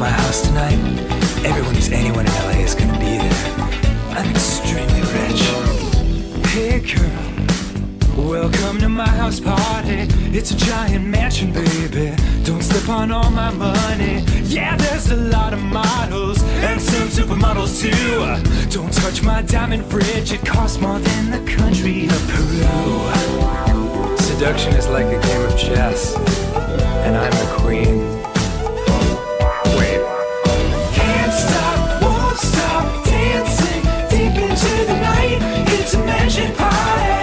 my house tonight. Everyone who's anyone in LA is gonna be there. I'm extremely rich. Hey girl, welcome to my house party. It's a giant mansion, baby. Don't slip on all my money. Yeah, there's a lot of models and some supermodels too. Don't touch my diamond fridge, it costs more than the country of Peru. Seduction is like a game of chess, and I'm the queen. Wait. Can't stop, won't stop dancing deep into the night. It's a mansion party.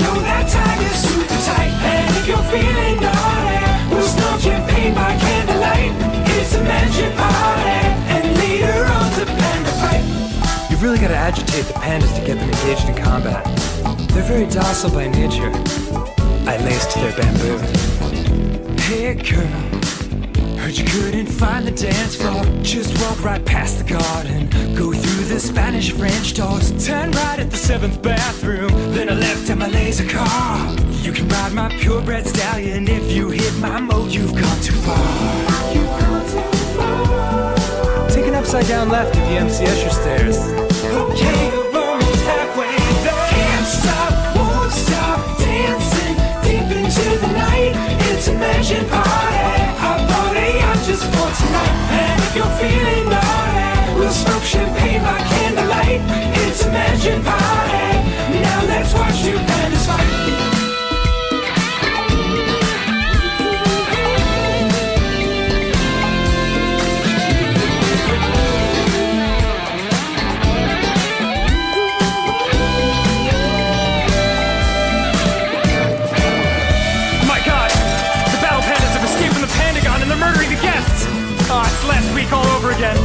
Know that time is super tight. And if you're feeling naughty, we'll smoke champagne by candlelight. It's a mansion party. And later on the panda fight. You've really got to agitate the pandas to get them engaged in combat. They're very docile by nature. I laced their bamboo. Hey girl, heard you couldn't find the dance floor. Just walk right past the garden, go through the Spanish-French doors, turn right at the 7th bathroom, then a left at my laser car. You can ride my purebred stallion. If you hit my mode, you've gone too far. Take an upside down left if you MCS your stairs. Okay, you're almost halfway there. Can't stop, won't stop dancing deep into the night. It's a mansion party. I bought a yacht just for tonight. And if you're feeling naughty, we'll smoke champagne by candlelight. It's a mansion party. Now let's watch two pandas fight. Murdering the guests! Oh, it's last week all over again.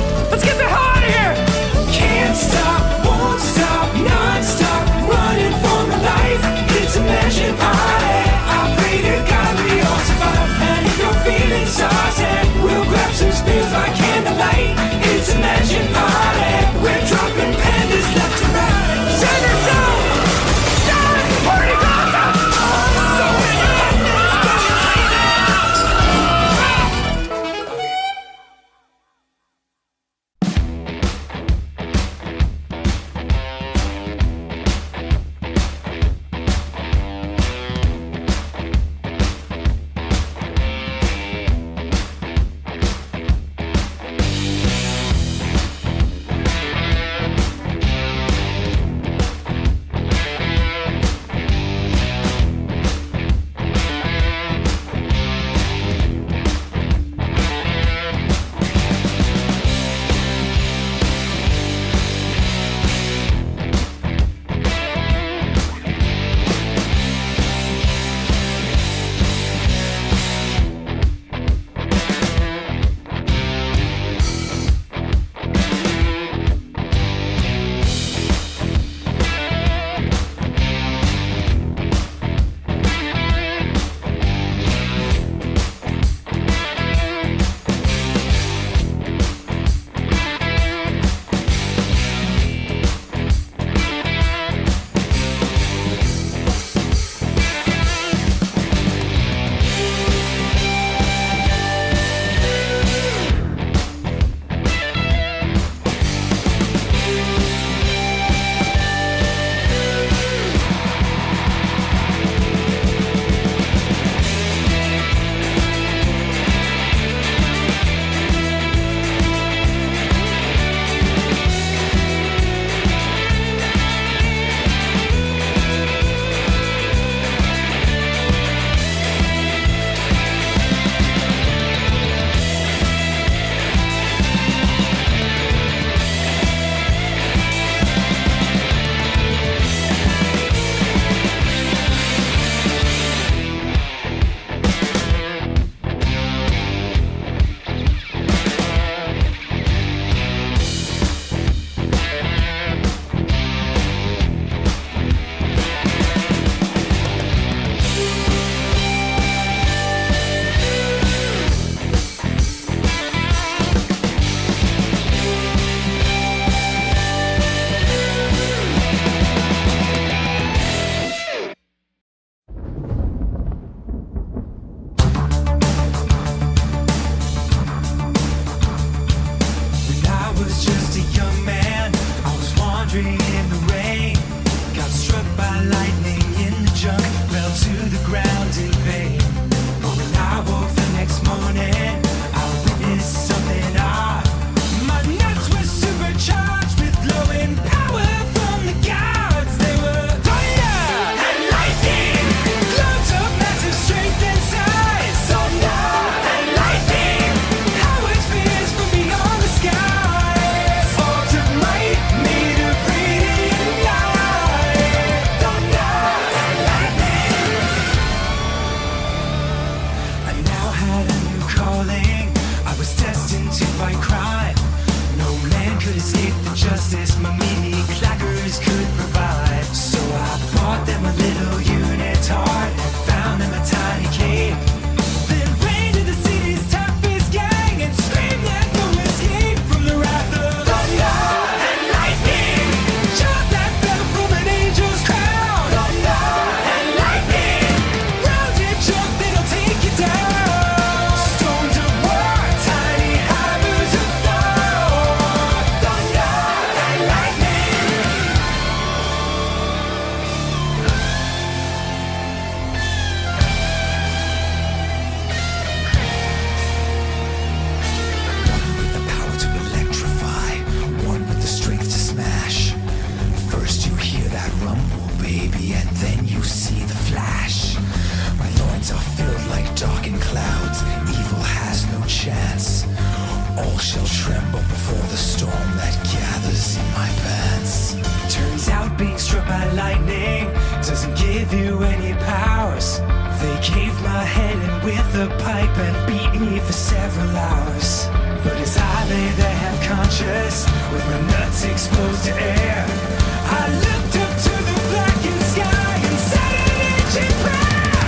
before the storm that gathers in my pants. Turns out being struck by lightning doesn't give you any powers. They caved my head in with a pipe and beat me for several hours. But as I lay there half conscious, with my nuts exposed to air, I looked up to the blackened sky and said an ancient prayer.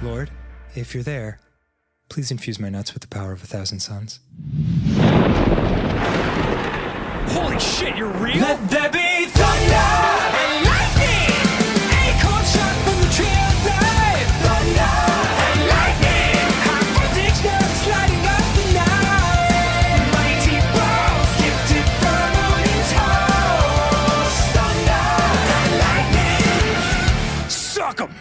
Lord, if you're there, please infuse my nuts with the power of 1,000 suns. Holy shit, you're real? Let there be thunder and lightning! Acorn shot from the tree outside! Thunder and lightning! High voltage nerves lighting up the night! Mighty balls gifted from Odin's halls! Thunder and lightning! Suck 'em!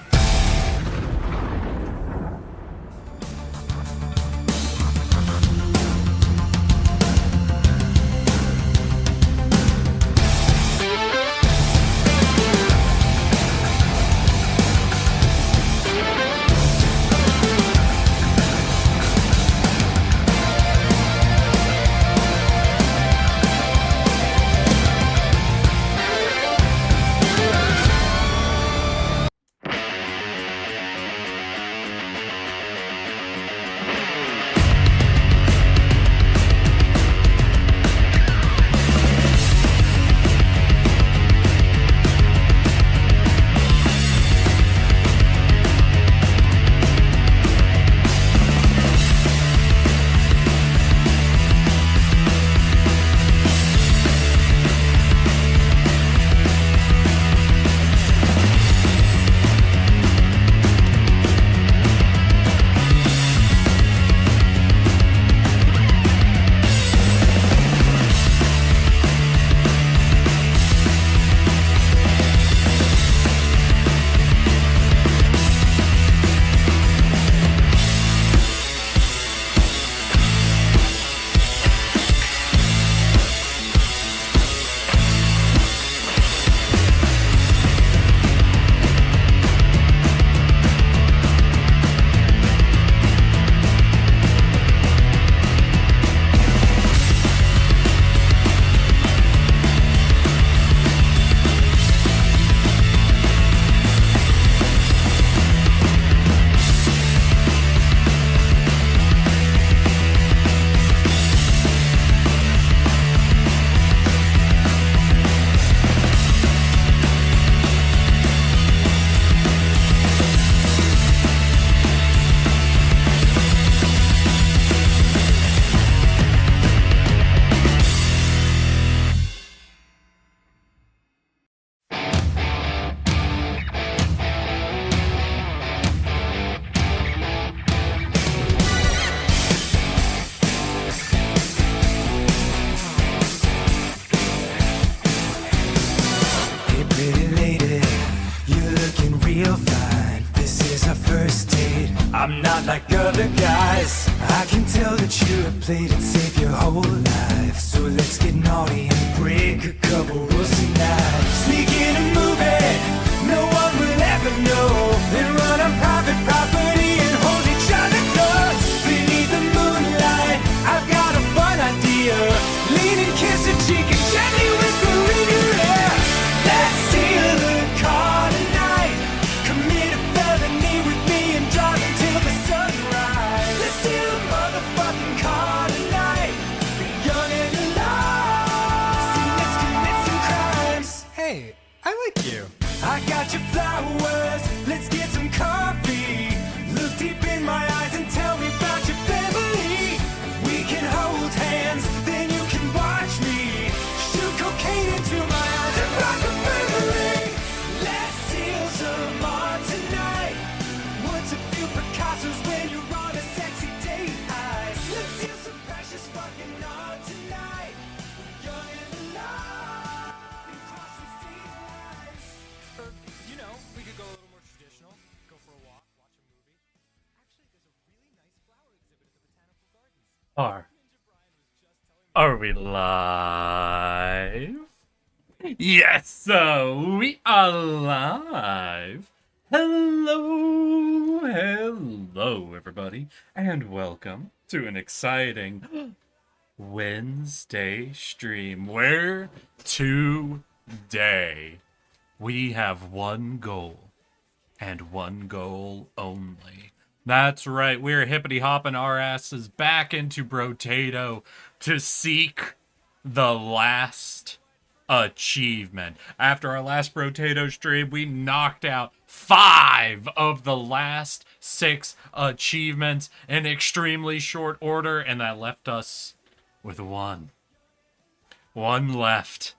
I'm not like other guys. I can tell that you have played it safe your whole life. So let's get naughty and break a couple rules tonight. Sneak in and move it, no one will ever know. Then run on private property and hold each other close. Beneath the moonlight, I've got a fun idea. Lean and kiss a cheek and gently whisper in your ear. Let's steal the car tonight. Commit a felony with me and drive until the sunrise. Let's steal a motherfucking car tonight. Be young and alive. See, let's commit some crimes. Hey, I like you. I got your flowers. Let's get some coffee. Look deep in my eyes and tell me about your family. We can hold hands, then you can watch me shoot cocaine into my eyes and rock a memory. Let's steal some art tonight. What's a few Picassos when you're on a sexy date night? Let's steal some precious fucking art tonight. We're young and alive and cross some state lines. Or, you know, we could go a little more traditional. Go for a walk, watch a movie. Actually, there's a really nice flower exhibit at the Botanical Gardens. Are we live? Yes, so we are live. Hello, everybody, and welcome to an exciting Wednesday stream where today we have one goal and one goal only. That's right, we're hippity hopping our asses back into Brotato to seek the last achievement. After our last Brotato stream, we knocked out 5 of the last 6 achievements in extremely short order, and that left us with one. One left.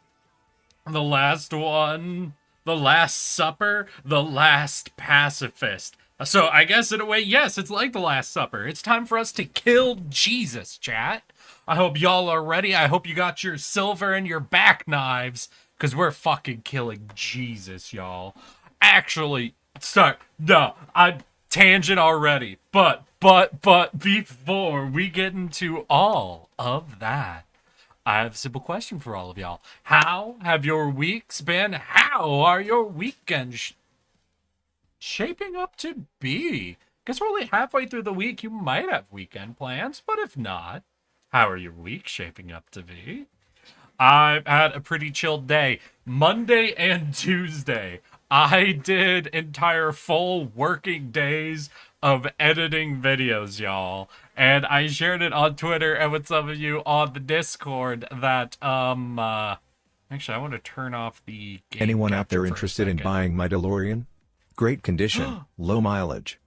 The last one. The Last Supper. The Last Pacifist. So I guess in a way, yes, it's like the Last Supper. It's time for us to kill Jesus, chat. I hope y'all are ready. I hope you got your silver and your back knives, because we're fucking killing Jesus, y'all. Actually, sorry, no, I tangent already. But before we get into all of that, I have a simple question for all of y'all. How have your weeks been? How are your weekends shaping up to be? Guess we're only halfway through the week. You might have weekend plans, but if not, how are your weeks shaping up to be? I've had a pretty chilled day. Monday and Tuesday, I did entire full working days of editing videos, y'all. And I shared it on Twitter and with some of you on the Discord that, actually, I want to turn off the game Anyone out capture there for a interested in second. buying my DeLorean? Great condition, low mileage.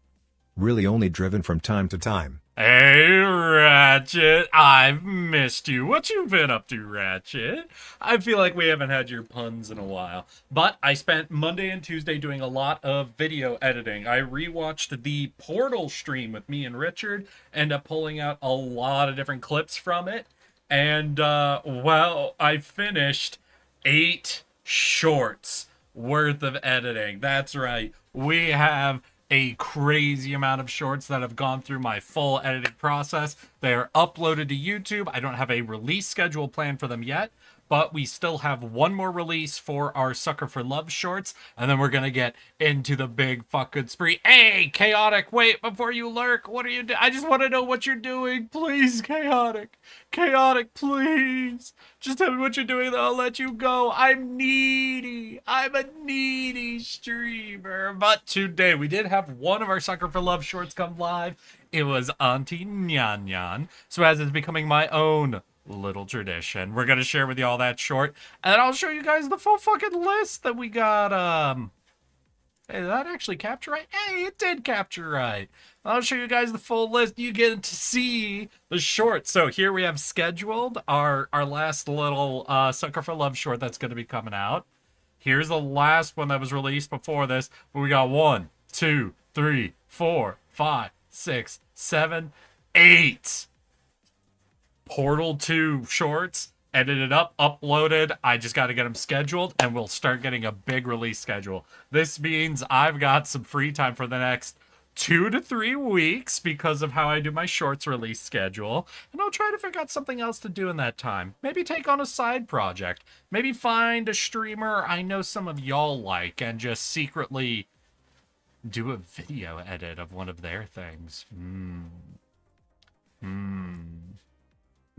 Really only driven from time to time. Hey, Ratchet, I've missed you. What you been up to, Ratchet? I feel like we haven't had your puns in a while. But I spent Monday and Tuesday doing a lot of video editing. I rewatched the Portal stream with me and Richard, ended up pulling out a lot of different clips from it. And, well, I finished 8 shorts worth of editing. That's right. We have a crazy amount of shorts that have gone through my full editing process. They are uploaded to YouTube. I don't have a release schedule planned for them yet, but we still have one more release for our Sucker for Love shorts, and then we're gonna get into the big fucking spree. Hey, Chaotic, wait, before you lurk, what are you doing? I just want to know what you're doing. Please, Chaotic. Chaotic, please. Just tell me what you're doing, then I'll let you go. I'm needy. I'm a needy streamer. But today, we did have one of our Sucker for Love shorts come live. It was Auntie Nyan Nyan. So as it's becoming my own little tradition, we're going to share with you all that short. And then I'll show you guys the full fucking list that we got. Hey, did that actually capture right? Hey, it did capture right. I'll show you guys the full list. You get to see the short. So here we have scheduled our last little Sucker for Love short that's going to be coming out. Here's the last one that was released before this. But we got 1, 2, 3, 4, 5, 6, 7, 8 Portal 2 shorts. Edited up, uploaded. I just got to get them scheduled, and we'll start getting a big release schedule. This means I've got some free time for the next 2 to 3 weeks because of how I do my shorts release schedule, and I'll try to figure out something else to do in that time. Maybe take on a side project. Maybe find a streamer I know some of y'all like and just secretly do a video edit of one of their things.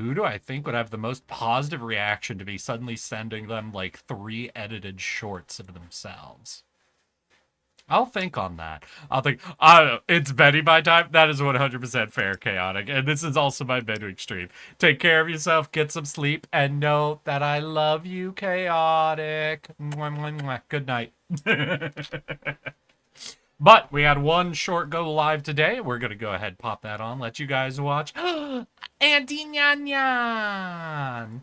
Who do I think would have the most positive reaction to me suddenly sending them like 3 edited shorts of themselves? I'll think on that. I'll think, it's Betty by time. That is 100% fair, Chaotic. And this is also my midweek stream. Take care of yourself, get some sleep, and know that I love you, Chaotic. Mwah, mwah, mwah. Good night. But we had one short go live today. We're going to go ahead and pop that on, let you guys watch. Auntie Nyan Nyan.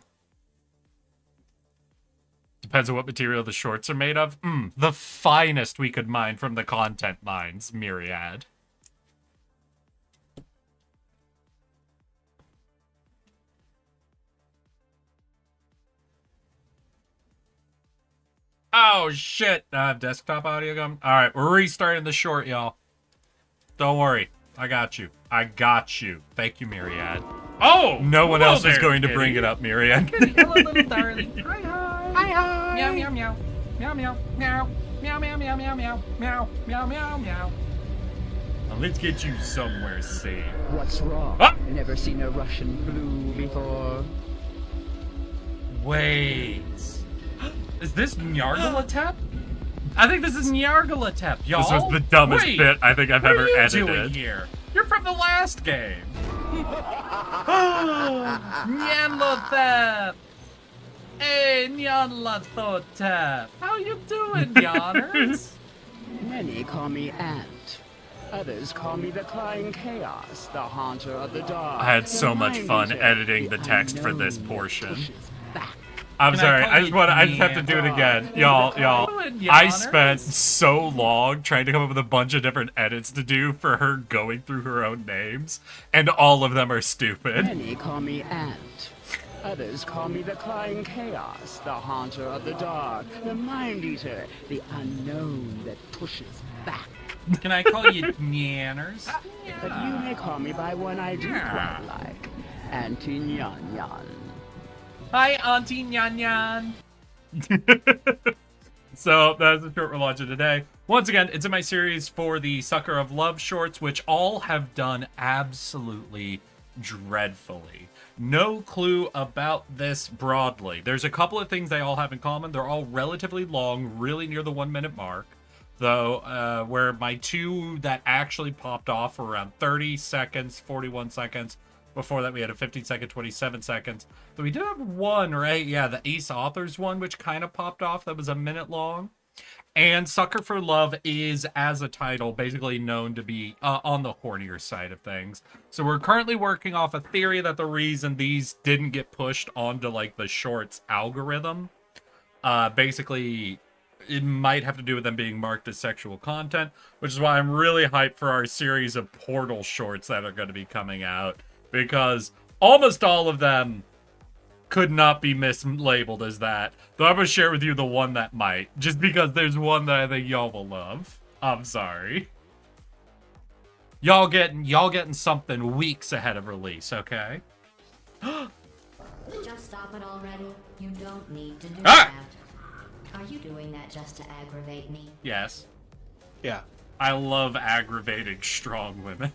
Depends on what material the shorts are made of. The finest we could mine from the content mines, Myriad. Oh, shit. I have desktop audio going. All right, we're restarting the short, y'all. Don't worry. I got you. I got you. Thank you, Myriad. Oh! No one hello else is there, going to kitty. bring it up, Myriad. Hello, little darling. Hi, hi. Hi, hi. Meow, meow, meow. Meow, meow, meow. Meow, meow, meow, meow, meow. Meow, meow, meow, meow. Now let's get you somewhere safe. What's wrong? Ah! Never seen a Russian blue before? Wait. Is this Nyarlathotep? I think this is Nyarlathotep, y'all. This was the dumbest Wait, bit I think I've what ever are you edited. doing here? You're from the last game. Nyarlathotep. Hey, Nyarlathotep. How you doing, Yanners? Many call me Ant. Others call me the Crying Chaos, the Haunter of the Dark. I had so the much Mind fun Eater, editing the text for unknown this that portion. pushes back. I'm Can I sorry. call I just you want. I just have to do it again, y'all. Yanners? I spent so long trying to come up with a bunch of different edits to do for her going through her own names, and all of them are stupid. Many call me Ant. Others call me the Crying Chaos, the Haunter of the Dark, the Mind Eater, the unknown that pushes back. Can I call you Nyanners? But you may call me by one I do Yeah. quite like, Auntie Nyan Nyan. Hi, Auntie Nyan Nyan. So that's the short we're launching today. Once again, it's in my series for the Sucker of Love shorts, which all have done absolutely dreadfully. No clue about this broadly. There's a couple of things they all have in common. They're all relatively long, really near the 1 minute mark. Though, where my two that actually popped off were around 30 seconds, 41 seconds. Before that, we had a 15-second, 27 seconds. But we did have one, right? Yeah, the Ace Authors one, which kind of popped off. That was a minute long. And Sucker for Love is, as a title, basically known to be on the hornier side of things. So we're currently working off a theory that the reason these didn't get pushed onto, like, the shorts algorithm, basically, it might have to do with them being marked as sexual content, which is why I'm really hyped for our series of Portal shorts that are going to be coming out. Because almost all of them could not be mislabeled as that. Though I'm going to share with you the one that might. Just because there's one that I think y'all will love. I'm sorry. Y'all getting something weeks ahead of release, okay? Just stop it already. You don't need to do Ah! that. Are you doing that just to aggravate me? Yes. Yeah. I love aggravating strong women.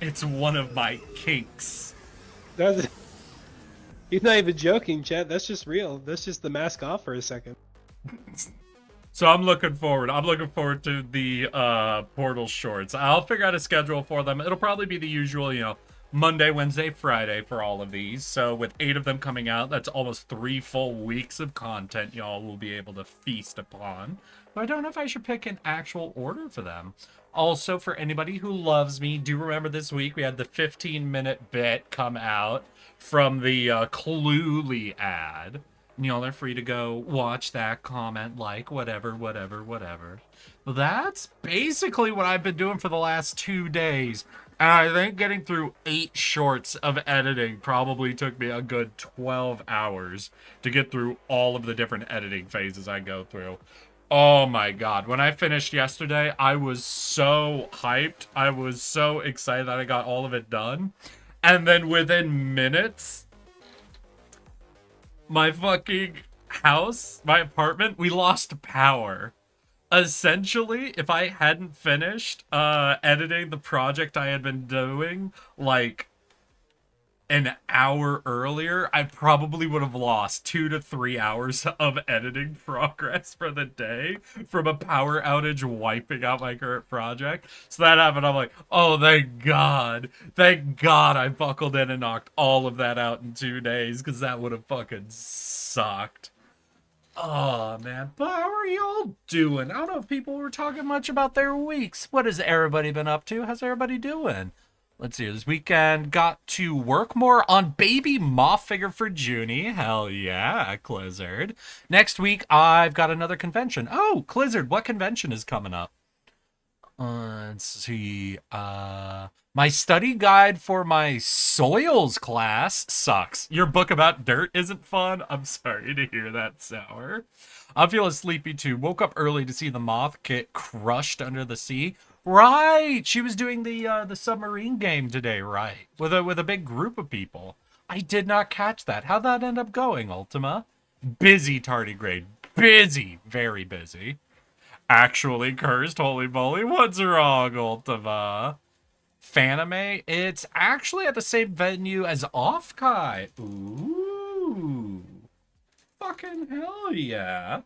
It's one of my kinks. That's He's not even joking, chat. That's just real. That's just the mask off for a second. So I'm looking forward. I'm looking forward to the Portal shorts. I'll figure out a schedule for them. It'll probably be the usual, Monday, Wednesday, Friday for all of these. So with 8 of them coming out, that's almost 3 full weeks of content y'all will be able to feast upon. But I don't know if I should pick an actual order for them. Also, for anybody who loves me, do remember this week we had the 15-minute bit come out from the Cluely ad. And y'all are free to go watch that, comment, like, whatever. Well, that's basically what I've been doing for the last 2 days. And I think getting through 8 shorts of editing probably took me a good 12 hours to get through all of the different editing phases I go through. Oh my god. When I finished yesterday, I was so hyped. I was so excited that I got all of it done. And then within minutes, my fucking house, my apartment, we lost power. Essentially, if I hadn't finished editing the project I had been doing, like, an hour earlier, I probably would have lost 2 to 3 hours of editing progress for the day from a power outage wiping out my current project. So that happened. I'm like, oh, thank God I buckled in and knocked all of that out in 2 days, because that would have fucking sucked. Oh, man. But how are y'all doing? I don't know if people were talking much about their weeks. What has everybody been up to? How's everybody doing? Let's see. This weekend got to work more on Baby Moth figure for Junie. Hell yeah, Clizzard. Next week, I've got another convention. Oh, Clizzard, what convention is coming up? Let's see. My study guide for my soils class sucks. Your book about dirt isn't fun? I'm sorry to hear that, Sour. I'm feeling sleepy too. Woke up early to see the moth get crushed under the sea. Right, she was doing the submarine game today, right? With a big group of people. I did not catch that. How'd that end up going, Ultima? Busy tardigrade. Busy. Very busy. Actually cursed, holy moly. What's wrong, Ultima? Fanime? It's actually at the same venue as Offkai. Ooh. Fucking hell yeah.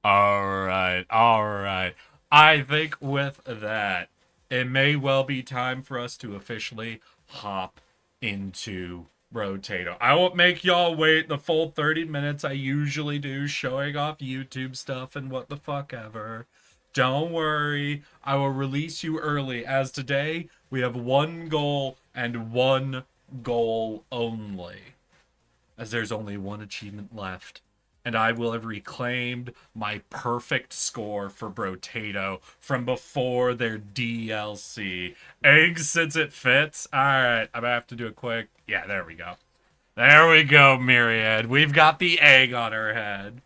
Alright, alright. I think with that, it may well be time for us to officially hop into Brotato. I won't make y'all wait the full 30 minutes I usually do showing off YouTube stuff and what the fuck ever. Don't worry, I will release you early, as today we have one goal and one goal only, as there's only one achievement left, and I will have reclaimed my perfect score for Brotato from before their DLC. Eggs, since it fits. Alright, I'm gonna have to do a quick... Yeah, there we go. There we go, Myriad. We've got the egg on her head.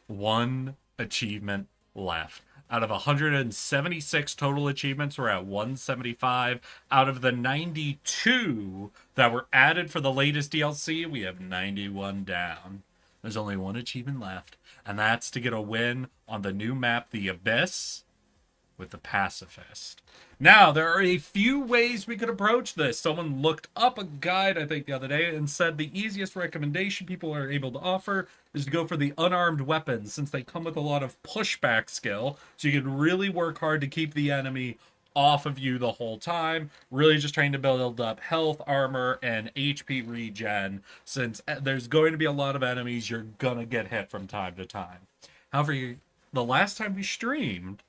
One achievement left. Out of 176 total achievements, we're at 175. Out of the 92 that were added for the latest DLC, we have 91 down. There's only one achievement left, and that's to get a win on the new map, The Abyss, with the Pacifist. Now, there are a few ways we could approach this. Someone looked up a guide, I think, the other day and said the easiest recommendation people are able to offer is to go for the unarmed weapons, since they come with a lot of pushback skill, so you can really work hard to keep the enemy off of you the whole time, really just trying to build up health, armor, and HP regen, since there's going to be a lot of enemies you're gonna get hit from time to time. However, the last time we streamed,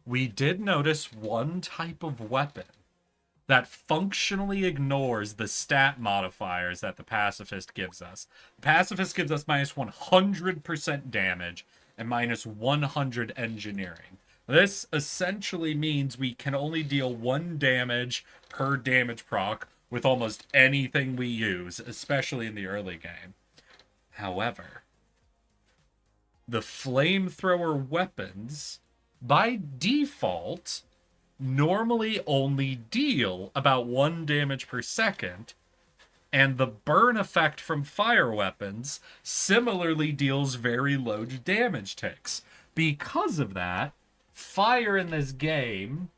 we did notice one type of weapon that functionally ignores the stat modifiers that the Pacifist gives us. The Pacifist gives us minus 100% damage and minus 100 engineering. This essentially means we can only deal 1 damage per damage proc with almost anything we use, especially in the early game. However, the flamethrower weapons, by default, normally only deal about 1 damage per second, and the burn effect from fire weapons similarly deals very low damage ticks. Because of that, fire in this game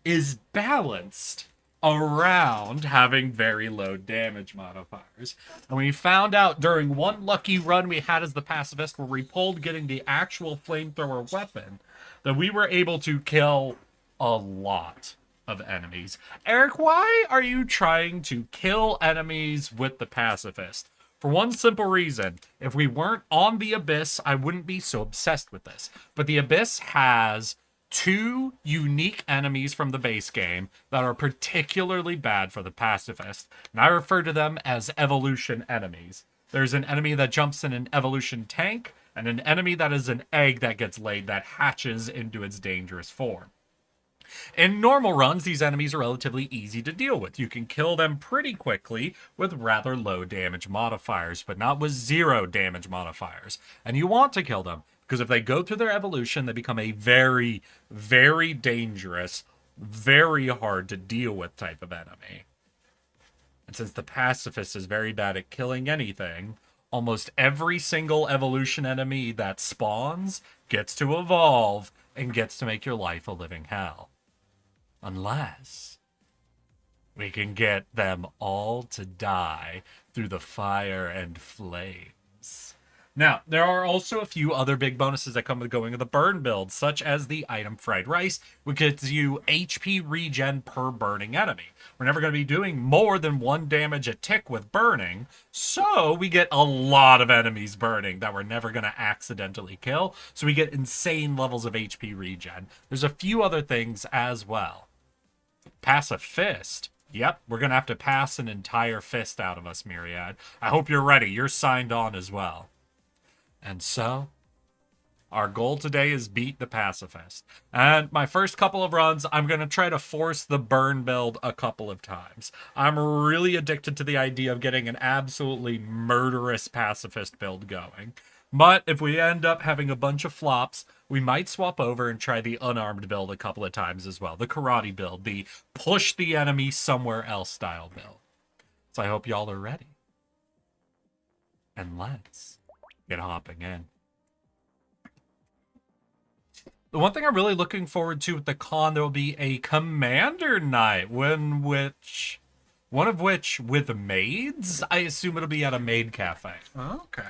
is balanced around having very low damage modifiers. And we found out during one lucky run we had as the Pacifist, where we pulled getting the actual flamethrower weapon, that we were able to kill a lot of enemies. Eric, why are you trying to kill enemies with the Pacifist? For one simple reason. If we weren't on the Abyss, I wouldn't be so obsessed with this. But the Abyss has 2 unique enemies from the base game that are particularly bad for the Pacifist, and I refer to them as evolution enemies. There's an enemy that jumps in an evolution tank, and an enemy that is an egg that gets laid that hatches into its dangerous form. In normal runs, these enemies are relatively easy to deal with. You can kill them pretty quickly with rather low damage modifiers, but not with 0 damage modifiers. And you want to kill them, because if they go through their evolution, they become a very, very dangerous, very hard to deal with type of enemy. And since the Pacifist is very bad at killing anything, almost every single evolution enemy that spawns gets to evolve and gets to make your life a living hell. Unless we can get them all to die through the fire and flames. Now, there are also a few other big bonuses that come with going with the burn build, such as the item Fried Rice, which gives you HP regen per burning enemy. We're never going to be doing more than 1 damage a tick with burning, so we get a lot of enemies burning that we're never going to accidentally kill, so we get insane levels of HP regen. There's a few other things as well. Pass a fist. Yep, we're going to have to pass an entire fist out of us, Myriad. I hope you're ready. You're signed on as well. And so, our goal today is beat the Pacifist. And my first couple of runs, I'm going to try to force the burn build a couple of times. I'm really addicted to the idea of getting an absolutely murderous Pacifist build going. But if we end up having a bunch of flops, we might swap over and try the unarmed build a couple of times as well. The karate build, the push the enemy somewhere else style build. So I hope y'all are ready. And let's get hopping in. The one thing I'm really looking forward to with the con, there will be a commander night, one of which with maids. I assume it'll be at a maid cafe. Okay.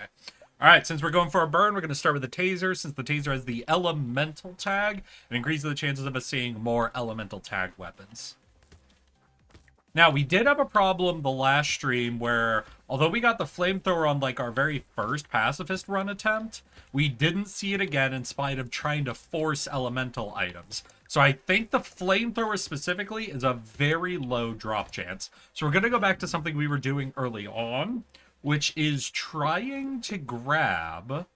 All right, since we're going for a burn, we're going to start with the taser. Since the taser has the elemental tag, it increases the chances of us seeing more elemental tag weapons. Now, we did have a problem the last stream where, although we got the flamethrower on like our very first pacifist run attempt, we didn't see it again in spite of trying to force elemental items. So I think the flamethrower specifically is a very low drop chance. So we're going to go back to something we were doing early on, which is trying to grab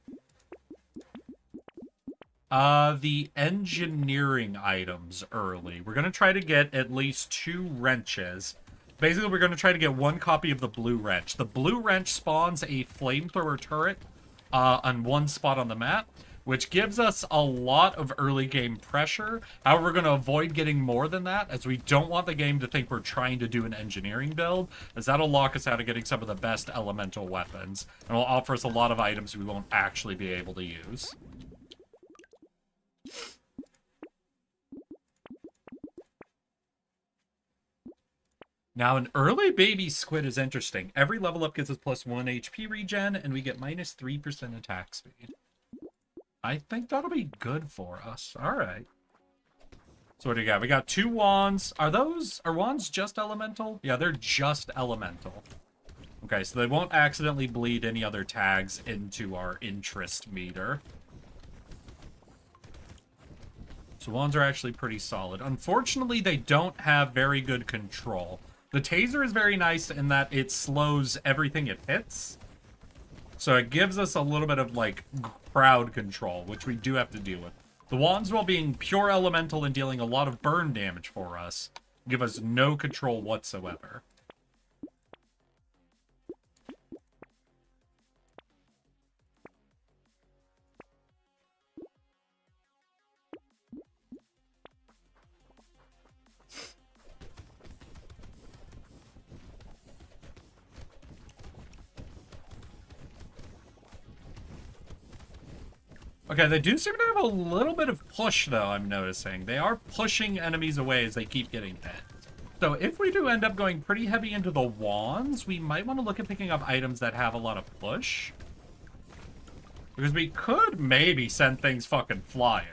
the engineering items early. We're going to try to get at least 2 wrenches. Basically, we're going to try to get 1 copy of the blue wrench. The blue wrench spawns a flamethrower turret on 1 spot on the map, which gives us a lot of early game pressure. However, we're going to avoid getting more than that, as we don't want the game to think we're trying to do an engineering build, as that'll lock us out of getting some of the best elemental weapons, and will offer us a lot of items we won't actually be able to use. Now, an early baby squid is interesting. Every level up gives us +1 HP regen, and we get -3% attack speed. I think that'll be good for us. All right. So what do we got? We got 2 wands. Are wands just elemental? Yeah, they're just elemental. Okay, so they won't accidentally bleed any other tags into our interest meter. So wands are actually pretty solid. Unfortunately, they don't have very good control. The taser is very nice in that it slows everything it hits. So it gives us a little bit of, like, crowd control, which we do have to deal with. The wands, while being pure elemental and dealing a lot of burn damage for us, give us no control whatsoever. Okay, they do seem to have a little bit of push, though, I'm noticing. They are pushing enemies away as they keep getting hit. So if we do end up going pretty heavy into the wands, we might want to look at picking up items that have a lot of push. Because we could maybe send things fucking flying.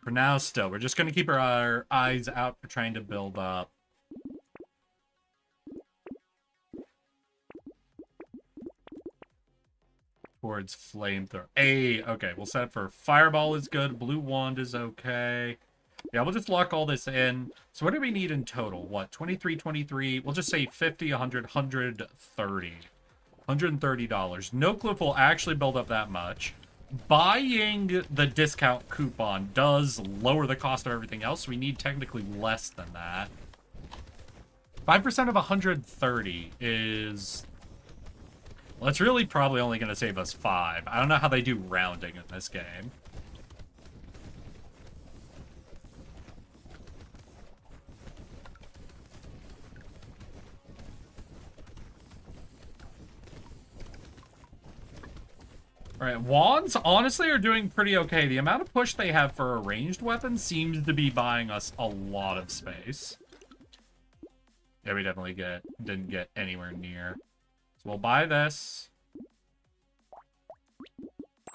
For now, still, we're just going to keep our eyes out for trying to build up. Towards flamethrower. Okay, we'll set it for fireball is good. Blue wand is okay. Yeah, we'll just lock all this in. So what do we need in total? What, 23, 23? We'll just say 50, 100, 130. $130. No clue if we'll actually build up that much. Buying the discount coupon does lower the cost of everything else, so we need technically less than that. 5% of 130 is... Well, it's really probably only going to save us 5. I don't know how they do rounding in this game. Alright, wands honestly are doing pretty okay. The amount of push they have for a ranged weapon seems to be buying us a lot of space. Yeah, we definitely didn't get anywhere near. So we'll buy this.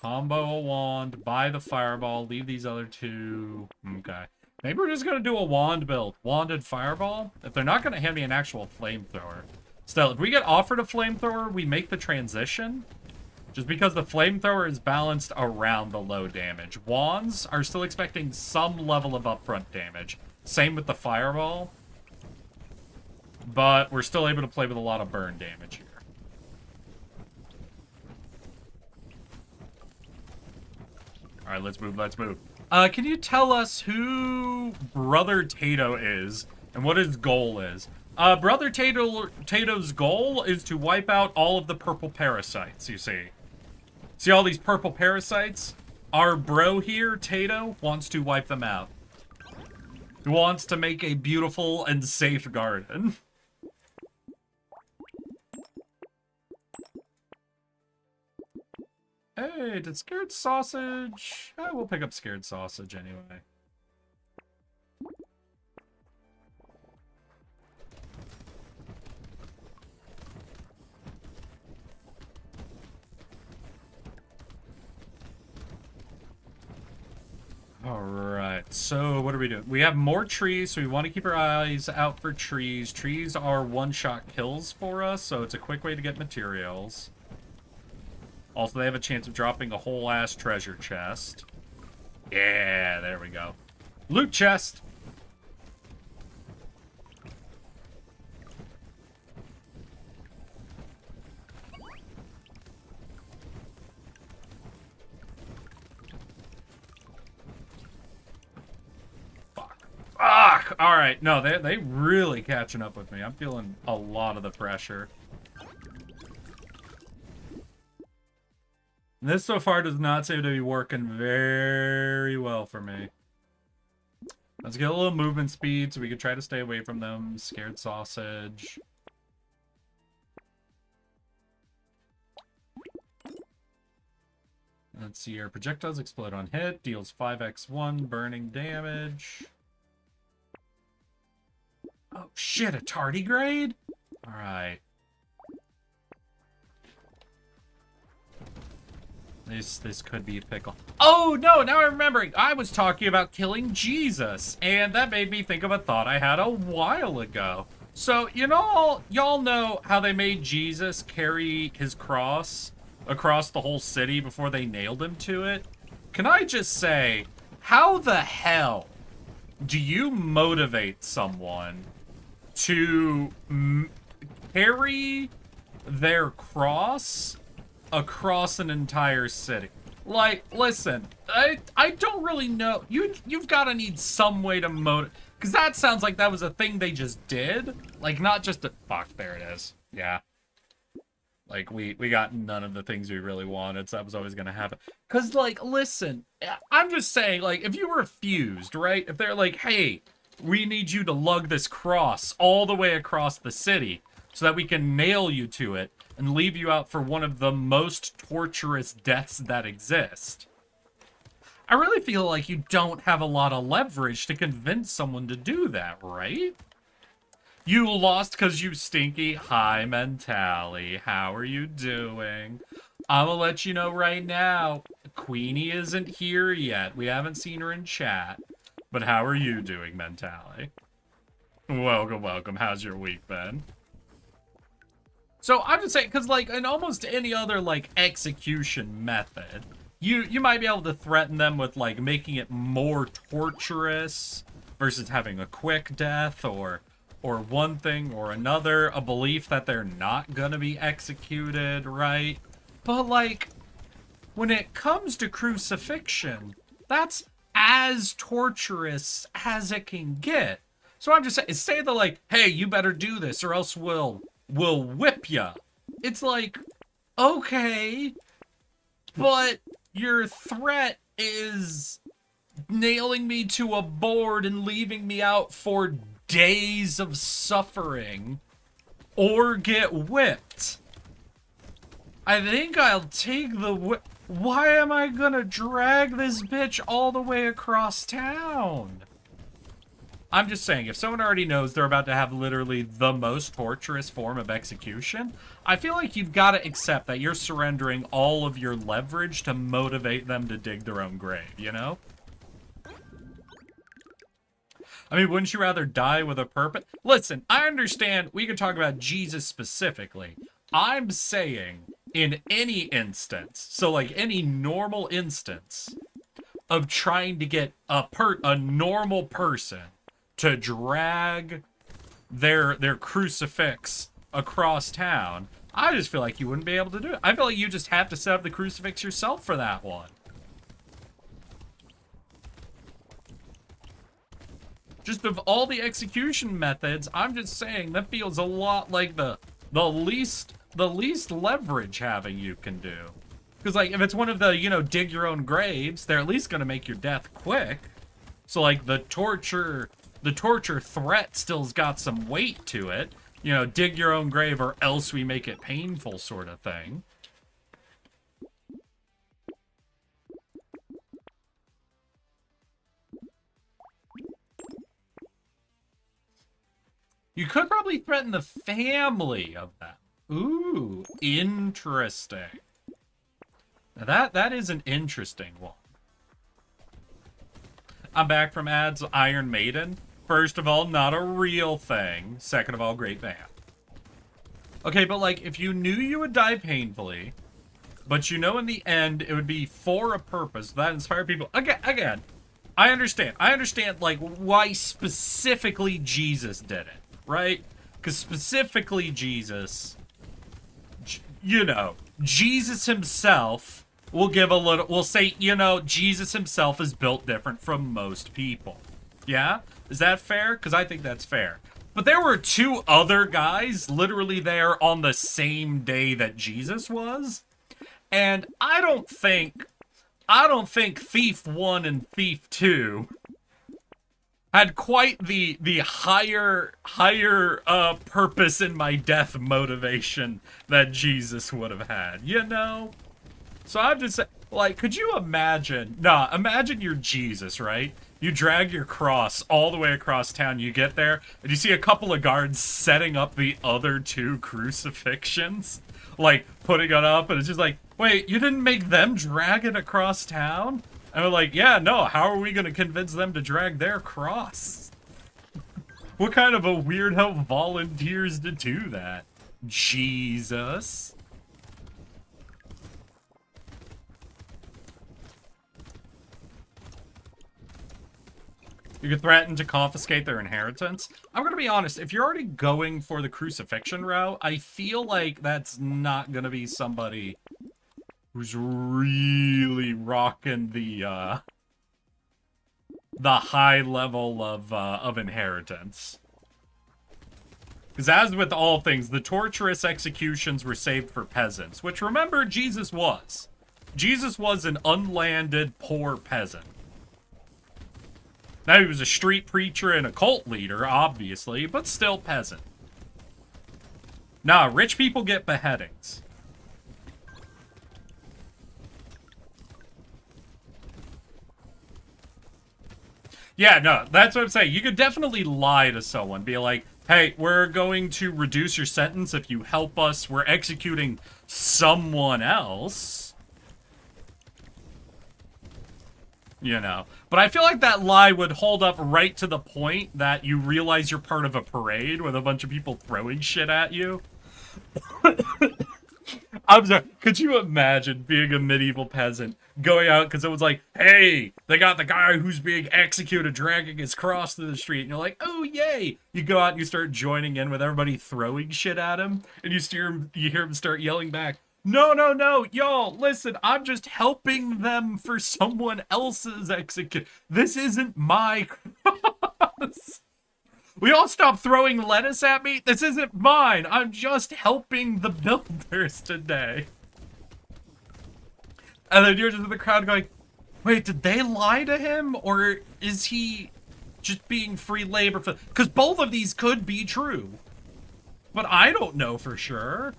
Combo a wand, buy the fireball, leave these other 2. Okay. Maybe we're just going to do a wand build. Wand and fireball. If they're not going to hand me an actual flamethrower. Still, if we get offered a flamethrower, we make the transition. Just because the flamethrower is balanced around the low damage. Wands are still expecting some level of upfront damage. Same with the fireball. But we're still able to play with a lot of burn damage here. Alright, let's move, let's move. Can you tell us who Brother Tato is and what his goal is? Brother Tato's goal is to wipe out all of the purple parasites, you see. See all these purple parasites? Our bro here, Tato, wants to wipe them out. who wants to make a beautiful and safe garden. Hey, did scared sausage? We'll pick up scared sausage anyway. Alright, so what are we doing? We have more trees, so we want to keep our eyes out for trees. Trees are one-shot kills for us, so it's a quick way to get materials. Also, they have a chance of dropping a whole-ass treasure chest. Yeah, there we go. Loot chest! Fuck! Alright, no, they really catching up with me. I'm feeling a lot of the pressure. This so far does not seem to be working very well for me. Let's get a little movement speed so we can try to stay away from them. Scared sausage. Let's see here. Projectiles explode on hit. Deals 5x1 burning damage. Oh shit, a tardigrade? Alright. This could be a pickle. Oh no, now I'm remembering. I was talking about killing Jesus, and that made me think of a thought I had a while ago. So, you know, y'all know how they made Jesus carry his cross across the whole city before they nailed him to it? Can I just say, how the hell do you motivate someone to carry their cross across an entire city? Like, listen, I don't really know. You've got to need some way to motivate, because that sounds like that was a thing they just did. Like, not just a... Fuck, there it is. Yeah. Like, we got none of the things we really wanted, so that was always going to happen. Because, like, listen, I'm just saying, like, if you refused, right? If they're like, hey, we need you to lug this cross all the way across the city so that we can nail you to it and leave you out for one of the most torturous deaths that exist. I really feel like you don't have a lot of leverage to convince someone to do that, right? You lost because you stinky. Hi, Mentally. How are you doing? I'm gonna let you know right now, Queenie isn't here yet. We haven't seen her in chat. But how are you doing, Mentally? Welcome, welcome. How's your week been? So I'm just saying, because like in almost any other like execution method, you might be able to threaten them with like making it more torturous versus having a quick death, or one thing or another, a belief that they're not gonna be executed, right? But like when it comes to crucifixion, that's as torturous as it can get. So I'm just saying, say they're like, hey, you better do this or else we'll whip ya. It's like, okay, but your threat is nailing me to a board and leaving me out for days of suffering or get whipped. I think I'll take the whip. Why am I gonna drag this bitch all the way across town? I'm just saying, if someone already knows they're about to have literally the most torturous form of execution, I feel like you've got to accept that you're surrendering all of your leverage to motivate them to dig their own grave, you know? I mean, wouldn't you rather die with a purpose? Listen, I understand we can talk about Jesus specifically. I'm saying in any instance, so like any normal instance of trying to get a normal person to drag their crucifix across town, I just feel like you wouldn't be able to do it. I feel like you just have to set up the crucifix yourself for that one. Just of all the execution methods, I'm just saying that feels a lot like the least leverage having you can do. Because like if it's one of the, you know, dig your own graves, they're at least gonna make your death quick. So like the torture the torture threat still's got some weight to it. You know, dig your own grave or else we make it painful sort of thing. You could probably threaten the family of them. Ooh, interesting. Now that is an interesting one. I'm back from ads. Iron Maiden. First of all, not a real thing. Second of all, great band. Okay, but like, if you knew you would die painfully, but you know in the end it would be for a purpose that inspired people. Again, I understand. I understand, like, why specifically Jesus did it, right? Because specifically Jesus, you know, Jesus himself will give a little, we'll say, you know, Jesus himself is built different from most people. Yeah? Is that fair? Because I think that's fair. But there were two other guys literally there on the same day that Jesus was. And I don't think Thief 1 and Thief 2 had quite the higher purpose in my death motivation that Jesus would have had, you know? So I'm just like, could you imagine? Imagine you're Jesus, right? You drag your cross all the way across town. You get there, and you see a couple of guards setting up the other two crucifixions, like putting it up, and it's just like, wait, you didn't make them drag it across town? And we're like, yeah, no. How are we gonna convince them to drag their cross? What kind of a weirdo volunteers to do that? Jesus. You could threaten to confiscate their inheritance. I'm gonna be honest, if you're already going for the crucifixion route, I feel like that's not gonna be somebody who's really rocking the high level of inheritance. Because as with all things, the torturous executions were saved for peasants, which, remember, Jesus was. Jesus was an unlanded, poor peasant. Now, he was a street preacher and a cult leader, obviously, but still peasant. Nah, rich people get beheadings. Yeah, no, that's what I'm saying. You could definitely lie to someone. Be like, hey, we're going to reduce your sentence if you help us. We're executing someone else. You know. But I feel like that lie would hold up right to the point that you realize you're part of a parade with a bunch of people throwing shit at you. I'm sorry. Could you imagine being a medieval peasant going out because it was like, hey, they got the guy who's being executed dragging his cross through the street, and you're like, oh yay! You go out and you start joining in with everybody throwing shit at him, and you hear him start yelling back, no, no, no, y'all, listen, I'm just helping them for someone else's execution. This isn't my cross. We all stop throwing lettuce at me? This isn't mine. I'm just helping the builders today. And then you're just in the crowd going, wait, did they lie to him? Or is he just being free labor? Because both of these could be true. But I don't know for sure.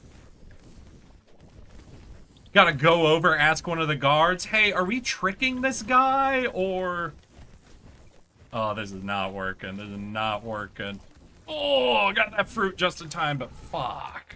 Gotta go over, ask one of the guards, hey, are we tricking this guy? Or... oh, this is not working. This is not working. Oh, I got that fruit just in time, but fuck.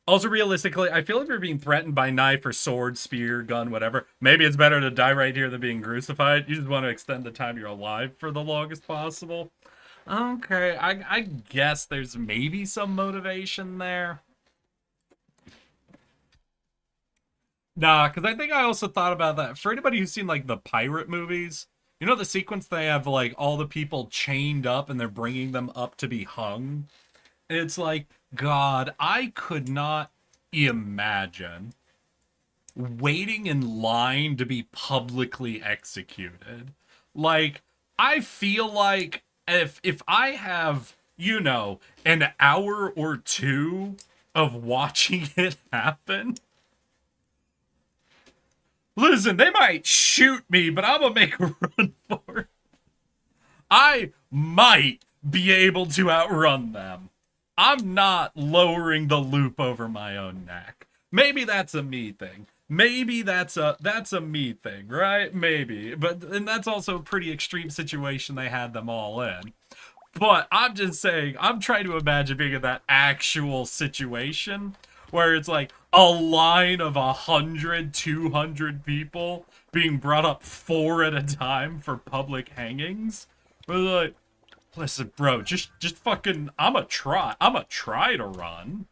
Also, realistically, I feel if you're being threatened by knife or sword, spear, gun, whatever, maybe it's better to die right here than being crucified. You just want to extend the time you're alive for the longest possible. Okay, I guess there's maybe some motivation there. Nah, because I think I also thought about that. For anybody who's seen, like, the pirate movies, you know the sequence they have, like, all the people chained up and they're bringing them up to be hung? It's like, God, I could not imagine waiting in line to be publicly executed. Like, I feel like if I have, you know, an hour or two of watching it happen... Listen, they might shoot me, but I'm gonna make a run for it. I might be able to outrun them. I'm not lowering the loop over my own neck. Maybe that's a me thing. Maybe that's a me thing, right? Maybe. And that's also a pretty extreme situation they had them all in. But I'm just saying, I'm trying to imagine being in that actual situation where it's like a line of 100, 200 people being brought up 4 at a time for public hangings. We're like, listen, bro, just fucking, I'ma try to run.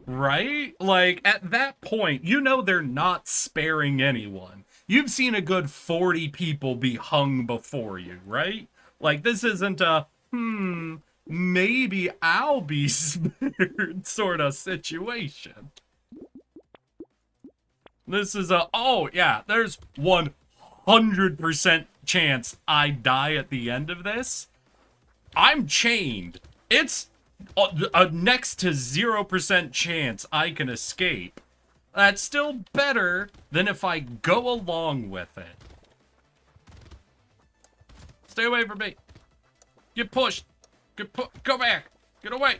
Right? Like, at that point, you know they're not sparing anyone. You've seen a good 40 people be hung before you, right? Like, this isn't a, maybe I'll be spared sort of situation. This is a, oh yeah, there's 100% chance I die at the end of this. I'm chained. It's a next to 0% chance I can escape. That's still better than if I go along with it. Stay away from me. Get pushed. Go back. Get away.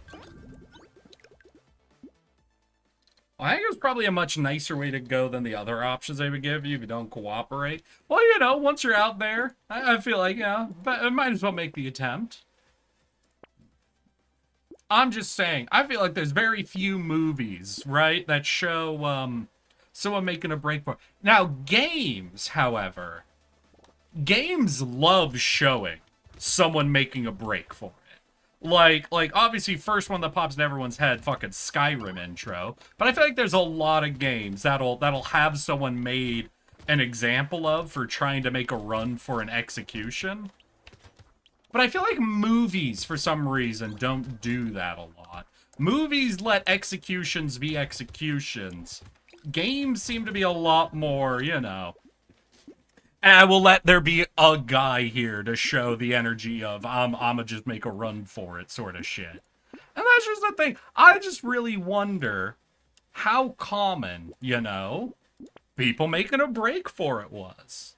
I think it was probably a much nicer way to go than the other options they would give you if you don't cooperate. Well, you know, once you're out there, I feel like, you know, I might as well make the attempt. I'm just saying, I feel like there's very few movies, right, that show someone making a break for it. Now, games, however, games love showing someone making a break for it. Like obviously, first one that pops in everyone's head, fucking Skyrim intro. But I feel like there's a lot of games that'll have someone made an example of for trying to make a run for an execution. But I feel like movies, for some reason, don't do that a lot. Movies let executions be executions. Games seem to be a lot more, you know. And I will let there be a guy here to show the energy of, I'ma just make a run for it sort of shit. And that's just the thing. I just really wonder how common, you know, people making a break for it was.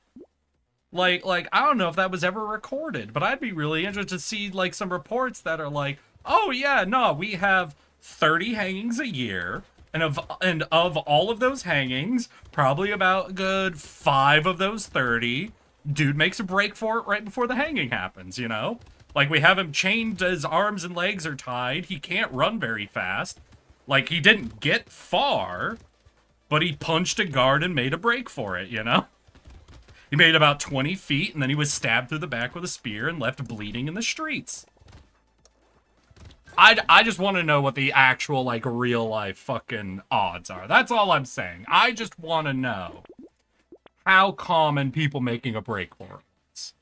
Like, I don't know if that was ever recorded, but I'd be really interested to see, like, some reports that are like, oh, yeah, no, we have 30 hangings a year, and of all of those hangings, probably about a good 5 of those 30, dude makes a break for it right before the hanging happens, you know? Like, we have him chained, his arms and legs are tied, he can't run very fast. Like, he didn't get far, but he punched a guard and made a break for it, you know? He made about 20 feet, and then he was stabbed through the back with a spear and left bleeding in the streets. I just want to know what the actual, like, real-life fucking odds are. That's all I'm saying. I just want to know how common people making a break for it is.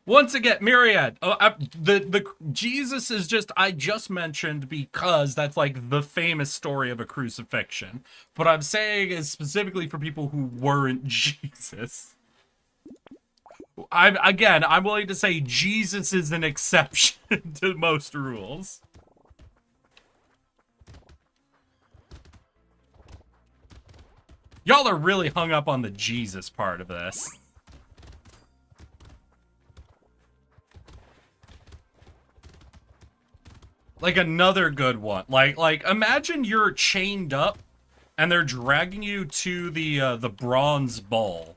Once again, Myriad, the Jesus is just, I just mentioned because that's like the famous story of a crucifixion. What I'm saying is specifically for people who weren't Jesus. I'm willing to say Jesus is an exception to most rules. Y'all are really hung up on the Jesus part of this. Like another good one. Like imagine you're chained up and they're dragging you to the bronze bowl.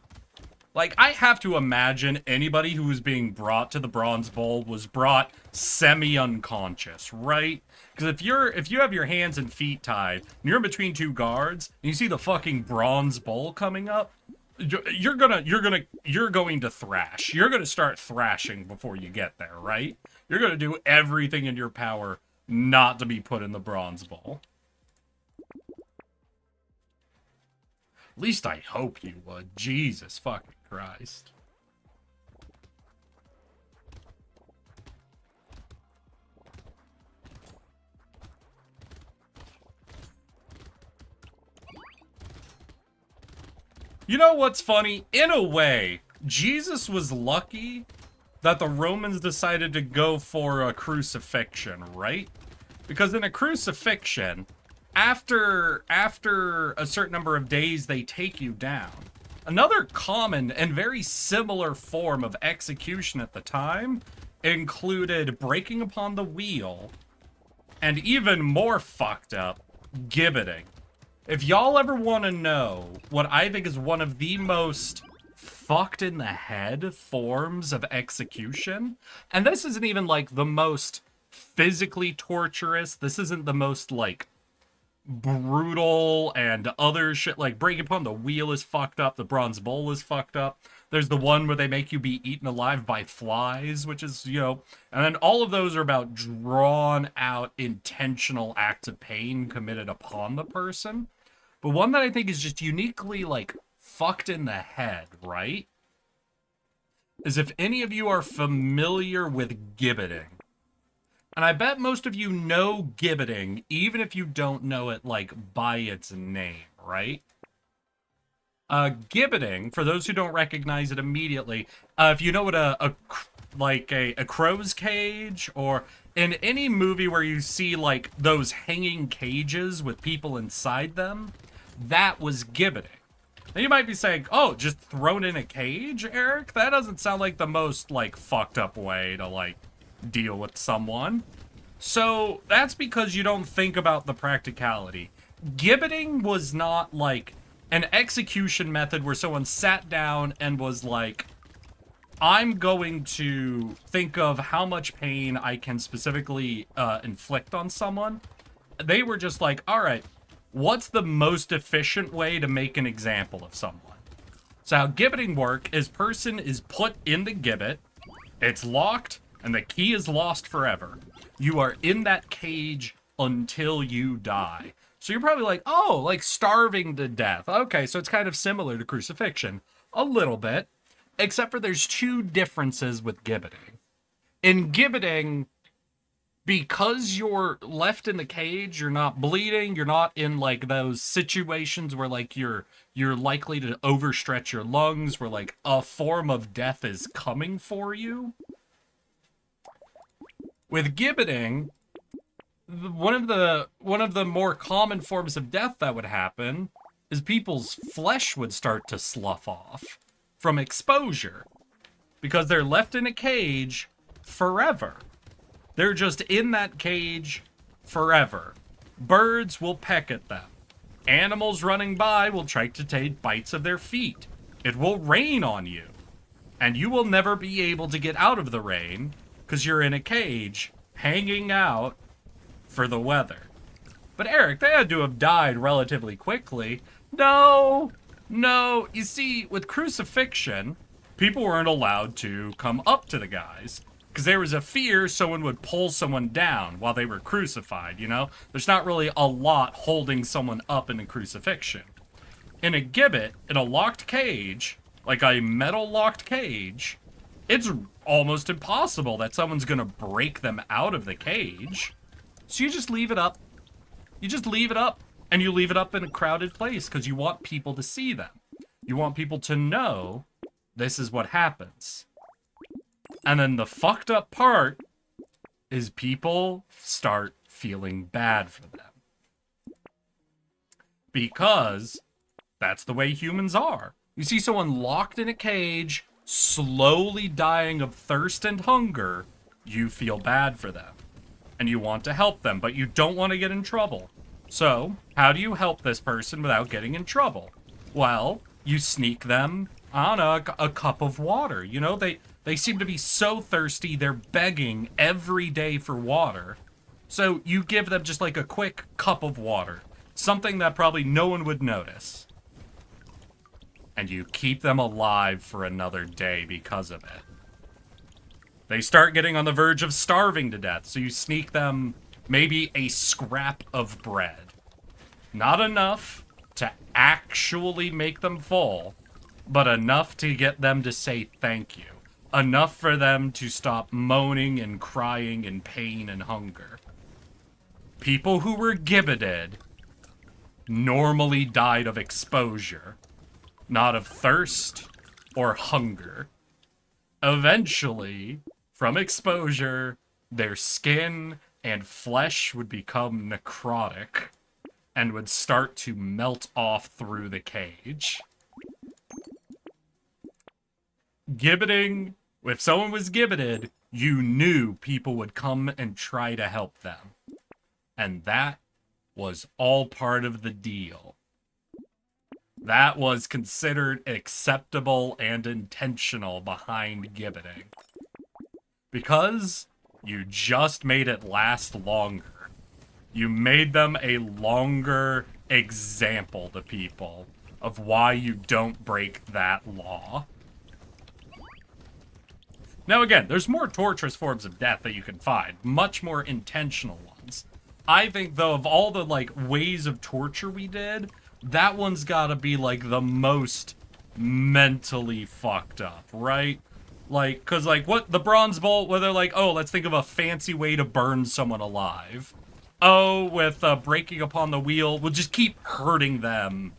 Like, I have to imagine anybody who was being brought to the bronze bowl was brought semi-unconscious, right? Because if you have your hands and feet tied, and you're in between 2 guards, and you see the fucking bronze bowl coming up, you're going to thrash. You're going to start thrashing before you get there, right? You're going to do everything in your power not to be put in the bronze bowl. At least I hope you would. Jesus fucking Christ. You know what's funny? In a way, Jesus was lucky that the Romans decided to go for a crucifixion, right? Because in a crucifixion, after a certain number of days, they take you down. Another common and very similar form of execution at the time included breaking upon the wheel, and even more fucked up, gibbeting. If y'all ever want to know what I think is one of the most fucked in the head forms of execution, and this isn't even like the most physically torturous, this isn't the most like brutal and other shit, like breaking upon the wheel is fucked up, the bronze bowl is fucked up. There's the one where they make you be eaten alive by flies, which is, you know, and then all of those are about drawn out intentional acts of pain committed upon the person. But one that I think is just uniquely like fucked in the head, right? Is if any of you are familiar with gibbeting. And I bet most of you know gibbeting, even if you don't know it, like, by its name, right? Gibbeting, for those who don't recognize it immediately, if you know what a crow's cage, or in any movie where you see, like, those hanging cages with people inside them, that was gibbeting. Now you might be saying, oh, just thrown in a cage, Eric? That doesn't sound like the most, like, fucked up way to, like, deal with someone. So that's because you don't think about the practicality. Gibbeting was not like an execution method where someone sat down and was like, I'm going to think of how much pain I can specifically inflict on someone. They were just like, all right, what's the most efficient way to make an example of someone? So how gibbeting work is person is put in the gibbet, it's locked, and the key is lost forever. You are in that cage until you die. So you're probably like, oh, like starving to death. Okay, so it's kind of similar to crucifixion. A little bit. Except for there's two differences with gibbeting. In gibbeting, because you're left in the cage, you're not bleeding, you're not in like those situations where like you're likely to overstretch your lungs, where like a form of death is coming for you. With gibbeting, one of the more common forms of death that would happen is people's flesh would start to slough off from exposure because they're left in a cage forever. They're just in that cage forever. Birds will peck at them. Animals running by will try to take bites of their feet. It will rain on you, and you will never be able to get out of the rain because you're in a cage, hanging out for the weather. But Eric, they had to have died relatively quickly. No. You see, with crucifixion, people weren't allowed to come up to the guys because there was a fear someone would pull someone down while they were crucified, you know? There's not really a lot holding someone up in a crucifixion. In a gibbet, in a locked cage, like a metal locked cage, it's almost impossible that someone's gonna break them out of the cage. So you just leave it up. You just leave it up, and you leave it up in a crowded place because you want people to see them. You want people to know this is what happens. And then the fucked up part is people start feeling bad for them. Because that's the way humans are. You see someone locked in a cage, slowly dying of thirst and hunger, you feel bad for them. And you want to help them, but you don't want to get in trouble. So, how do you help this person without getting in trouble? Well, you sneak them, I don't know, a cup of water. You know, they seem to be so thirsty, they're begging every day for water. So you give them just like a quick cup of water. Something that probably no one would notice. And you keep them alive for another day because of it. They start getting on the verge of starving to death, so you sneak them maybe a scrap of bread. Not enough to actually make them full, but enough to get them to say thank you. Enough for them to stop moaning and crying in pain and hunger. People who were gibbeted normally died of exposure, not of thirst or hunger. Eventually, from exposure, their skin and flesh would become necrotic and would start to melt off through the cage. Gibbeting, if someone was gibbeted, you knew people would come and try to help them. And that was all part of the deal. That was considered acceptable and intentional behind gibbeting. Because you just made it last longer. You made them a longer example to people of why you don't break that law. Now again, there's more torturous forms of death that you can find. Much more intentional ones. I think, though, of all the, like, ways of torture we did, that one's gotta be, like, the most mentally fucked up, right? Like, cause, like, what, the Bronze Bolt, where they're like, oh, let's think of a fancy way to burn someone alive. Oh, with, breaking upon the wheel, we'll just keep hurting them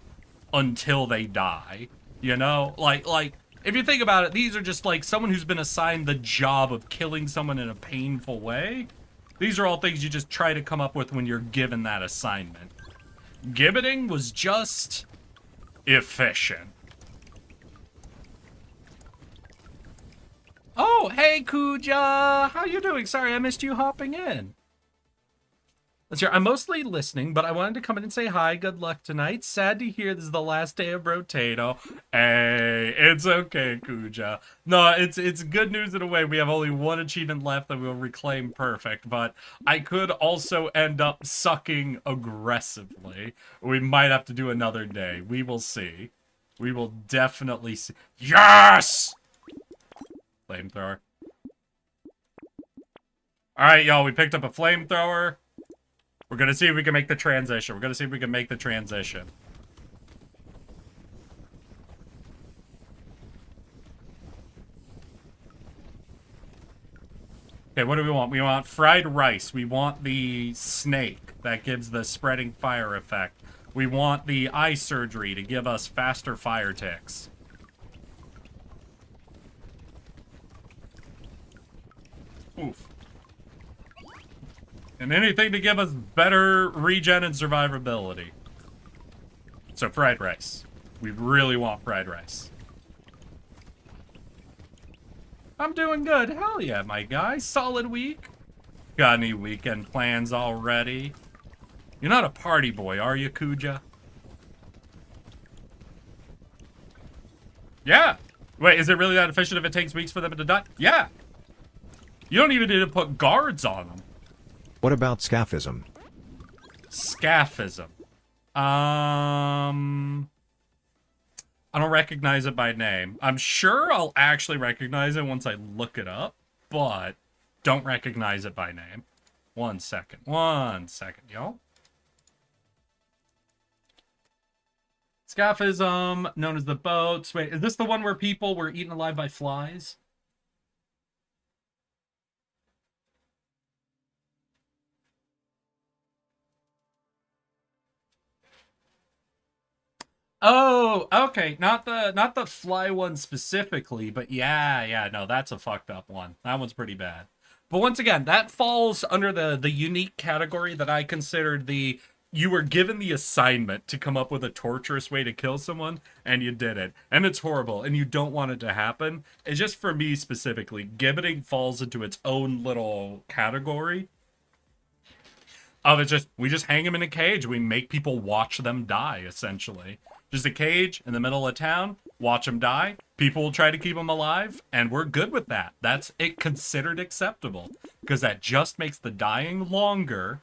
until they die. You know? Like, if you think about it, these are just, like, someone who's been assigned the job of killing someone in a painful way. These are all things you just try to come up with when you're given that assignment. Gibbeting was just efficient. Oh, hey, Kuja! How you doing? Sorry, I missed you hopping in. Let's hear. I'm mostly listening, but I wanted to come in and say hi. Good luck tonight. Sad to hear this is the last day of Brotato. Hey, it's okay, Kuja. No, it's good news in a way. We have only one achievement left that we'll reclaim perfect, but I could also end up sucking aggressively. We might have to do another day. We will see. We will definitely see. Yes! Flamethrower. Alright, y'all, we picked up a flamethrower. We're gonna see if we can make the transition. We're gonna see if we can make the transition. Okay, what do we want? We want fried rice. We want the snake that gives the spreading fire effect. We want the eye surgery to give us faster fire ticks. Oof. And anything to give us better regen and survivability. So fried rice. We really want fried rice. I'm doing good. Hell yeah, my guy. Solid week. Got any weekend plans already? You're not a party boy, are you, Kuja? Yeah. Wait, is it really that efficient if it takes weeks for them to die? Yeah. You don't even need to put guards on them. What about scaphism? Scaphism. I don't recognize it by name. I'm sure I'll actually recognize it once I look it up, but don't recognize it by name. 1 second. 1 second, y'all. Scaphism, known as the boats. Wait, is this the one where people were eaten alive by flies? Oh, okay. Not the fly one specifically, but yeah, no, that's a fucked up one. That one's pretty bad. But once again, that falls under the unique category that I considered the you were given the assignment to come up with a torturous way to kill someone, and you did it. And it's horrible, and you don't want it to happen. It's just for me specifically, gibbeting falls into its own little category. Of it's just, we just hang them in a cage. We make people watch them die, essentially. Just a cage in the middle of town, watch them die. People will try to keep them alive, and we're good with that. That's it considered acceptable, because that just makes the dying longer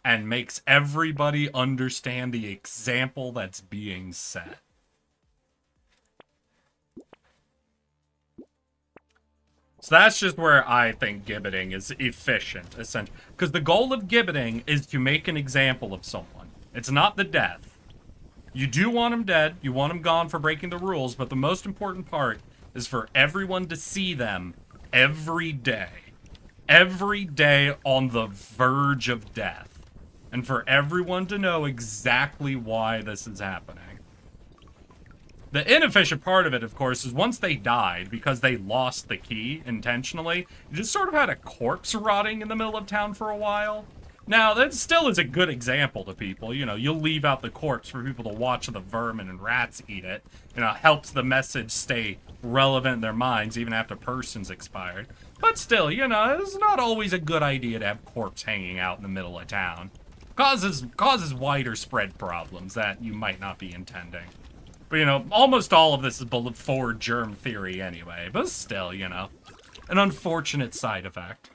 and makes everybody understand the example that's being set. So that's just where I think gibbeting is efficient, essentially. Because the goal of gibbeting is to make an example of someone. It's not the death. You do want them dead, you want them gone for breaking the rules, but the most important part is for everyone to see them every day. Every day on the verge of death. And for everyone to know exactly why this is happening. The inefficient part of it, of course, is once they died, because they lost the key intentionally, you just sort of had a corpse rotting in the middle of town for a while. Now, that still is a good example to people. You know, you'll leave out the corpse for people to watch the vermin and rats eat it. You know, it helps the message stay relevant in their minds even after person's expired. But still, you know, it's not always a good idea to have corpse hanging out in the middle of town. Causes wider spread problems that you might not be intending. But, you know, almost all of this is before germ theory anyway. But still, you know, an unfortunate side effect.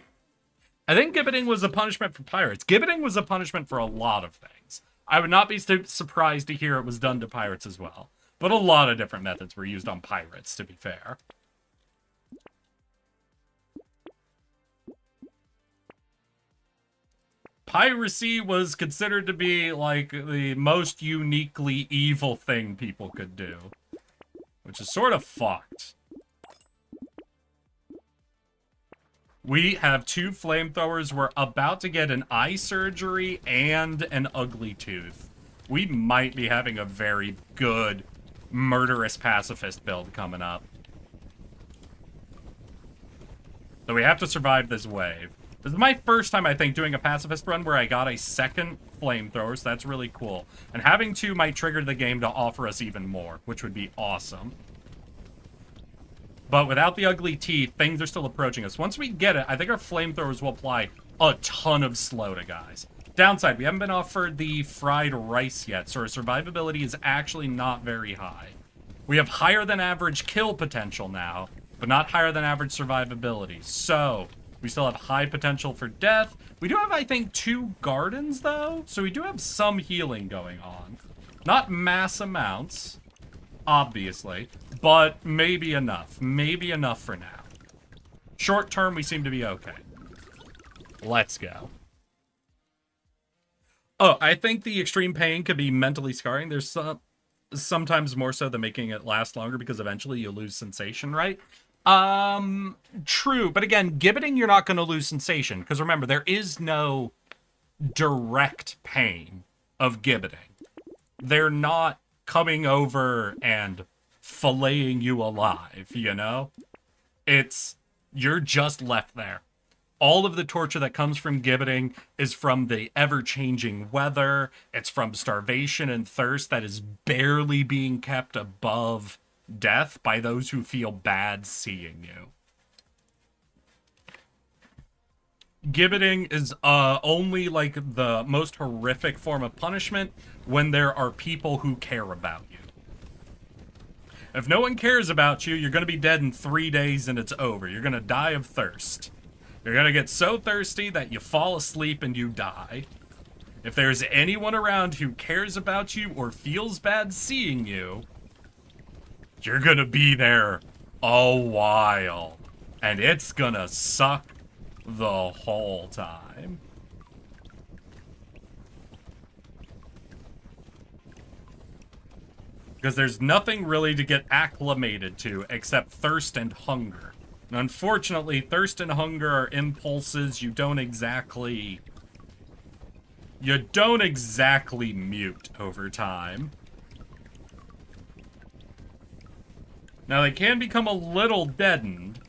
I think gibbeting was a punishment for pirates. Gibbeting was a punishment for a lot of things. I would not be surprised to hear it was done to pirates as well. But a lot of different methods were used on pirates, to be fair. Piracy was considered to be, like, the most uniquely evil thing people could do. Which is sort of fucked. We have 2 flamethrowers. We're about to get an eye surgery and an ugly tooth. We might be having a very good murderous pacifist build coming up. So we have to survive this wave. This is my first time, I think, doing a pacifist run where I got a second flamethrower, so that's really cool. And having 2 might trigger the game to offer us even more, which would be awesome. But without the ugly teeth, things are still approaching us. Once we get it, I think our flamethrowers will apply a ton of slow to guys. Downside, we haven't been offered the fried rice yet, so our survivability is actually not very high. We have higher than average kill potential now, but not higher than average survivability. So, we still have high potential for death. We do have, I think, 2 gardens, though, so we do have some healing going on. Not mass amounts, obviously, but maybe enough. Maybe enough for now. Short term, we seem to be okay. Let's go. Oh, I think the extreme pain could be mentally scarring. There's sometimes more so than making it last longer because eventually you lose sensation, right? True. But again, gibbeting, you're not going to lose sensation. Because remember, there is no direct pain of gibbeting. They're not coming over and filleting you alive, you know? You're just left there. All of the torture that comes from gibbeting is from the ever-changing weather. It's from starvation and thirst that is barely being kept above death by those who feel bad seeing you. Gibbeting is only like the most horrific form of punishment when there are people who care about you. If no one cares about you, you're going to be dead in 3 days and it's over. You're going to die of thirst. You're going to get so thirsty that you fall asleep and you die. If there's anyone around who cares about you or feels bad seeing you, you're going to be there a while. And it's going to suck the whole time. Because there's nothing really to get acclimated to except thirst and hunger. And unfortunately, thirst and hunger are impulses you don't exactly mute over time. Now, they can become a little deadened,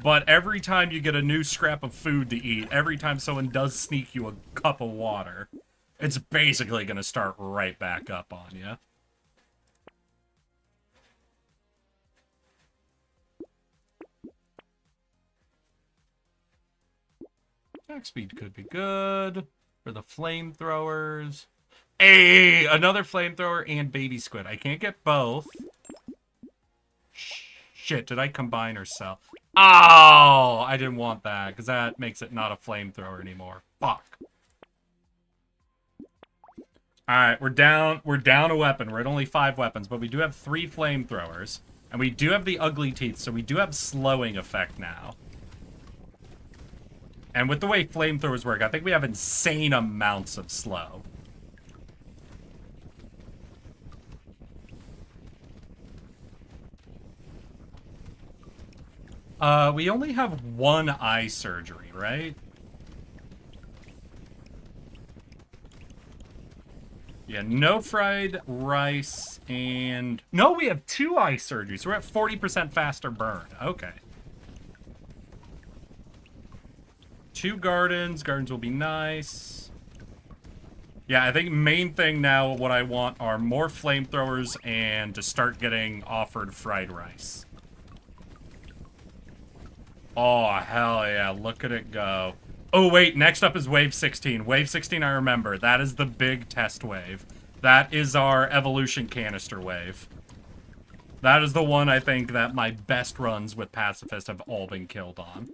but every time you get a new scrap of food to eat, every time someone does sneak you a cup of water, it's basically going to start right back up on you. Attack speed could be good for the flamethrowers. Hey, another flamethrower and baby squid. I can't get both. Shit, did I combine or sell? Oh, I didn't want that because that makes it not a flamethrower anymore. Fuck. All right, we're down a weapon. We're at only 5 weapons, but we do have 3 flamethrowers, and we do have the ugly teeth, so we do have slowing effect now. And with the way flamethrowers work, I think we have insane amounts of slow. We only have 1 eye surgery, right? Yeah, no fried rice and... No, we have 2 ice surgeries. We're at 40% faster burn. Okay. 2 gardens. Gardens will be nice. Yeah, I think main thing now, what I want are more flamethrowers and to start getting offered fried rice. Oh, hell yeah. Look at it go. Oh, wait. Next up is Wave 16. Wave 16, I remember. That is the big test wave. That is our evolution canister wave. That is the one I think that my best runs with Pacifist have all been killed on.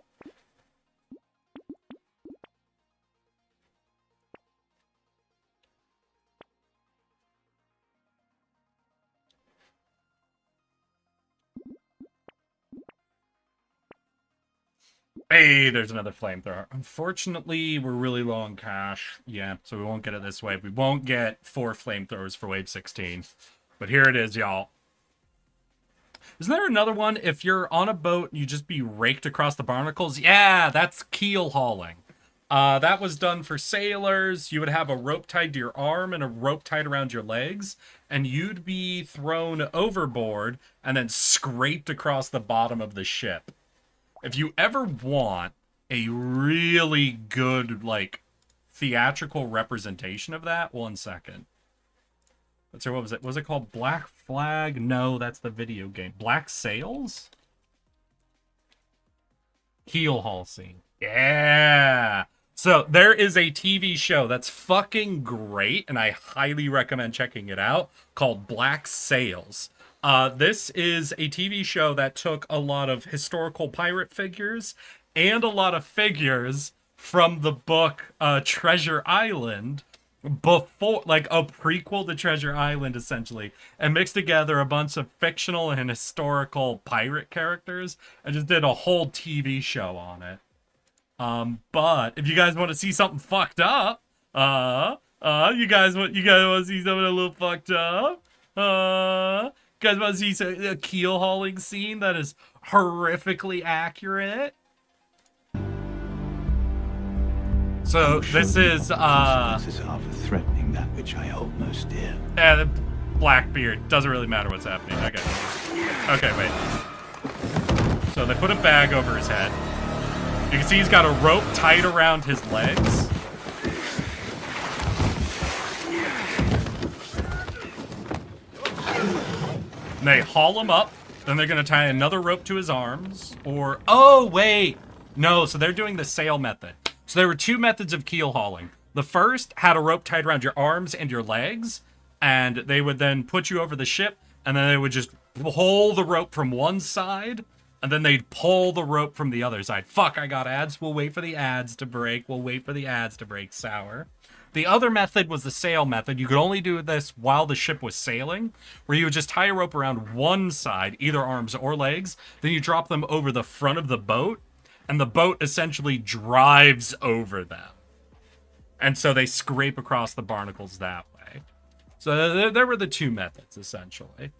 Hey, there's another flamethrower. Unfortunately, we're really low on cash. Yeah, so we won't get it this wave. We won't get 4 flamethrowers for wave 16. But here it is, y'all. Isn't there another one? If you're on a boat, you just be raked across the barnacles? Yeah, that's keel hauling. That was done for sailors. You would have a rope tied to your arm and a rope tied around your legs, and you'd be thrown overboard and then scraped across the bottom of the ship. If you ever want a really good, like, theatrical representation of that, 1 second. So what was it? Was it called Black Flag? No, that's the video game. Black Sails? Keel haul scene. Yeah! So there is a TV show that's fucking great, and I highly recommend checking it out, called Black Sails. This is a TV show that took a lot of historical pirate figures and a lot of figures from the book Treasure Island, before, like, a prequel to Treasure Island, essentially, and mixed together a bunch of fictional and historical pirate characters and just did a whole TV show on it. But if you guys want to see something fucked up, you guys want to see something a little fucked up, you guys want to see a keel hauling scene that is horrifically accurate? So this is are for threatening that which I hold most dear. the Blackbeard. Doesn't really matter what's happening. Okay, wait. So they put a bag over his head. You can see he's got a rope tied around his legs. And they haul him up. Then they're going to tie another rope to his arms. Or, oh, wait. No, so they're doing the sail method. So there were 2 methods of keel hauling. The first had a rope tied around your arms and your legs. And they would then put you over the ship. And then they would just pull the rope from one side. And then they'd pull the rope from the other side. Fuck, I got ads. We'll wait for the ads to break. Sour. The other method was the sail method. You could only do this while the ship was sailing, where you would just tie a rope around one side, either arms or legs, then you drop them over the front of the boat, and the boat essentially drives over them. And so they scrape across the barnacles that way. So there were the 2 methods, essentially.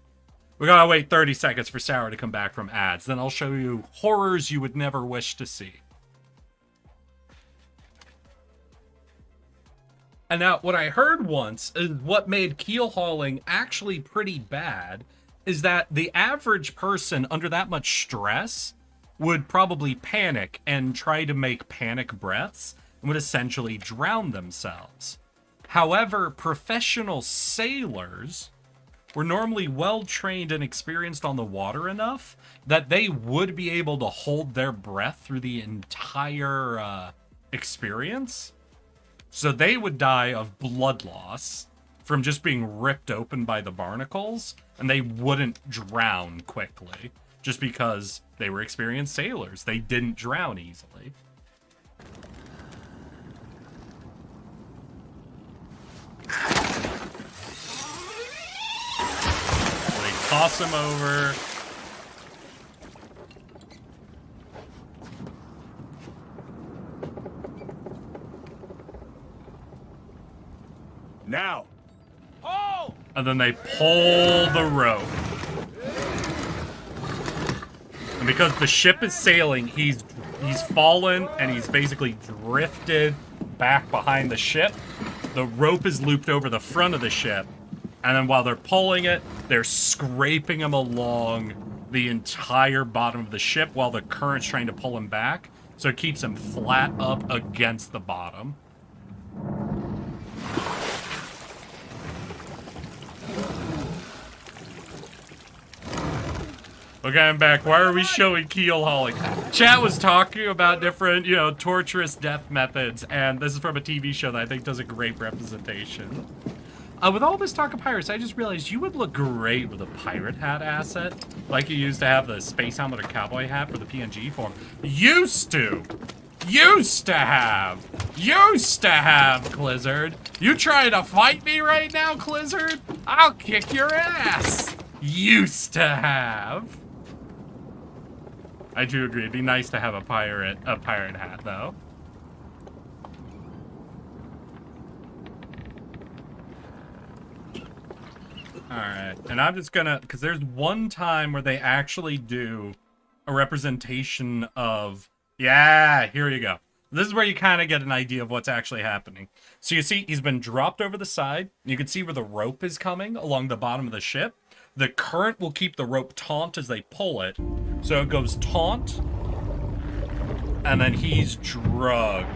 We gotta wait 30 seconds for Sour to come back from ads, then I'll show you horrors you would never wish to see. And now, what I heard once is what made keel hauling actually pretty bad is that the average person under that much stress would probably panic and try to make panic breaths and would essentially drown themselves. However, professional sailors were normally well-trained and experienced on the water enough that they would be able to hold their breath through the entire experience. So they would die of blood loss from just being ripped open by the barnacles, and they wouldn't drown quickly just because they were experienced sailors. They didn't drown easily. So they toss him over. Now! And then they pull the rope. And because the ship is sailing, he's fallen and he's basically drifted back behind the ship. the rope is looped over the front of the ship, and then while they're pulling it, they're scraping him along the entire bottom of the ship while the current's trying to pull him back, so it keeps him flat up against the bottom. Okay, I'm back. Why are we showing keel hauling? Chat was talking about different, you know, torturous death methods, and this is from a TV show that I think does a great representation. With all this talk of pirates, I just realized you would look great with a pirate hat asset, like you used to have the space helmet or cowboy hat for the PNG form. Used to have, Clizzard. You trying to fight me right now, Clizzard? I'll kick your ass. Used to have. I do agree. It'd be nice to have a pirate hat, though. Alright, and I'm just gonna, because there's one time where they actually do a representation of, yeah, here you go. This is where you kind of get an idea of what's actually happening. So you see, he's been dropped over the side. You can see where the rope is coming along the bottom of the ship. The current will keep the rope taut as they pull it. So it goes taut, and then he's drugged.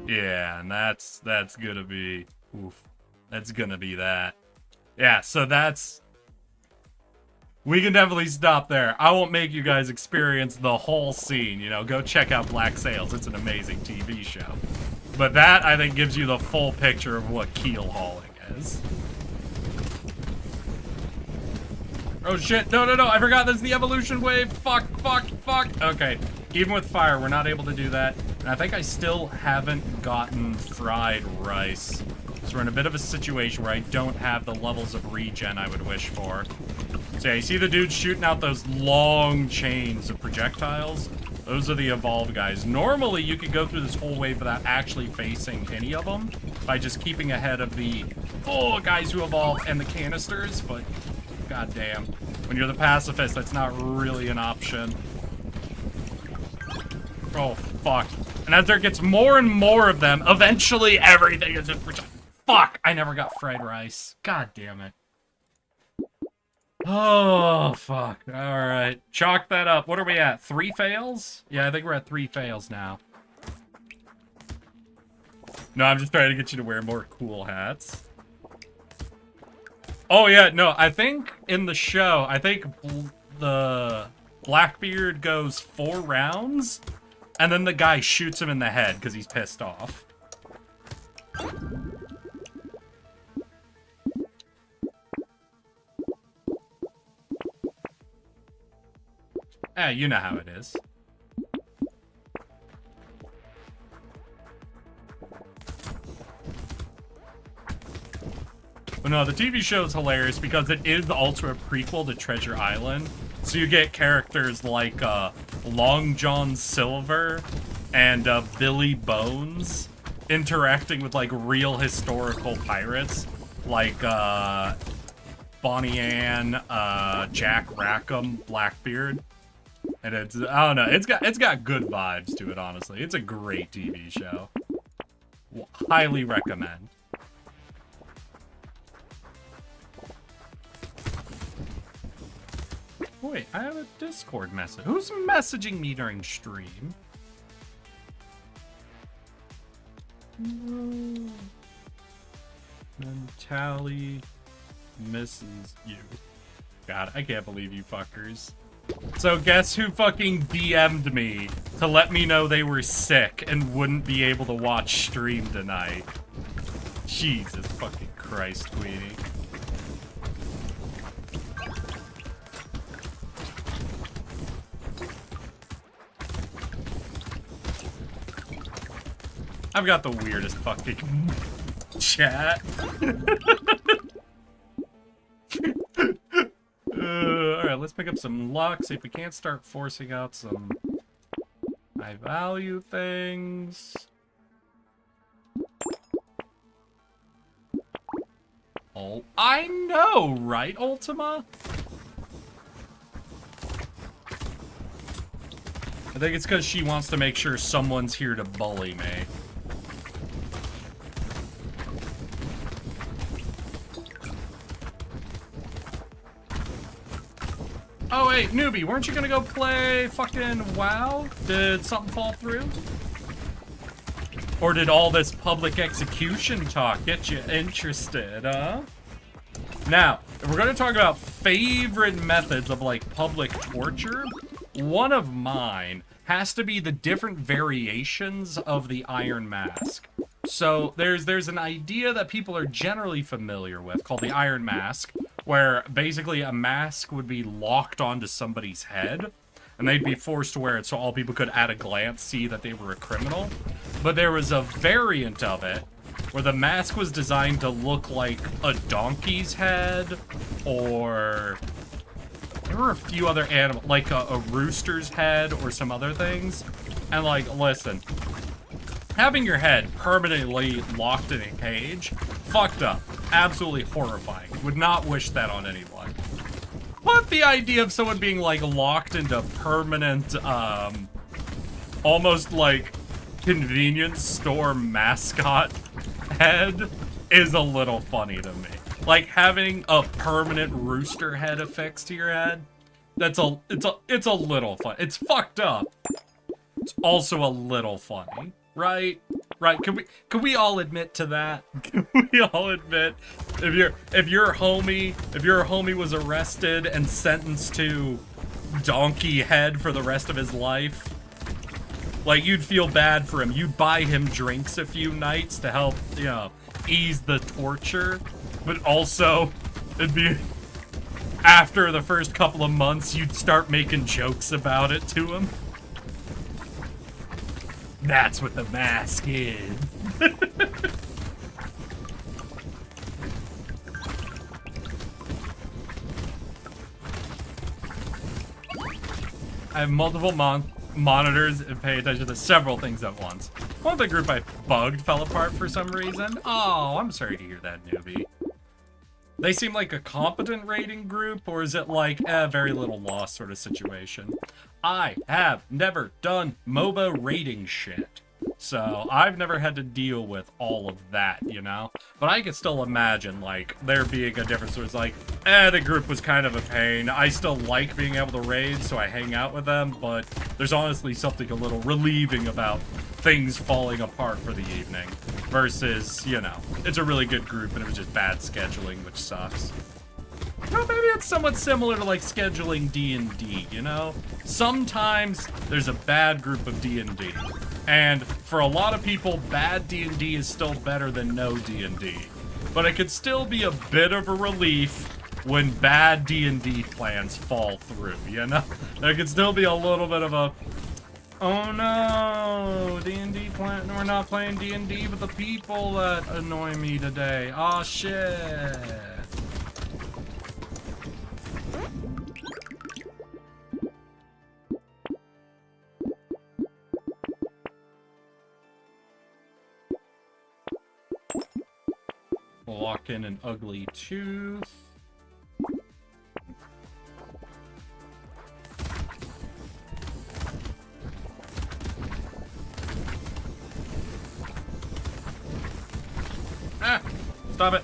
Yeah, and that's gonna be, oof. That's gonna be that. Yeah, so that's, we can definitely stop there. I won't make you guys experience the whole scene, you know, go check out Black Sails. It's an amazing TV show. But that, I think, gives you the full picture of what keel hauling is. Oh shit, no, I forgot this is the evolution wave. Fuck. Okay, even with fire, we're not able to do that. And I think I still haven't gotten fried rice. So we're in a bit of a situation where I don't have the levels of regen I would wish for. So yeah, you see the dudes shooting out those long chains of projectiles? Those are the evolved guys. Normally, you could go through this whole wave without actually facing any of them by just keeping ahead of the guys who evolved and the canisters, but goddamn, when you're the pacifist, that's not really an option. Oh, fuck. And as there gets more and more of them, eventually everything is in project. Fuck, I never got fried rice. God damn it. Oh, fuck. Alright. Chalk that up. What are we at? 3 fails? Yeah, I think we're at 3 fails now. No, I'm just trying to get you to wear more cool hats. Oh, yeah, no, I think in the show, I think the Blackbeard goes 4 rounds, and then the guy shoots him in the head because he's pissed off. Yeah, you know how it is. But no, the TV show is hilarious because it is also a prequel to Treasure Island. So you get characters like Long John Silver and Billy Bones interacting with like real historical pirates like Bonnie Ann, Jack Rackham, Blackbeard. And it's, I don't know, it's got good vibes to it, honestly. It's a great TV show. Highly recommend. Wait, I have a Discord message. Who's messaging me during stream? Mentally misses you. God, I can't believe you fuckers. So guess who fucking DM'd me to let me know they were sick and wouldn't be able to watch stream tonight? Jesus fucking Christ, Queenie. I've got the weirdest fucking chat. Alright, let's pick up some luck, see if we can't start forcing out some high value things. Oh, I know, right, Ultima? I think it's because she wants to make sure someone's here to bully me. Oh wait, newbie, weren't you gonna go play fucking WoW? Did something fall through? Or did all this public execution talk get you interested, huh? Now, if we're gonna talk about favorite methods of like public torture, one of mine has to be the different variations of the Iron Mask. So there's an idea that people are generally familiar with called the Iron Mask, where basically a mask would be locked onto somebody's head, and they'd be forced to wear it so all people could at a glance see that they were a criminal. But there was a variant of it where the mask was designed to look like a donkey's head, or there were a few other animals, like a rooster's head or some other things. And like, listen, having your head permanently locked in a cage, fucked up, absolutely horrifying. Would not wish that on anyone. But the idea of someone being like locked into permanent, almost like convenience store mascot head is a little funny to me. Like having a permanent rooster head affixed to your head, it's a little fun. It's fucked up. It's also a little funny, right? Right? Can we all admit to that? Can we all admit if your homie was arrested and sentenced to donkey head for the rest of his life? Like, you'd feel bad for him. You'd buy him drinks a few nights to help, you know, ease the torture. But also, it'd be after the first couple of months, you'd start making jokes about it to him. That's what the mask is. I have multiple monitors and pay attention to several things at once. One of the group I bugged fell apart for some reason. Oh, I'm sorry to hear that, newbie. They seem like a competent rating group, or is it like a very little loss sort of situation? I have never done MOBA rating shit, so I've never had to deal with all of that, you know? But I could still imagine, like, there being a difference where it's like, the group was kind of a pain. I still like being able to raid, so I hang out with them, but there's honestly something a little relieving about things falling apart for the evening versus, you know, it's a really good group and it was just bad scheduling, which sucks. You know, maybe it's somewhat similar to like scheduling D&D, you know? Sometimes there's a bad group of D&D, and for a lot of people, bad D&D is still better than no D&D. But it could still be a bit of a relief when bad D&D plans fall through, you know? There could still be a little bit of a, oh no, D&D plan, we're not playing D&D with the people that annoy me today. Aw, shit. Lock in an ugly tooth. Ah! Stop it!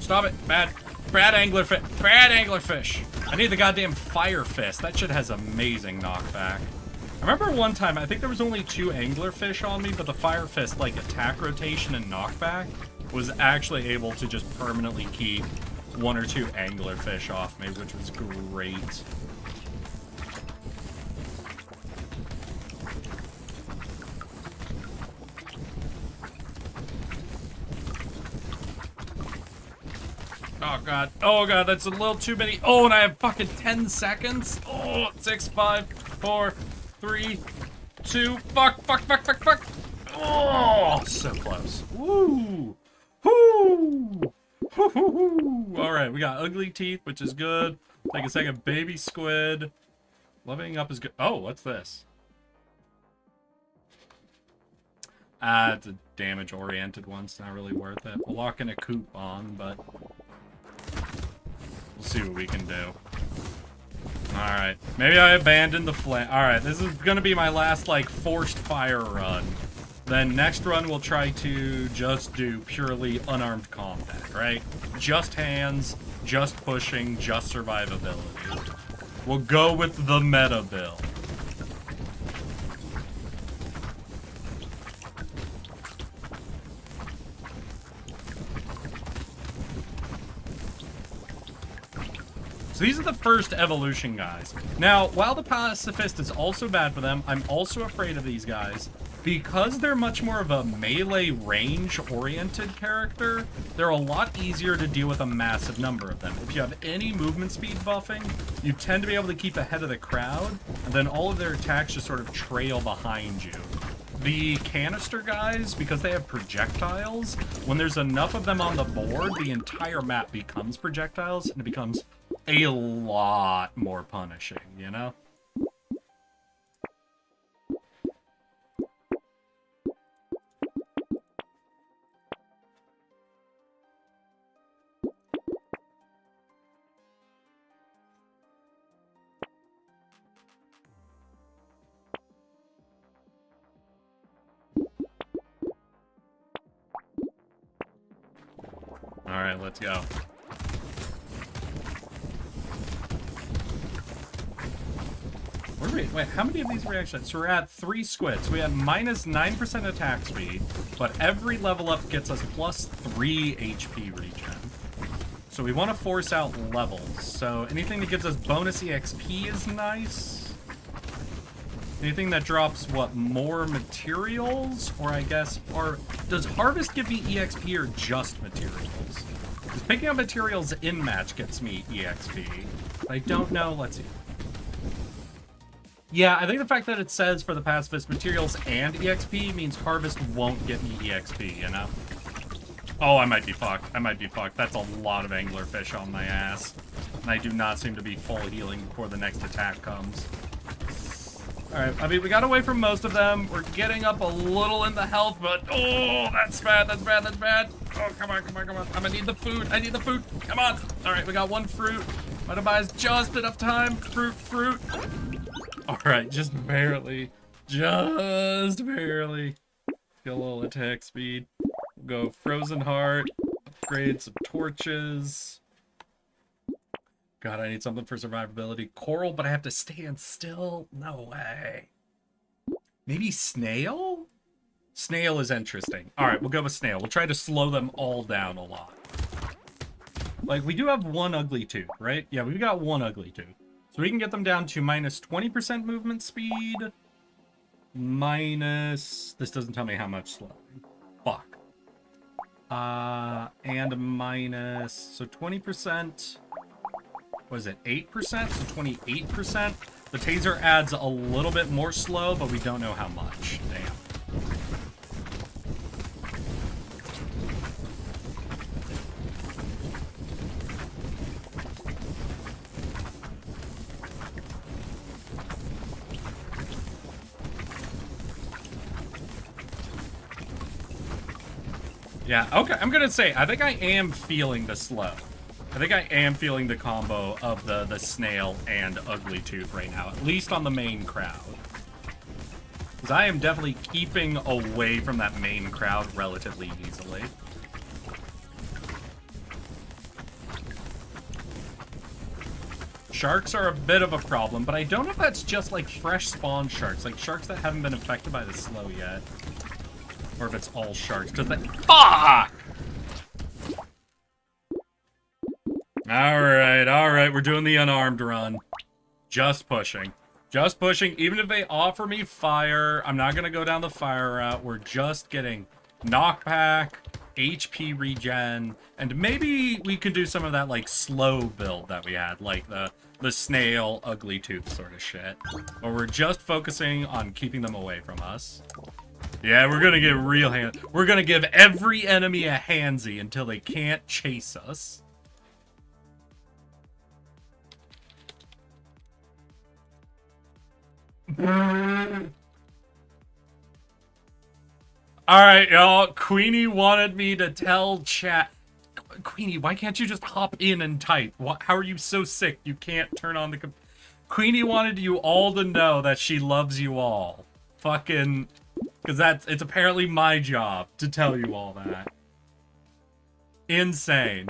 Stop it! Bad anglerfish! Bad anglerfish! I need the goddamn fire fist. That shit has amazing knockback. I remember one time, I think there was only 2 anglerfish on me, but the fire fist, like attack rotation and knockback, was actually able to just permanently keep 1 or 2 anglerfish off me, which was great. Oh god. Oh god, that's a little too many. Oh, and I have fucking 10 seconds. Oh, 6, 5, 4, 3, 2. Fuck. Oh, so close. Woo. Woo. Alright, we got ugly teeth, which is good. Take a second. Baby squid. Leveling up is good. Oh, what's this? It's a damage-oriented one. It's not really worth it. We'll lock in a coupon, but we'll see what we can do. Alright. Maybe I abandoned the flame. Alright, this is gonna be my last, like, forced fire run. Then next run we'll try to just do purely unarmed combat, right? Just hands, just pushing, just survivability. We'll go with the meta build. So these are the first evolution guys. Now, while the pacifist is also bad for them, I'm also afraid of these guys. Because they're much more of a melee range-oriented character, they're a lot easier to deal with a massive number of them. If you have any movement speed buffing, you tend to be able to keep ahead of the crowd, and then all of their attacks just sort of trail behind you. The canister guys, because they have projectiles, when there's enough of them on the board, the entire map becomes projectiles, and it becomes a lot more punishing, you know? Alright, let's go. Wait, how many of these reactions? So we're at 3 squids. We have minus 9% attack speed, but every level up gets us plus 3 HP regen. So we want to force out levels. So anything that gives us bonus EXP is nice. Anything that drops, what, more materials? Or I guess, or does Harvest give me EXP or just materials? Because picking up materials in match gets me EXP. I don't know, let's see. Yeah, I think the fact that it says for the pacifist materials and EXP means Harvest won't get me EXP, you know? Oh, I might be fucked. I might be fucked. That's a lot of anglerfish on my ass. And I do not seem to be full healing before the next attack comes. Alright, I mean, we got away from most of them. We're getting up a little in the health, but oh, that's bad, that's bad, that's bad. Oh, come on, come on, come on. I'm gonna need the food. I need the food. Come on. Alright, we got 1 fruit. Might have buy us just enough time. Fruit, fruit. Alright, just barely. Just barely. Get a little attack speed. We'll go Frozen Heart. Upgrade some torches. God, I need something for survivability. Coral, but I have to stand still? No way. Maybe Snail? Snail is interesting. Alright, we'll go with Snail. We'll try to slow them all down a lot. Like, we do have 1 ugly tooth, right? Yeah, we've got 1 ugly tooth. So we can get them down to minus 20% movement speed. Minus... This doesn't tell me how much slowing. Fuck. And minus... So 20%... What is it? 8%? So 28%? The taser adds a little bit more slow, but we don't know how much. Damn. Yeah, okay, I'm gonna say, I think I am feeling the slow. I think I am feeling the combo of the snail and ugly tooth right now, at least on the main crowd. Because I am definitely keeping away from that main crowd relatively easily. Sharks are a bit of a problem, but I don't know if that's just like fresh spawn sharks, like sharks that haven't been affected by the slow yet. Or if it's all sharks, because that... Fuck! Alright, we're doing the unarmed run. Just pushing. Just pushing. Even if they offer me fire, I'm not going to go down the fire route. We're just getting knockback, HP regen, and maybe we could do some of that, like, slow build that we had, like the snail, ugly tooth sort of shit. Or we're just focusing on keeping them away from us. Yeah, we're gonna get real hand. We're gonna give every enemy a handsy until they can't chase us. Alright, y'all. Queenie wanted me to tell chat. Queenie, why can't you just hop in and type? How are you so sick you can't turn on the Queenie wanted you all to know that she loves you all. Fucking... Because it's apparently my job to tell you all that. Insane.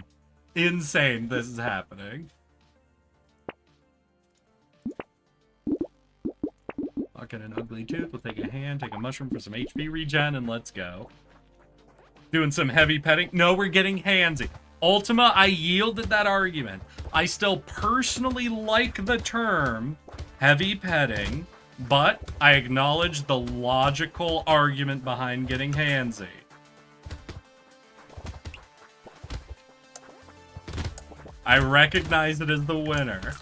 Insane this is happening. Fucking an ugly tooth. We'll take a hand, take a mushroom for some HP regen, and let's go. Doing some heavy petting. No, we're getting handsy. Ultima, I yielded that argument. I still personally like the term heavy petting, but I acknowledge the logical argument behind getting handsy. I recognize it as the winner.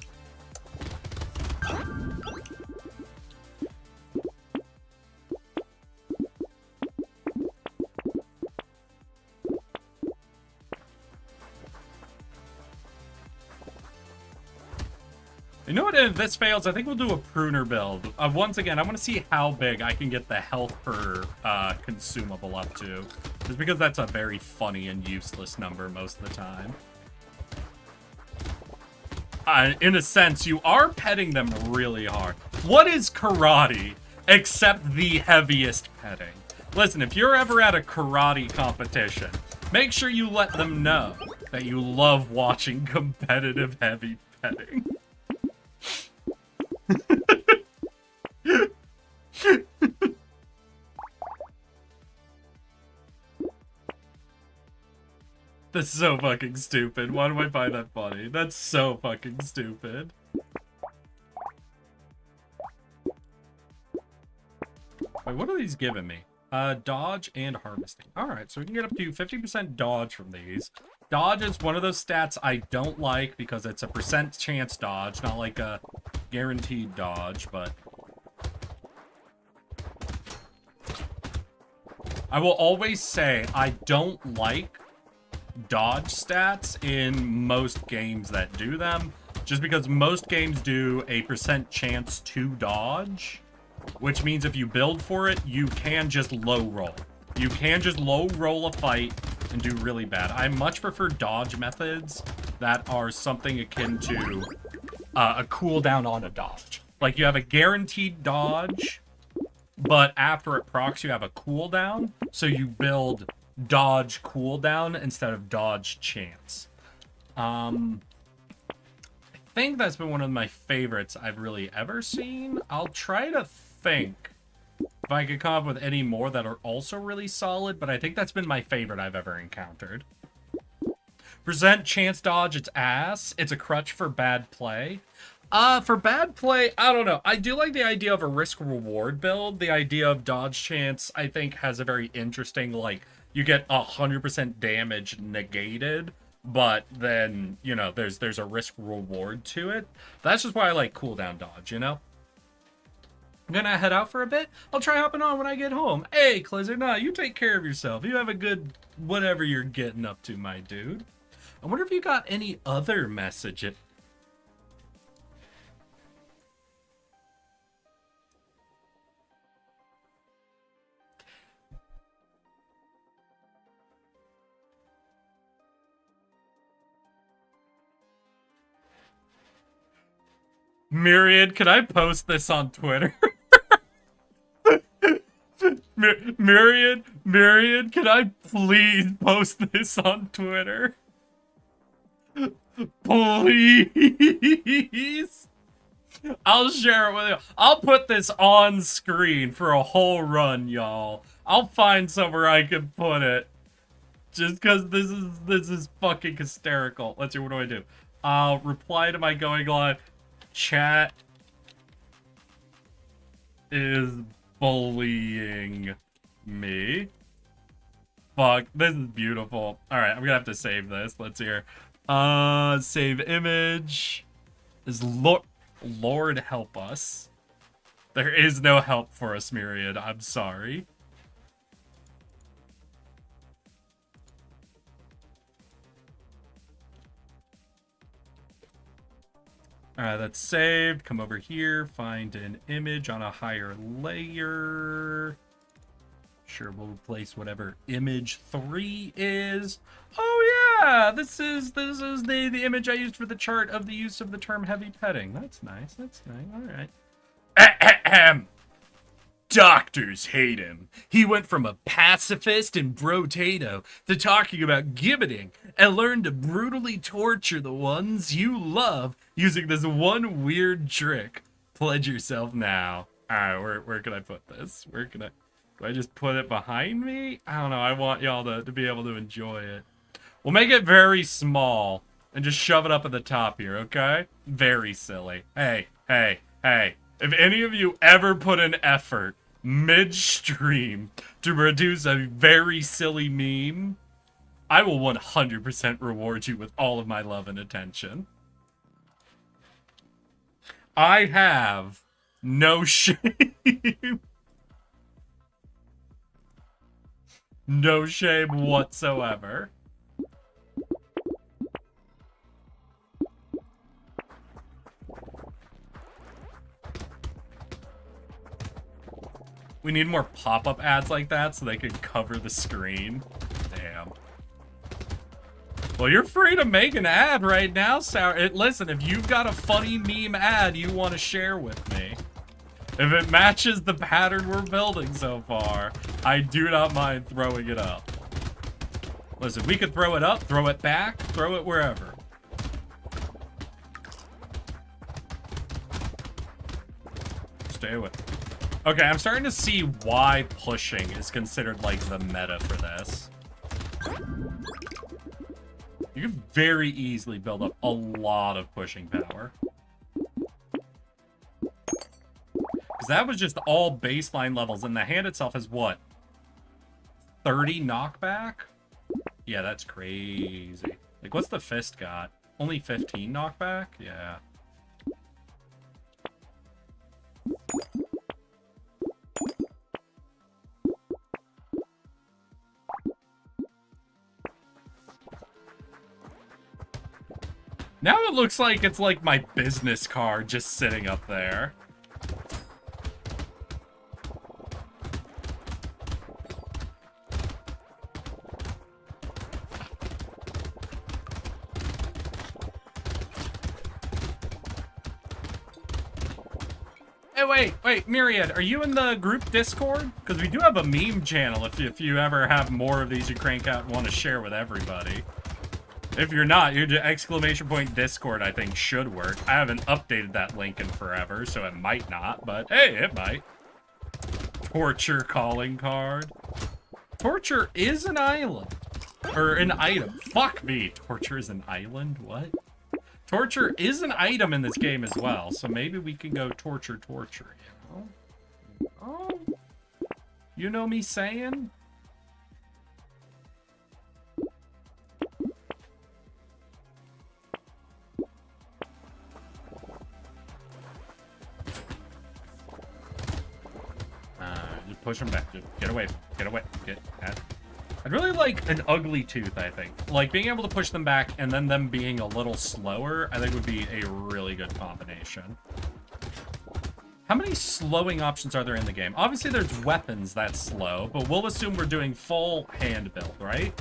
You know what, if this fails, I think we'll do a pruner build. Once again, I want to see how big I can get the health per consumable up to. Just because that's a very funny and useless number most of the time. In a sense, you are petting them really hard. What is karate except the heaviest petting? Listen, if you're ever at a karate competition, make sure you let them know that you love watching competitive heavy petting. That's so fucking stupid. Why do I find that funny? That's so fucking stupid. Wait, what are these giving me? Dodge and harvesting. Alright, so we can get up to 50% dodge from these. Dodge is one of those stats I don't like because it's a percent chance dodge, not like a guaranteed dodge, but... I will always say I don't like dodge stats in most games that do them, just because most games do a percent chance to dodge, which means if you build for it, you can just low roll. You can just low roll a fight and do really bad. I much prefer dodge methods that are something akin to a cooldown on a dodge. Like you have a guaranteed dodge, but after it procs, you have a cooldown, so you build dodge cooldown instead of dodge chance. I think that's been one of my favorites I've really ever seen. I'll try to think if I could come up with any more that are also really solid, but I think that's been my favorite I've ever encountered. Present chance dodge, it's ass. It's a crutch for bad play. For bad play, I don't know. I do like the idea of a risk-reward build. The idea of dodge chance, I think, has a very interesting, like, you get 100% damage negated, but then, you know, there's a risk-reward to it. That's just why I like cooldown dodge, you know? I'm gonna head out for a bit. I'll try hopping on when I get home. Hey, Clizzard, nah, you take care of yourself. You have a good whatever you're getting up to, my dude. I wonder if you got any other message. Myriad, can I post this on Twitter? Myriad, can I please post this on Twitter? Please? I'll share it with you. I'll put this on screen for a whole run, y'all. I'll find somewhere I can put it. Just because this is fucking hysterical. Let's see, what do I do? I'll reply to my going live. Chat is bullying me. Fuck, this is beautiful. Alright, I'm gonna have to save this. Let's hear. Save image. Is Lord help us. There is no help for us, Myriad. I'm sorry. Alright, that's saved. Come over here, find an image on a higher layer. Sure, we'll replace whatever image 3 is. Oh yeah, this is the image I used for the chart of the use of the term heavy petting. That's nice. That's nice. All right. Ahem. Doctors hate him. He went from a pacifist in Brotato to talking about gibbeting and learned to brutally torture the ones you love using this one weird trick. Pledge yourself now. Alright, where can I put this? Do I just put it behind me? I don't know. I want y'all to be able to enjoy it. We'll make it very small and just shove it up at the top here, okay? Very silly. Hey. If any of you ever put an effort midstream to produce a very silly meme, I will 100% reward you with all of my love and attention. I have no shame. No shame whatsoever. We need more pop-up ads like that so they can cover the screen. Damn. Well, you're free to make an ad right now, Sour. Listen, if you've got a funny meme ad you want to share with me, if it matches the pattern we're building so far, I do not mind throwing it up. Listen, we could throw it up, throw it back, throw it wherever. Stay with me. Okay, I'm starting to see why pushing is considered like the meta for this. You can very easily build up a lot of pushing power. Because that was just all baseline levels, and the hand itself is what? 30 knockback? Yeah, that's crazy. Like, what's the fist got? Only 15 knockback? Yeah. Now it looks like it's like my business card just sitting up there. Hey, wait, Myriad, are you in the group Discord? Because we do have a meme channel if you ever have more of these you crank out and want to share with everybody. If you're not, your exclamation point Discord, I think, should work. I haven't updated that link in forever, so it might not, but hey, it might. Torture calling card. Torture is an island. Or an item. Fuck me. Torture is an island? What? Torture is an item in this game as well, so maybe we can go torture, you know? Oh. You know me saying? Just push them back. Just get away. Get away. I'd really like an ugly tooth, I think. Like, being able to push them back and then them being a little slower, I think would be a really good combination. How many slowing options are there in the game? Obviously, there's weapons that's slow, but we'll assume we're doing full hand build, right?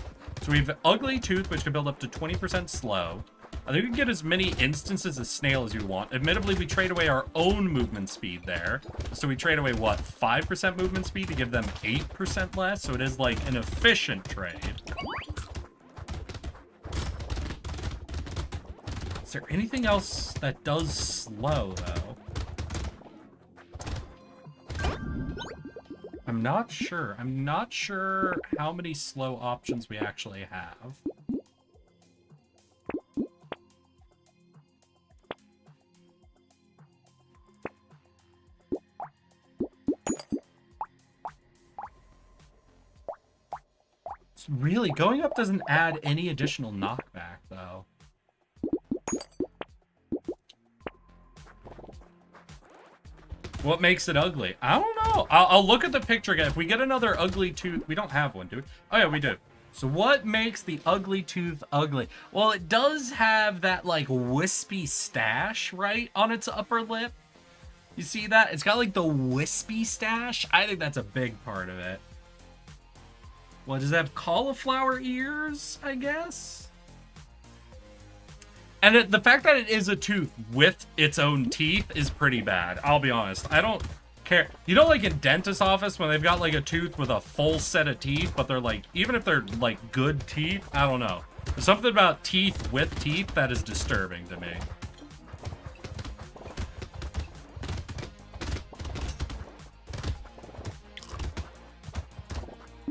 So we have ugly tooth, which can build up to 20% slow. I think we can get as many instances of snail as you want. Admittedly, we trade away our own movement speed there. So we trade away, what, 5% movement speed to give them 8% less? So it is like an efficient trade. Is there anything else that does slow, though? I'm not sure. I'm not sure how many slow options we actually have. Really, going up doesn't add any additional knockback, though. What makes it ugly? I don't know. I'll look at the picture again. If we get another ugly tooth... We don't have one, do we? Oh, yeah, we do. So what makes the ugly tooth ugly? Well, it does have that, like, wispy stash, right, on its upper lip. You see that? It's got, like, the wispy stash. I think that's a big part of it. Well, does it have cauliflower ears, I guess? Does it have cauliflower ears? I don't know. I'll look at the picture again. If we get another ugly tooth... We don't have one, do we? Oh, yeah, we do. So what makes the ugly tooth ugly? Well, it does have that, like, wispy stash, right, on its upper lip. You see that? It's got, like, the wispy stash. I think that's a big part of it. Well, does it have cauliflower ears, I guess? And the fact that it is a tooth with its own teeth is pretty bad. I'll be honest. I don't care. You know, like in dentist office when they've got like a tooth with a full set of teeth, but they're like, even if they're like good teeth, I don't know. There's something about teeth with teeth that is disturbing to me.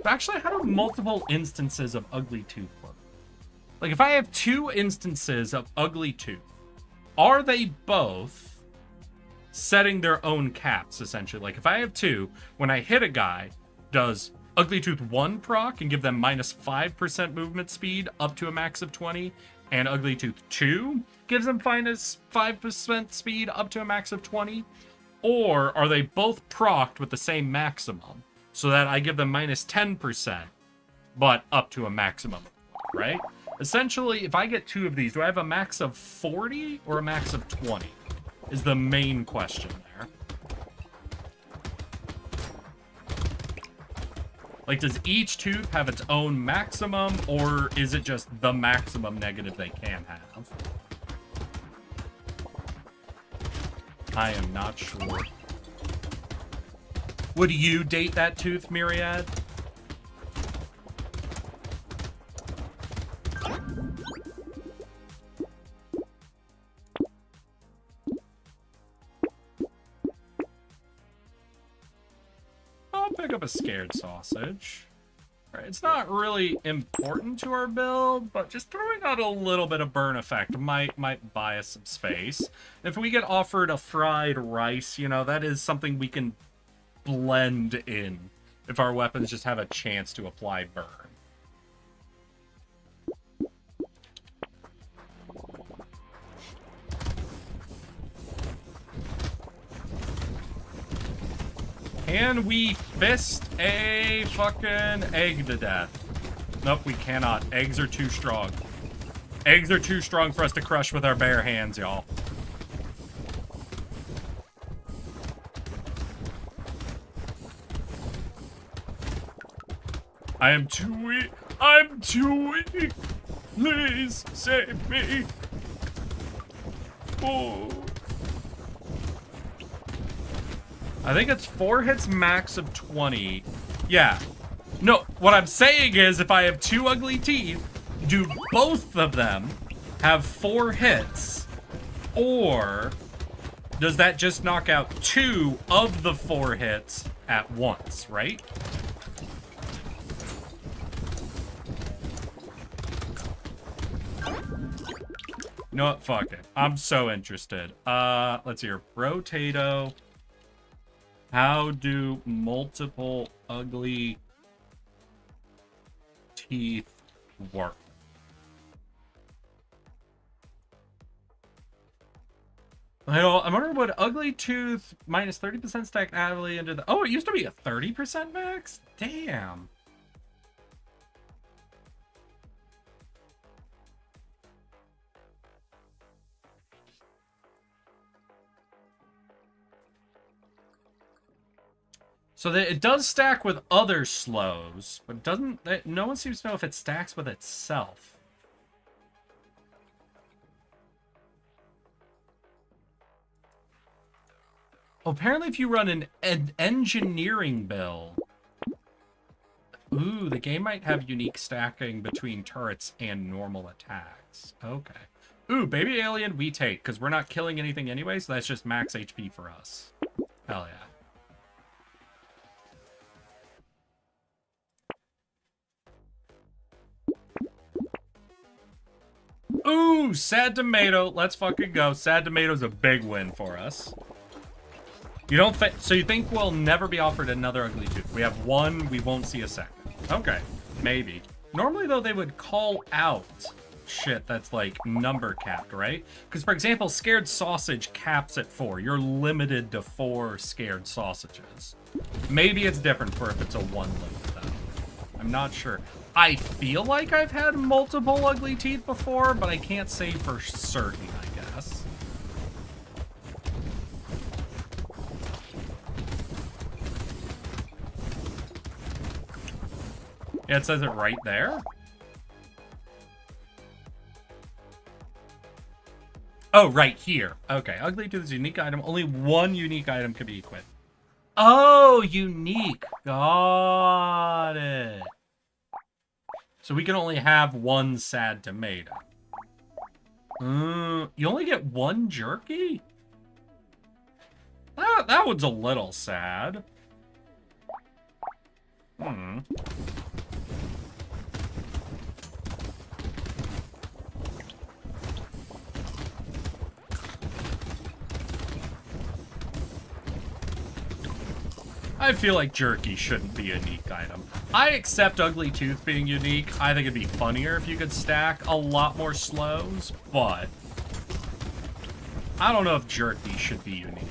Actually, how do multiple instances of ugly tooth work? Like, if I have 2 instances of ugly tooth, are they both setting their own caps, essentially? Like, if I have 2, when I hit a guy, does ugly tooth 1 proc and give them minus 5% movement speed up to a max of 20, and ugly tooth 2 gives them minus 5% speed up to a max of 20? Or are they both procced with the same maximum, so that I give them minus 10%, but up to a maximum, right? Essentially, if I get 2 of these, do I have a max of 40 or a max of 20? Is the main question there. Like, does each tooth have its own maximum, or is it just the maximum negative they can have? I am not sure. Would you date that tooth, Myriad? I'll pick up a scared sausage. All right, it's not really important to our build, but just throwing out a little bit of burn effect might buy us some space. If we get offered a fried rice, you know, that is something we can blend in if our weapons just have a chance to apply burn. Can we fist a fucking egg to death? Nope, we cannot. Eggs are too strong. Eggs are too strong for us to crush with our bare hands, y'all. I am too weak. I'm too weak. Please save me. Oh. I think it's 4 hits max of 20. Yeah. No, what I'm saying is if I have 2 ugly teeth, do both of them have 4 hits? Or does that just knock out 2 of the 4 hits at once, right? You know what? Fuck it. I'm so interested. Let's hear. Brotato. How do multiple ugly teeth work? I wonder what ugly tooth minus 30% stack addly into the... Oh, it used to be a 30% max? Damn. So that it does stack with other slows, but it doesn't... No one seems to know if it stacks with itself. Oh, apparently if you run an engineering build... Ooh, the game might have unique stacking between turrets and normal attacks. Okay. Ooh, baby alien we take, because we're not killing anything anyway, so that's just max HP for us. Hell yeah. Ooh, sad tomato. Let's fucking go. Sad tomato's a big win for us. You don't think... So you think we'll never be offered another ugly tooth? We have 1, we won't see a second. Okay, maybe. Normally, though, they would call out shit that's, like, number capped, right? Because, for example, scared sausage caps at 4. You're limited to 4 scared sausages. Maybe it's different for if it's a 1 limit, though. I'm not sure. I feel like I've had multiple ugly teeth before, but I can't say for certain, I guess. Yeah, it says it right there. Oh, right here. Okay, ugly tooth is a unique item. Only one unique item can be equipped. Oh, unique. Got it. So we can only have one sad tomato. You only get one jerky? That one's a little sad. I feel like jerky shouldn't be a unique item. I accept ugly tooth being unique. I think it'd be funnier if you could stack a lot more slows, but I don't know if jerky should be unique.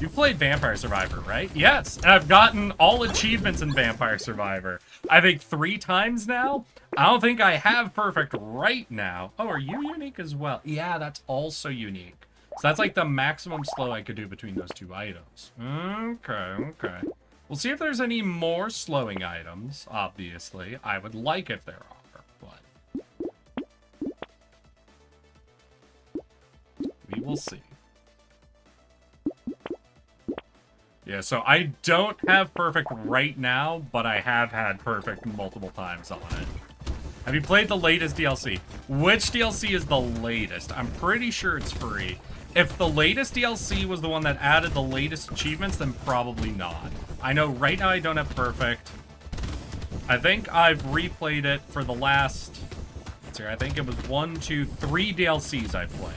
You played Vampire Survivor, right? Yes, and I've gotten all achievements in Vampire Survivor. I think 3 times now. I don't think I have perfect right now. Oh, are you unique as well? Yeah, that's also unique. So that's like the maximum slow I could do between those 2 items. Okay. We'll see if there's any more slowing items, obviously. I would like if there are, but we will see. Yeah, so I don't have perfect right now, but I have had perfect multiple times on it. Have you played the latest DLC? Which DLC is the latest? I'm pretty sure it's free. If the latest DLC was the one that added the latest achievements, then probably not. I know right now I don't have perfect. I think I've replayed it for the last... Let's see, I think it was 1, 2, 3 DLCs I played.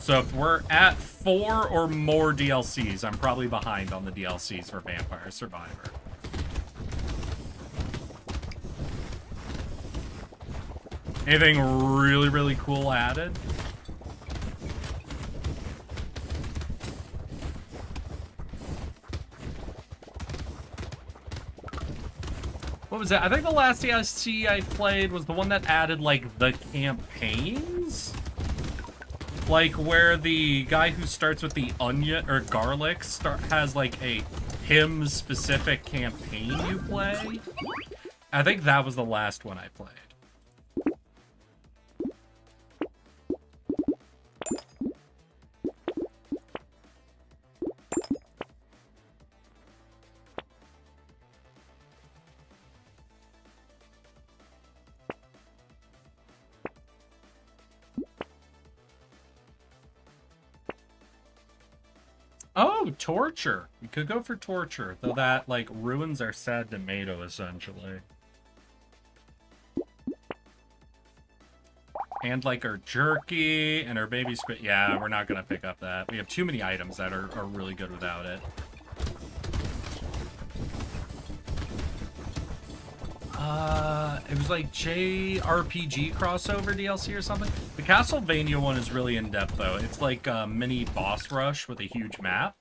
So if we're at 4 or more DLCs, I'm probably behind on the DLCs for Vampire Survivor. Anything really, really cool added? What was that? I think the last DLC I played was the one that added, like, the campaigns? Like, where the guy who starts with the onion, or garlic, has, like, a him-specific campaign you play? I think that was the last one I played. Oh, torture. You could go for torture, though that, like, ruins our sad tomato, essentially. And, like, our jerky and our baby squid. Yeah, we're not gonna pick up that. We have too many items that are really good without it. It was like JRPG crossover DLC or something. The Castlevania one is really in-depth, though. It's like a mini boss rush with a huge map.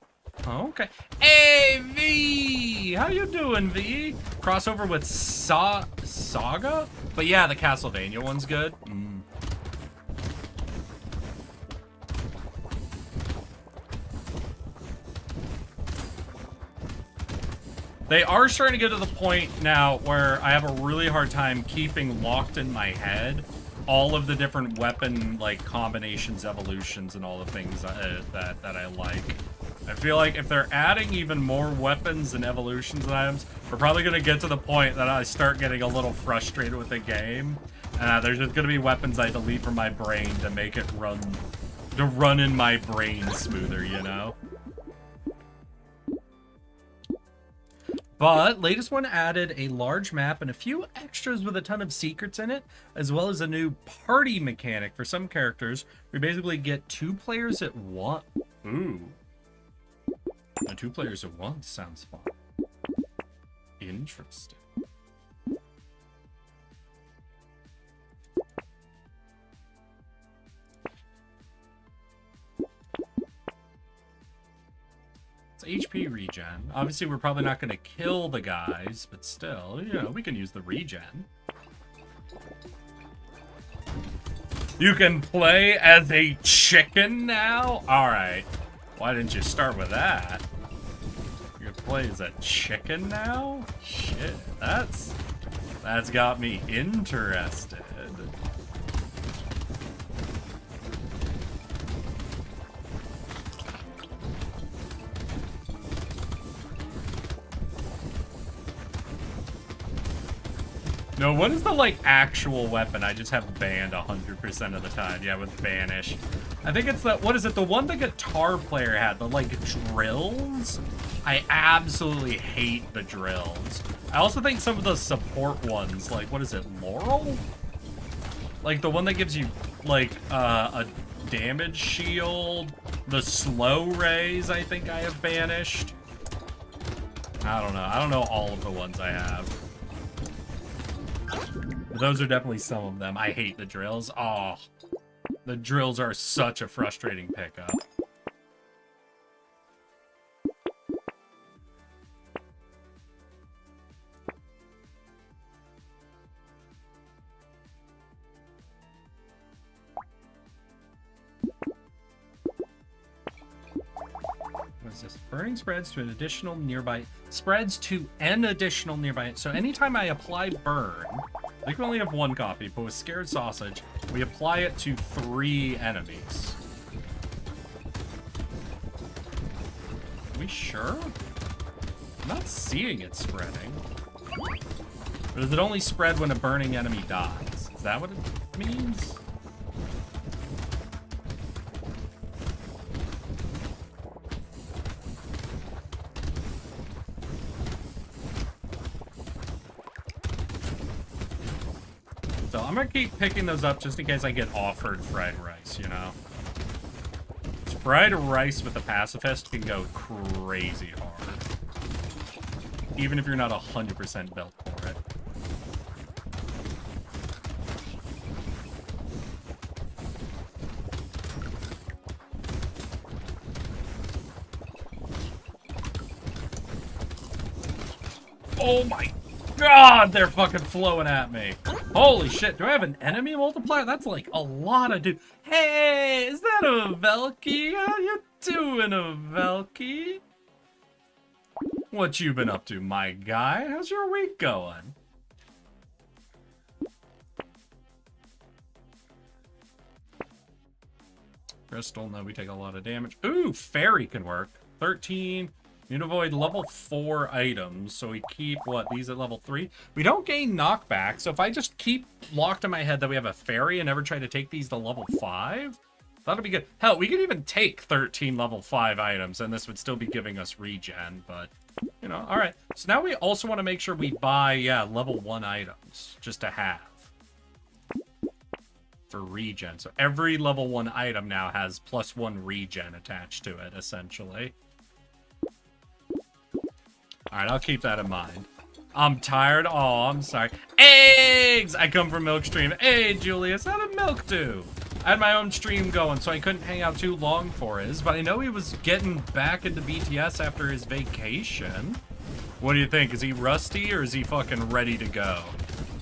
Oh, okay. Hey, V! How you doing, V? Crossover with Saga? But yeah, the Castlevania one's good. They are starting to get to the point now where I have a really hard time keeping locked in my head all of the different weapon, like, combinations, evolutions, and all the things that I like. I feel like if they're adding even more weapons and evolutions and items, we're probably going to get to the point that I start getting a little frustrated with the game. There's just going to be weapons I delete from my brain to make it run in my brain smoother, you know? But latest one added a large map and a few extras with a ton of secrets in it, as well as a new party mechanic for some characters. We basically get 2 players at once. Ooh. 2 players at once sounds fun. Interesting. HP regen. Obviously, we're probably not going to kill the guys, but still, you know, we can use the regen. You can play as a chicken now? Alright. Why didn't you start with that? You can play as a chicken now? Shit, that's That's got me interested. No, what is the, like, actual weapon I just have banned 100% of the time? Yeah, with Banish. I think it's the, what is it? The one the guitar player had, the, like, drills? I absolutely hate the drills. I also think some of the support ones, like, what is it, Laurel? Like, the one that gives you, like, a damage shield. The slow rays, I think I have banished. I don't know. I don't know all of the ones I have. But those are definitely some of them. I hate the drills. Oh, the drills are such a frustrating pickup. What is this? Burning spreads to an additional nearby... Spreads to an additional nearby... So anytime I apply burn... I think we only have one copy, but with Scared Sausage, we apply it to 3 enemies. Are we sure? I'm not seeing it spreading. Or does it only spread when a burning enemy dies? Is that what it means? So I'm gonna keep picking those up just in case I get offered fried rice, you know? Fried rice with the pacifist can go crazy hard. Even if you're not 100% built for it. Oh my god, they're fucking flowing at me. Holy shit, do I have an enemy multiplier? That's like a lot of dude. Hey, is that a Velky? How you doing, a Velky? What you been up to, my guy? How's your week going? Crystal, no, we take a lot of damage. Ooh, fairy can work. 13. You can avoid level 4 items, so we keep, what, these at level 3? We don't gain knockback, so if I just keep locked in my head that we have a fairy and never try to take these to level 5, that'll be good. Hell, we could even take 13 level 5 items, and this would still be giving us regen, but, you know, alright. So now we also want to make sure we buy, yeah, level 1 items, just to have. For regen. So every level 1 item now has +1 regen attached to it, essentially. Alright, I'll keep that in mind. I'm tired. Oh, I'm sorry. Eggs! I come from Milk Stream. Hey, Julius, how did Milk do? I had my own stream going, so I couldn't hang out too long for his, but I know he was getting back into BTS after his vacation. What do you think? Is he rusty, or is he fucking ready to go?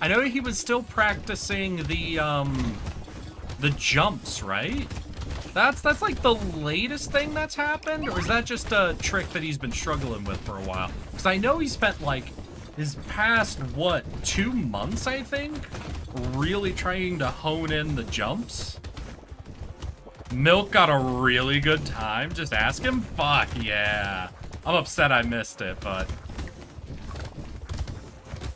I know he was still practicing the jumps, right? That's like the latest thing that's happened, or is that just a trick that he's been struggling with for a while? Because I know he spent like his past, what, 2 months, I think, really trying to hone in the jumps. Milk got a really good time. Just ask him. Fuck yeah. I'm upset I missed it, but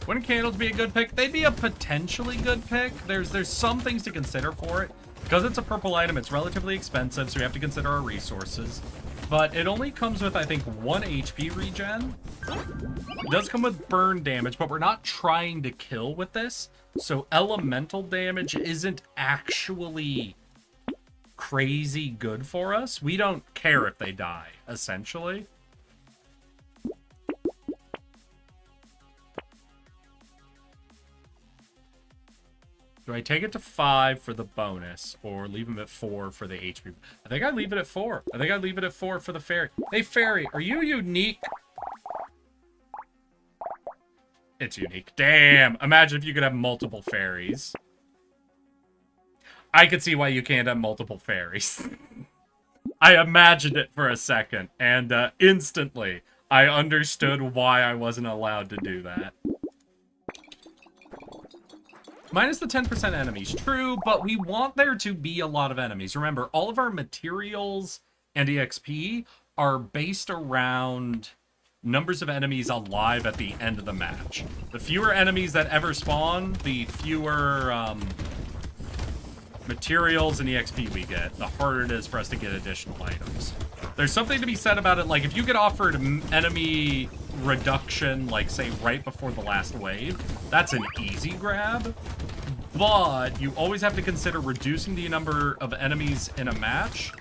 wouldn't candles be a good pick? They'd be a potentially good pick. There's some things to consider for it. Because it's a purple item, it's relatively expensive, so we have to consider our resources. But it only comes with, I think, 1 HP regen. It does come with burn damage, but we're not trying to kill with this. So elemental damage isn't actually crazy good for us. We don't care if they die, essentially. Do I take it to 5 for the bonus, or leave him at 4 for the HP? I think I leave it at 4. I think I leave it at 4 for the fairy. Hey, fairy, are you unique? It's unique. Damn! Imagine if you could have multiple fairies. I could see why you can't have multiple fairies. I imagined it for a second, and instantly, I understood why I wasn't allowed to do that. Minus the 10% enemies. True, but we want there to be a lot of enemies. Remember, all of our materials and EXP are based around numbers of enemies alive at the end of the match. The fewer enemies that ever spawn, the fewer materials and EXP we get, the harder it is for us to get additional items. There's something to be said about it, like if you get offered enemy reduction, like say right before the last wave, that's an easy grab, but you always have to consider reducing the number of enemies in a match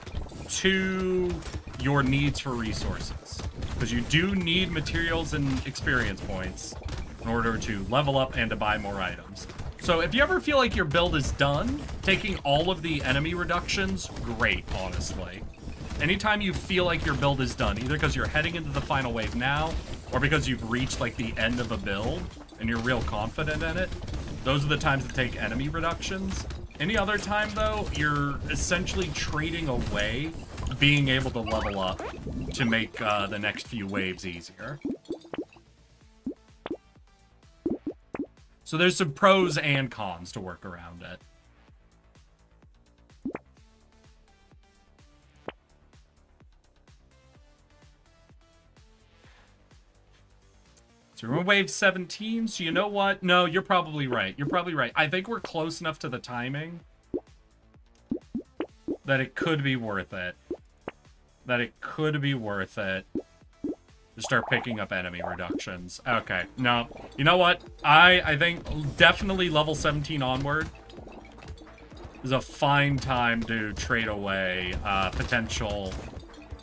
to your needs for resources, because you do need materials and experience points in order to level up and to buy more items. So if you ever feel like your build is done, taking all of the enemy reductions, great, honestly. Anytime you feel like your build is done, either because you're heading into the final wave now, or because you've reached like the end of a build and you're real confident in it, those are the times to take enemy reductions. Any other time though, you're essentially trading away being able to level up to make the next few waves easier. So there's some pros and cons to work around it. So we're in wave 17, so you know what? No, you're probably right. You're probably right. I think we're close enough to the timing that it could be worth it. That it could be worth it to start picking up enemy reductions. Okay, no. You know what? I think definitely level 17 onward is a fine time to trade away potential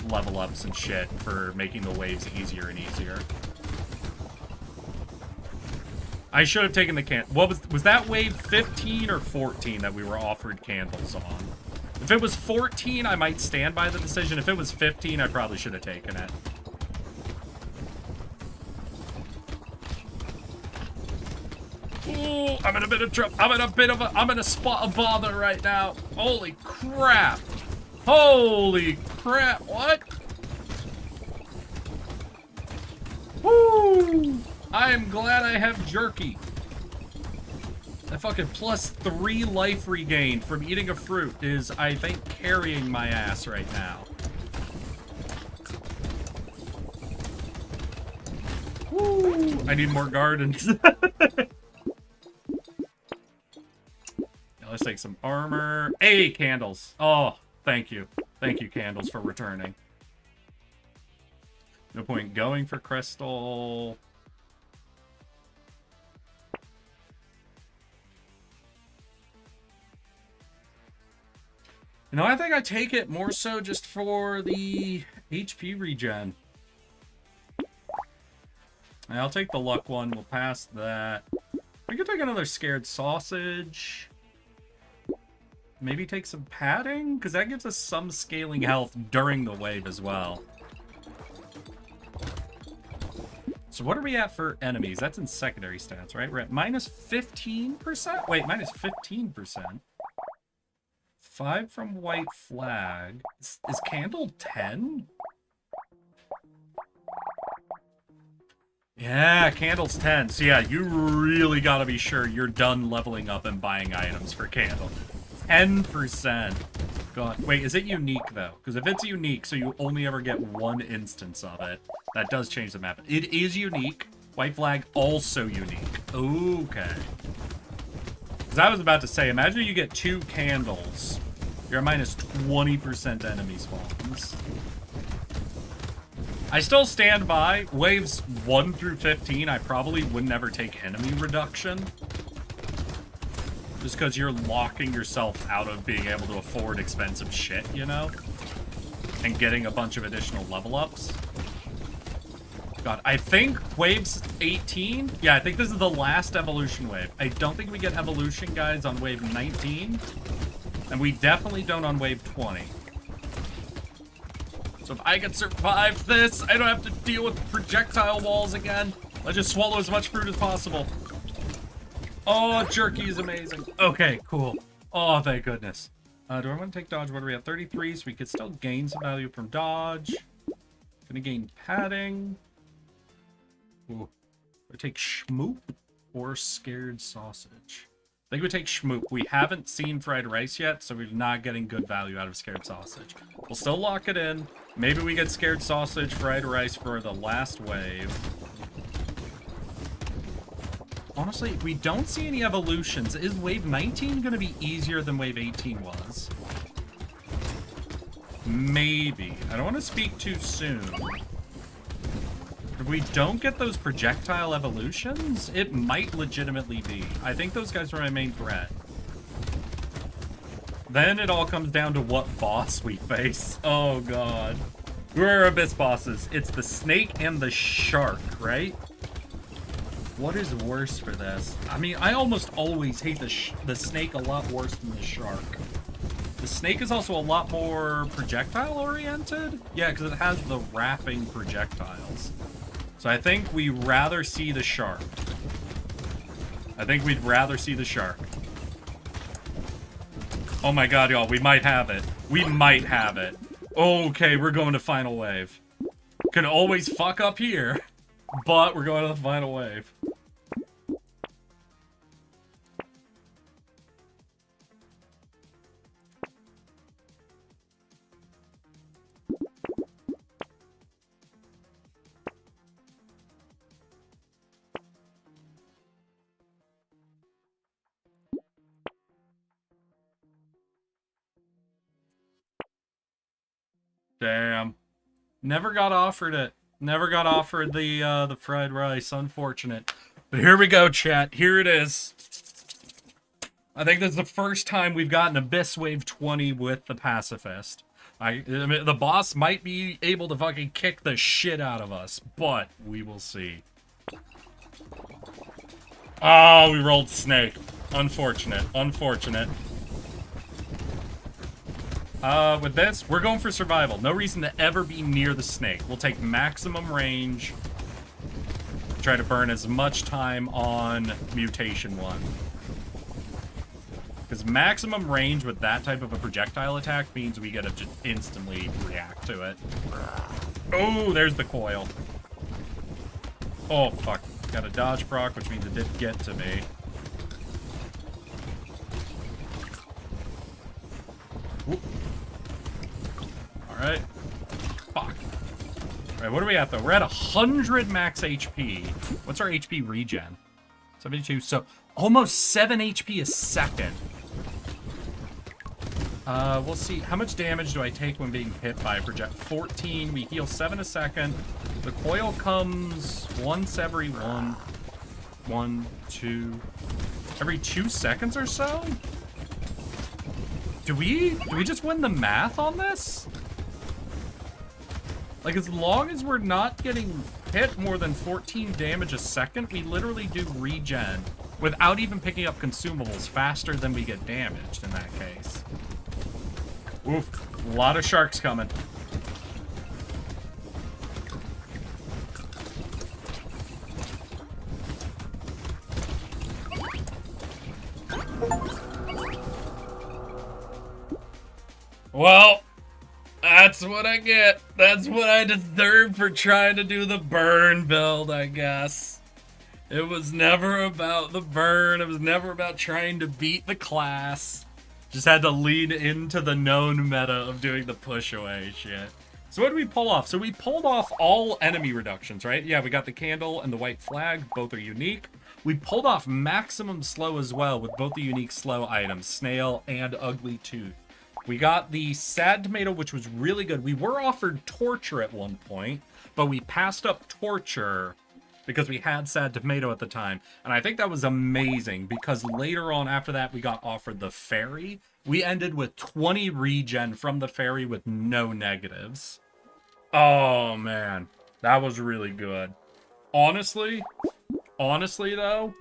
level ups and shit for making the waves easier and easier. I should have taken the what was that wave 15 or 14 that we were offered candles on? If it was 14, I might stand by the decision. If it was 15, I probably should have taken it. Ooh, I'm in a bit of trouble. I'm in a spot of bother right now. Holy crap. Holy crap. What? Woo! I am glad I have jerky. That fucking +3 life regain from eating a fruit is, I think, carrying my ass right now. Woo! I need more gardens. Let's take some armor. Hey, candles. Oh, thank you. Thank you, candles, for returning. No point going for crystal. You know, I think I take it more so just for the HP regen. And I'll take the luck one. We'll pass that. We could take another scared sausage. Maybe take some padding, because that gives us some scaling health during the wave as well. So what are we at for enemies? That's in secondary stats, right? We're at minus 15%? Wait, minus 15%. 5 from white flag. Is candle 10? Yeah, candle's 10. So yeah, you really gotta be sure you're done leveling up and buying items for candle. 10%. God, wait, is it unique though? Because if it's unique, so you only ever get one instance of it, that does change the map. It is unique. White flag also unique. Okay. Because I was about to say, imagine you get 2 candles. You're at minus 20% enemy spawns. I still stand by waves 1 through 15. I probably would never take enemy reduction. Just because you're locking yourself out of being able to afford expensive shit, you know? And getting a bunch of additional level ups. God, I think waves 18? Yeah, I think this is the last evolution wave. I don't think we get evolution guides on wave 19. And we definitely don't on wave 20. So if I can survive this, I don't have to deal with projectile walls again. Let's just swallow as much fruit as possible. Oh, jerky is amazing. Okay, cool. Oh, thank goodness. Do I want to take dodge? What are we at? 33, so we could still gain some value from dodge. Gonna gain padding. Ooh. Do I take schmoop or scared sausage? I think we take Schmoop. We haven't seen fried rice yet, so we're not getting good value out of scared sausage. We'll still lock it in. Maybe we get scared sausage, fried rice for the last wave. Honestly, we don't see any evolutions. Is wave 19 going to be easier than wave 18 was? Maybe. I don't want to speak too soon. If we don't get those projectile evolutions, it might legitimately be. I think those guys are my main threat. Then it all comes down to what boss we face. Oh god. Who are our abyss bosses? It's the snake and the shark, right? What is worse for this? I mean, I almost always hate the snake a lot worse than the shark. The snake is also a lot more projectile oriented. Yeah, because it has the wrapping projectiles. So I think we'd rather see the shark. I think we'd rather see the shark. Oh my god, y'all, we might have it. We might have it. Okay, we're going to final wave. Can always fuck up here, but we're going to the final wave. Damn. Never got offered it. Never got offered the fried rice. Unfortunate. But here we go, chat. Here it is. I think this is the first time we've gotten Abyss Wave 20 with the Pacifist. I mean, the boss might be able to fucking kick the shit out of us, but we will see. Oh, we rolled snake. Unfortunate. Unfortunate. With this, we're going for survival. No reason to ever be near the snake. We'll take maximum range. Try to burn as much time on mutation 1. Because maximum range with that type of a projectile attack means we get to just instantly react to it. Oh, there's the coil. Oh, fuck. Got a dodge proc, which means it didn't get to me. Whoop. Alright. Fuck. Alright, what are we at, though? We're at 100 max HP. What's our HP regen? 72. So, almost 7 HP a second. We'll see. How much damage do I take when being hit by a project? 14. We heal 7 a second. The coil comes once every 2... Every 2 seconds or so? Do we just win the math on this? Like, as long as we're not getting hit more than 14 damage a second, we literally do regen without even picking up consumables faster than we get damaged in that case. Oof, a lot of sharks coming. Well, that's what I get. That's what I deserve for trying to do the burn build, I guess. It was never about the burn. It was never about trying to beat the class. Just had to lean into the known meta of doing the push away shit. So what did we pull off? So we pulled off all enemy reductions, right? Yeah, we got the candle and the white flag. Both are unique. We pulled off maximum slow as well with both the unique slow items, snail and ugly tooth. We got the sad tomato, which was really good. We were offered torture at one point, but we passed up torture because we had sad tomato at the time. And I think that was amazing because later on after that, we got offered the fairy. We ended with 20 regen from the fairy with no negatives. Oh, man. That was really good. Honestly though,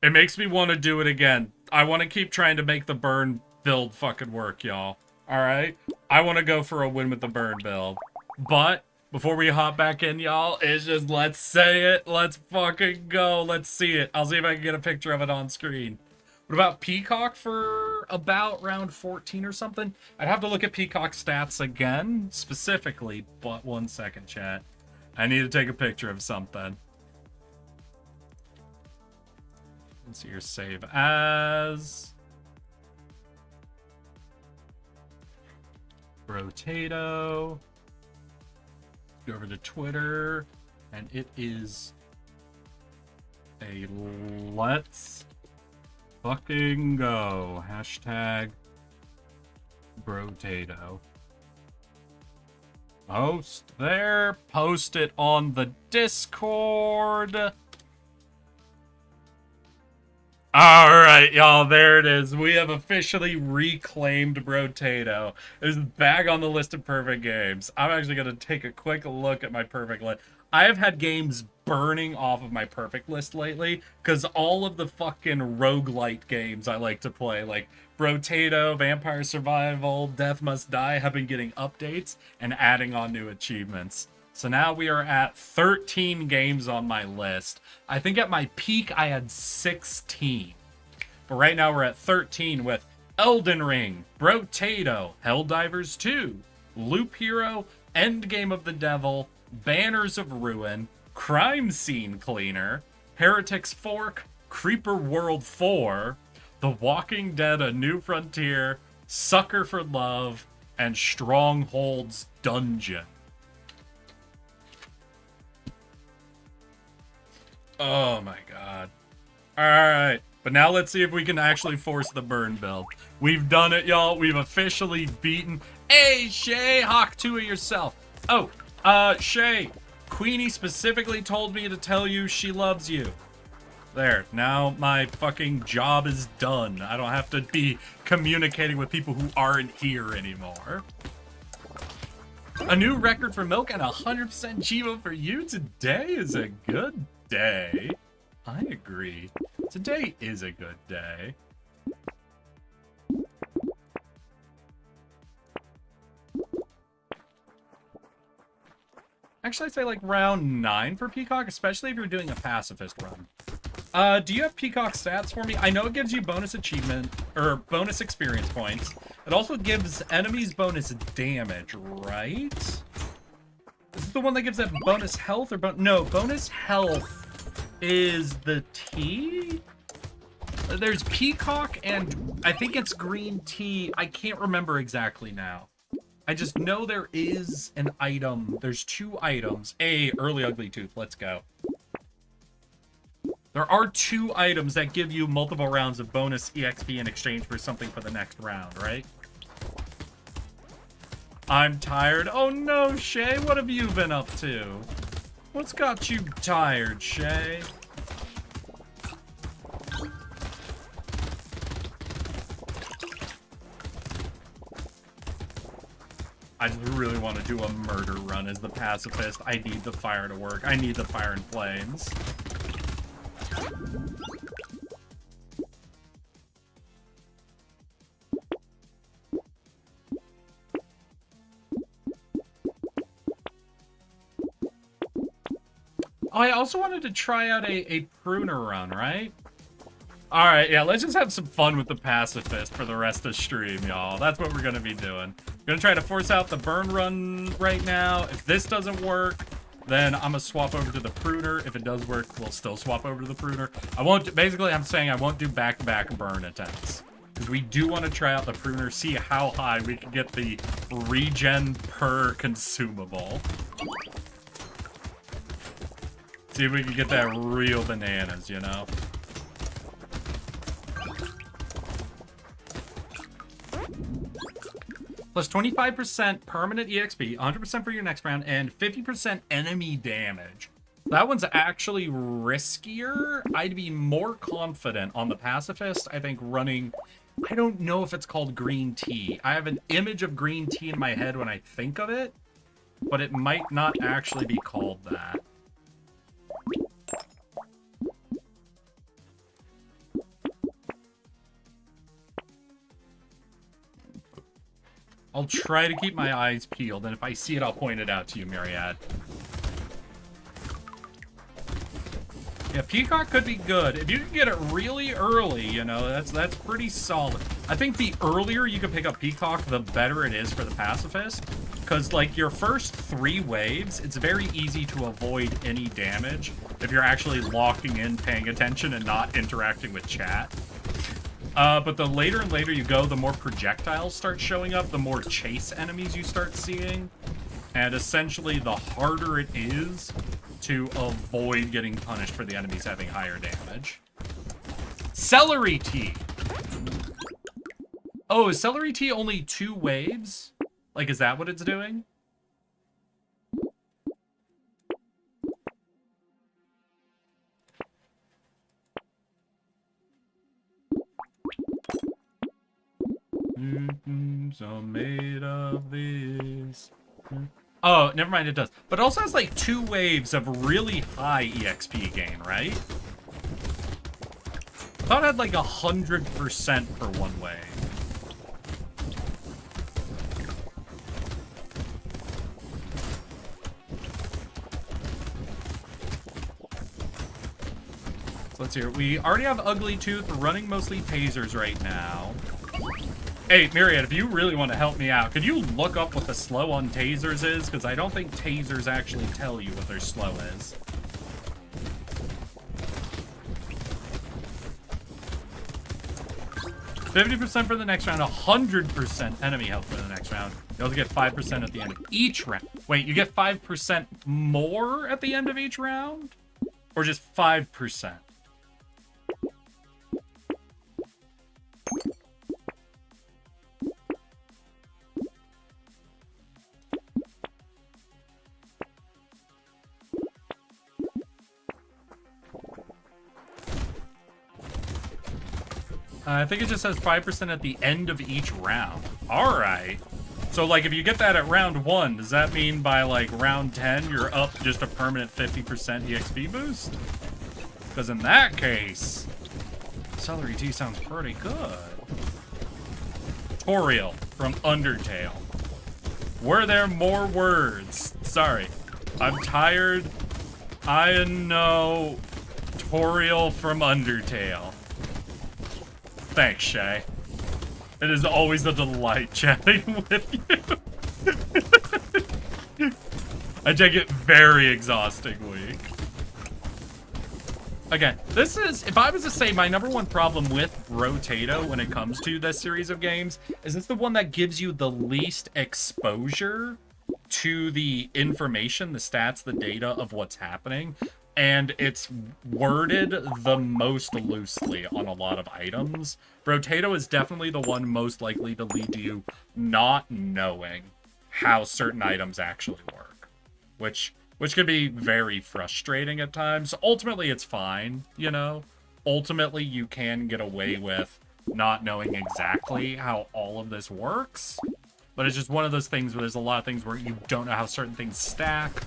it makes me want to do it again. I want to keep trying to make the burn build fucking work, y'all. Alright? I want to go for a win with the burn build. But before we hop back in, y'all, it's just let's say it. Let's fucking go. Let's see it. I'll see if I can get a picture of it on screen. What about Peacock for about round 14 or something? I'd have to look at Peacock stats again, specifically, but 1 second, chat. I need to take a picture of something. Let's see your save as Brotato. Go over to Twitter, and it is a let's fucking go. Hashtag Brotato. Post there. Post it on the Discord. Alright, y'all, there it is. We have officially reclaimed Brotato. It's back on the list of perfect games. I'm actually going to take a quick look at my perfect list. I have had games burning off of my perfect list lately, because all of the fucking roguelite games I like to play, like Brotato, Vampire Survival, Death Must Die, have been getting updates and adding on new achievements. So now we are at 13 games on my list. I think at my peak I had 16. But right now we're at 13 with Elden Ring, Brotato, Helldivers 2, Loop Hero, Endgame of the Devil, Banners of Ruin, Crime Scene Cleaner, Heretics Fork, Creeper World 4, The Walking Dead: A New Frontier, Sucker for Love, and Strongholds Dungeon. Oh my god. Alright, but now let's see if we can actually force the burn build. We've done it, y'all. We've officially beaten... Hey, Shay! Hawk 2 of yourself. Oh, Shay. Queenie specifically told me to tell you she loves you. There, now my fucking job is done. I don't have to be communicating with people who aren't here anymore. A new record for Milk and 100% Chivo for you. Today is a good day. I agree. Today is a good day. Actually, I'd say like round 9 for Peacock, especially if you're doing a pacifist run. Do you have Peacock stats for me? I know it gives you bonus achievement, or bonus experience points. It also gives enemies bonus damage, right? Is it the one that gives that bonus health, or no, bonus health is the tea? There's Peacock, and I think it's green tea. I can't remember exactly now. I just know there is an item. There's 2 items. Early Ugly Tooth. Let's go. There are 2 items that give you multiple rounds of bonus EXP in exchange for something for the next round, right? I'm tired. Oh no, Shay. What have you been up to? What's got you tired, Shay? I just really want to do a murder run as the pacifist. I need the fire to work. I need the fire and flames. Oh, I also wanted to try out a pruner run, right? Alright, yeah, let's just have some fun with the pacifist for the rest of the stream, y'all. That's what we're gonna be doing. Gonna try to force out the burn run right now. If this doesn't work, then I'm gonna swap over to the pruner. If it does work, we'll still swap over to the pruner. I won't, basically I'm saying I won't do back-to-back burn attempts. Because we do want to try out the pruner, see how high we can get the regen per consumable. See if we can get that real bananas, you know? Plus 25% permanent EXP, 100% for your next round, and 50% enemy damage. That one's actually riskier. I'd be more confident on the pacifist, I think, running... I don't know if it's called green tea. I have an image of green tea in my head when I think of it, but it might not actually be called that. I'll try to keep my eyes peeled, and if I see it, I'll point it out to you, Myriad. Yeah, Peacock could be good. If you can get it really early, you know, that's pretty solid. I think the earlier you can pick up Peacock, the better it is for the pacifist. because like your first 3 waves, it's very easy to avoid any damage if you're actually locking in, paying attention, and not interacting with chat. But the later and later you go, the more projectiles start showing up, the more chase enemies you start seeing, and essentially the harder it is to avoid getting punished for the enemies having higher damage. Celery tea! Oh, is celery tea only 2 waves? Like, is that what it's doing? I'm made of this. Oh, never mind, it does. But it also has like 2 waves of really high EXP gain, right? I thought it had like 100% for 1 wave. So let's hear. We already have Ugly Tooth. We're running mostly tasers right now. Hey, Myriad, if you really want to help me out, could you look up what the slow on tasers is? Because I don't think tasers actually tell you what their slow is. $50% for the next round, 100% enemy health for the next round. You also get 5% at the end of each round. Wait, you get 5% more at the end of each round? Or just 5%? I think it just says 5% at the end of each round. Alright. So, like, if you get that at round 1, does that mean by, like, round 10, you're up just a permanent 50% EXP boost? Because in that case, celery tea sounds pretty good. Toriel from Undertale. Were there more words? Sorry. I'm tired. I know Toriel from Undertale. Thanks, Shay. It is always a delight chatting with you. I take it very exhausting week. Again, this is, if I was to say my #1 problem with Brotato when it comes to this series of games, is it's the one that gives you the least exposure to the information, the stats, the data of what's happening. And it's worded the most loosely on a lot of items. Brotato is definitely the one most likely to lead to you not knowing how certain items actually work. Which can be very frustrating at times. Ultimately, it's fine, you know? Ultimately, you can get away with not knowing exactly how all of this works. But it's just one of those things where there's a lot of things where you don't know how certain things stack,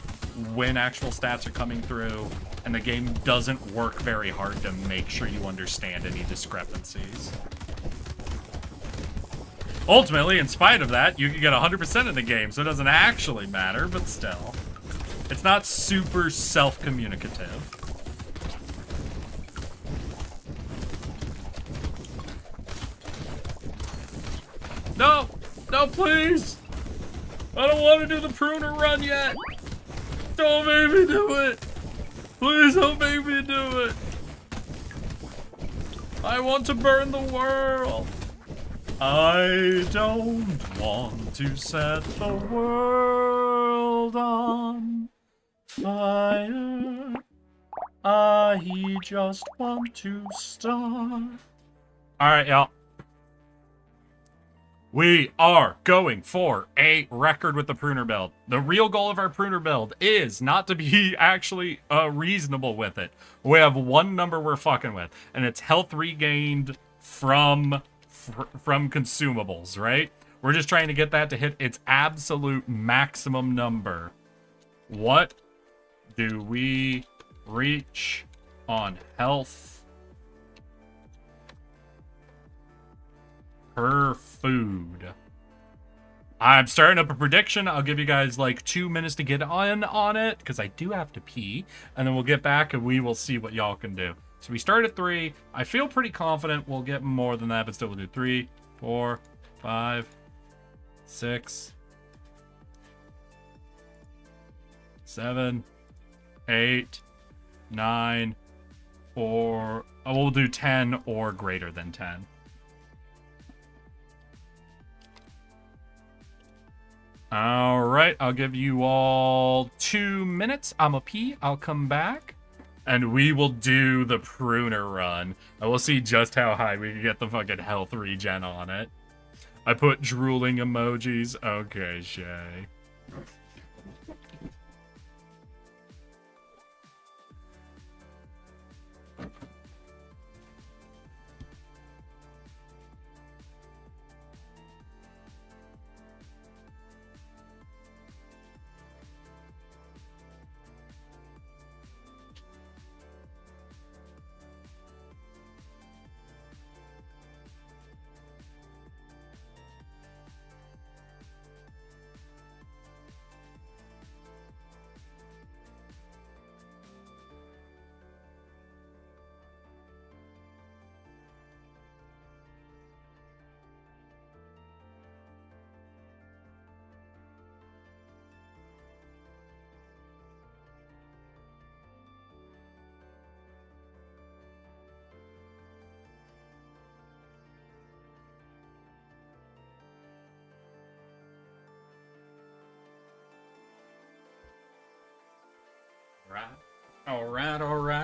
when actual stats are coming through, and the game doesn't work very hard to make sure you understand any discrepancies. Ultimately, in spite of that, you can get 100% in the game, so it doesn't actually matter, but still. It's not super self-communicative. No! No, please! I don't want to do the pruner run yet! Don't make me do it! Please don't make me do it! I want to burn the world! I don't want to set the world on fire. I just want to start. Alright, y'all. We are going for a record with the pruner build. The real goal of our pruner build is not to be actually reasonable with it. We have one number we're fucking with, and it's health regained from consumables, right? We're just trying to get that to hit its absolute maximum number. What do we reach on health per food? I'm starting up a prediction. I'll give you guys like 2 minutes to get on it because I do have to pee, and then we'll get back and we will see what y'all can do. So we start at 3. I feel pretty confident we'll get more than that, but still we'll do 3, 4, 5, 6, 7, 8, 9, or we'll do 10 or greater than 10. All right, I'll give you all 2 minutes. I'm a pee. I'll come back, and we will do the pruner run. And we'll see just how high we can get the fucking health regen on it. I put drooling emojis. Okay, Shay.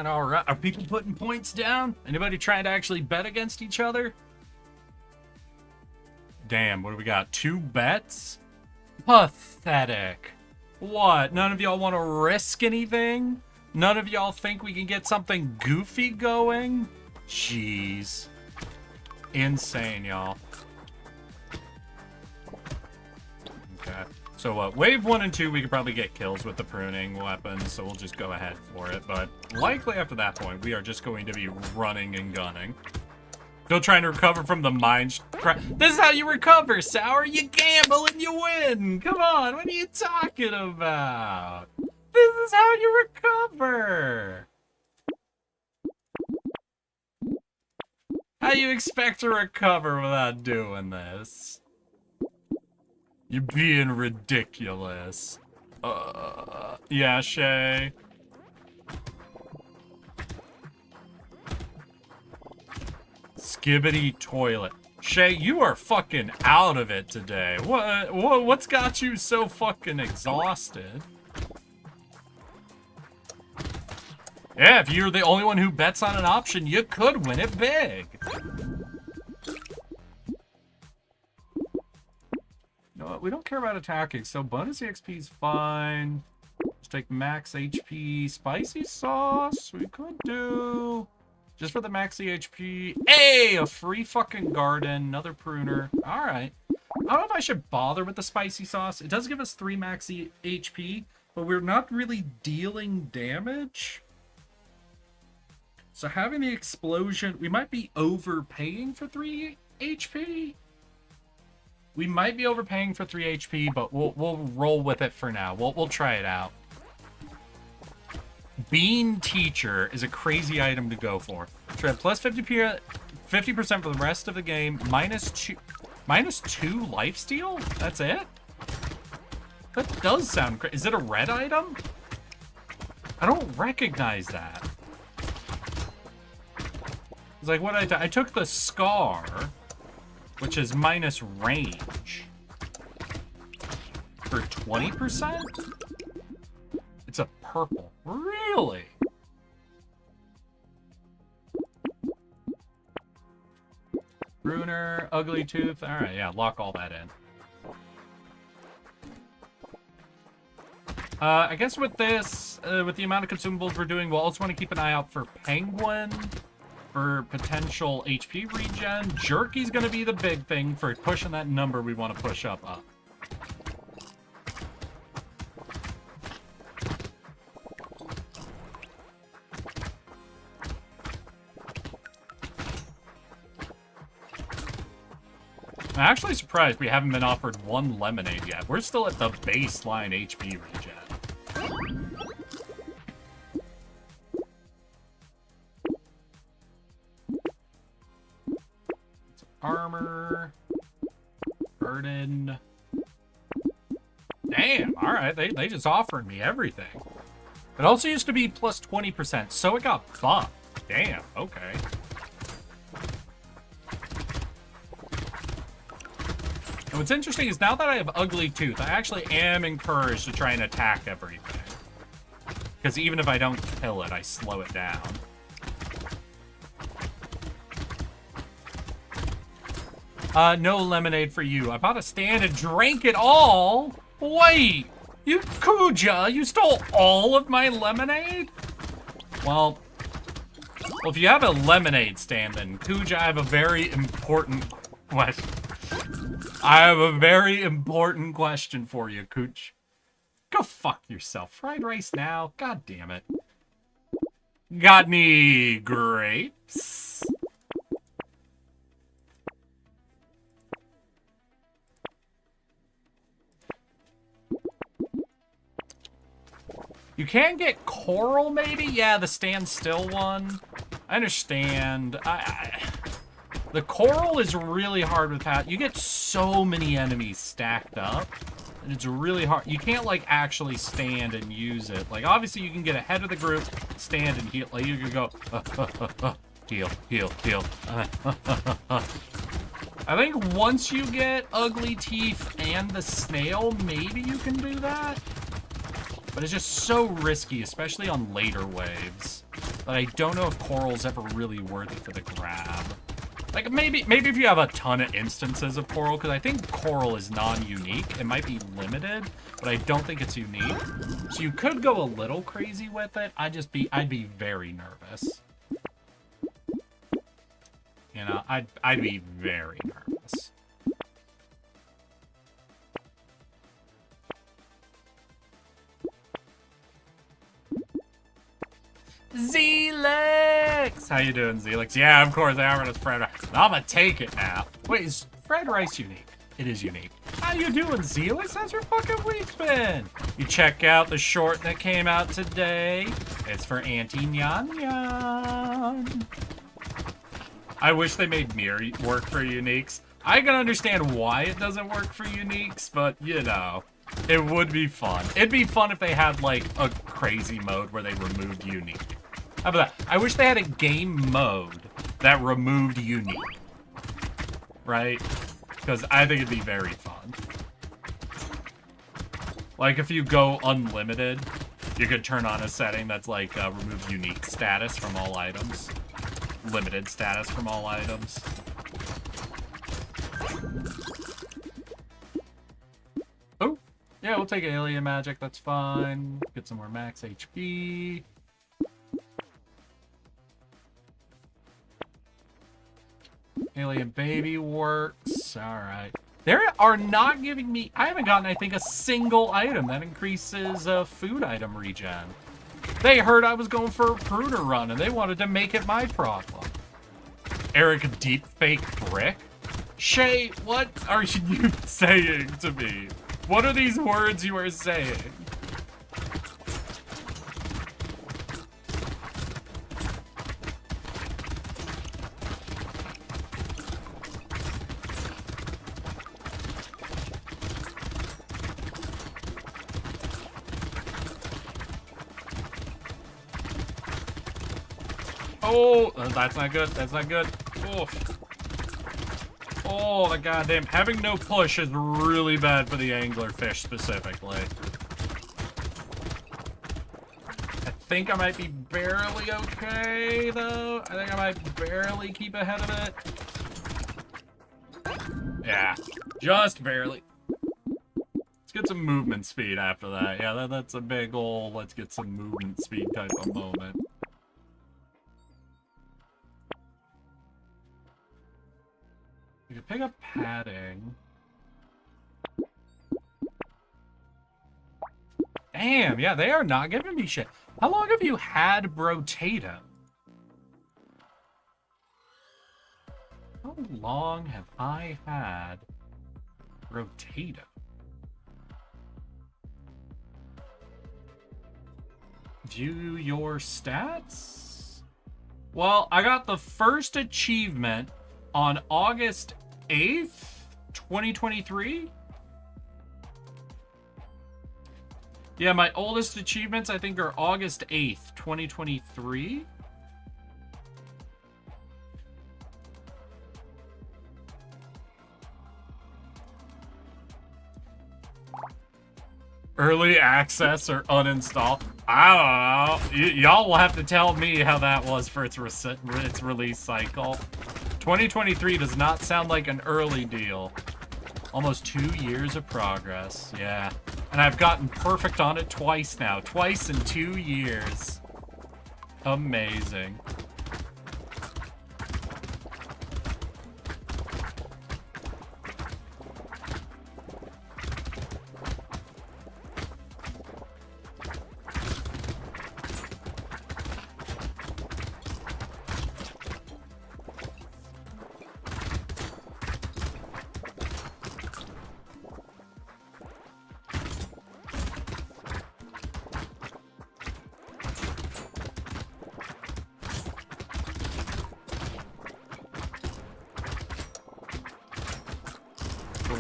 All right. Are people putting points down? Anybody trying to actually bet against each other? Damn, what do we got? 2 bets? Pathetic. What? None of y'all want to risk anything? None of y'all think we can get something goofy going? Jeez. Insane, y'all. Okay. So, wave 1 and 2, we could probably get kills with the pruning weapons, so we'll just go ahead for it. But likely after that point, we are just going to be running and gunning. Still trying to recover from the mine. This is how you recover, Sour. You gamble and you win. Come on, what are you talking about? This is how you recover. How you expect to recover without doing this? You're being ridiculous. Yeah, Shay. Skibbity toilet. Shay, you are fucking out of it today. What's got you so fucking exhausted? Yeah, if you're the only one who bets on an option, you could win it big. You know what? We don't care about attacking, so bonus EXP is fine. Let's take max HP. Spicy sauce, we could do. Just for the max HP. Hey, a free fucking garden, another pruner. All right. I don't know if I should bother with the spicy sauce. It does give us 3 max HP, but we're not really dealing damage. So having the explosion, we might be overpaying for 3 HP. We might be overpaying for 3 HP, but we'll roll with it for now. We'll try it out. Bean Teacher is a crazy item to go for. So plus 50% for the rest of the game. Minus 2 lifesteal? That's it? That does sound crazy. Is it a red item? I don't recognize that. It's like what I took the Scar, which is minus range, for 20%? It's a purple. Really? Runer, Ugly Tooth. All right, yeah, lock all that in. I guess with this, with the amount of consumables we're doing, we'll also want to keep an eye out for Penguin for potential HP regen. Jerky's going to be the big thing for pushing that number we want to push up. I'm actually surprised we haven't been offered 1 lemonade yet. We're still at the baseline HP regen. Armor. Burden. Damn, alright, they just offered me everything. It also used to be plus 20%, so it got buffed. Damn, okay. And what's interesting is now that I have Ugly Tooth, I actually am encouraged to try and attack everything. Because even if I don't kill it, I slow it down. No lemonade for you. I bought a stand and drank it all. Wait, you Kuja, you stole all of my lemonade? Well, if you have a lemonade stand, then Kuja, I have a very important question. I have a very important question for you, Cooch. Go fuck yourself. Fried rice now? God damn it. Got any grapes? You can get coral, maybe? Yeah, the standstill one. I understand. The coral is really hard with that. You get so many enemies stacked up. And it's really hard. You can't, like, actually stand and use it. Like, obviously, you can get ahead of the group, stand and heal. Like, you can go, heal, heal, heal. I think once you get Ugly Teeth and the snail, maybe you can do that. But it's just so risky, especially on later waves, that I don't know if coral's ever really worth it for the grab. Like, maybe if you have a ton of instances of coral, because I think coral is non-unique. It might be limited, but I don't think it's unique. So you could go a little crazy with it. I'd be very nervous. You know, I'd be very nervous. Zelix! How you doing, Zelix? Yeah, of course, Aaron is fried rice. I'm gonna take it now. Wait, is fried rice unique? It is unique. How you doing, Zelix? How's your fucking week been? You check out the short that came out today. It's for Auntie Nyan Nyan. I wish they made mirror work for uniques. I can understand why it doesn't work for uniques, but, you know, it would be fun. It'd be fun if they had, like, a crazy mode where they removed unique. How about that? I wish they had a game mode that removed unique. Right? Because I think it'd be very fun. Like, if you go unlimited, you could turn on a setting that's like, remove unique status from all items. Limited status from all items. Oh, yeah, we'll take alien magic, that's fine. Get some more max HP. Alien baby works. Alright. They are not giving me... I haven't gotten, I think, a single item that increases food item regen. They heard I was going for a pruner run, and they wanted to make it my problem. Eric deep fake brick? Shay, what are you saying to me? What are these words you are saying? Oh, that's not good. That's not good. Oof. Oh, the goddamn... Having no push is really bad for the anglerfish specifically. I think I might be barely okay, though. I think I might barely keep ahead of it. Yeah, just barely. Let's get some movement speed after that. Yeah, that's a big ol' let's get some movement speed type of moment. You can pick up padding. Damn, yeah, they are not giving me shit. How long have you had Brotato? How long have I had Brotato? View your stats? Well, I got the first achievement on August 8th, 2023. Yeah, my oldest achievements, I think, are August 8th, 2023. Early access or uninstall. I don't know. Y'all will have to tell me how that was for its release cycle. 2023 does not sound like an early deal. Almost 2 years of progress. Yeah. And I've gotten perfect on it twice now. Twice in 2 years. Amazing.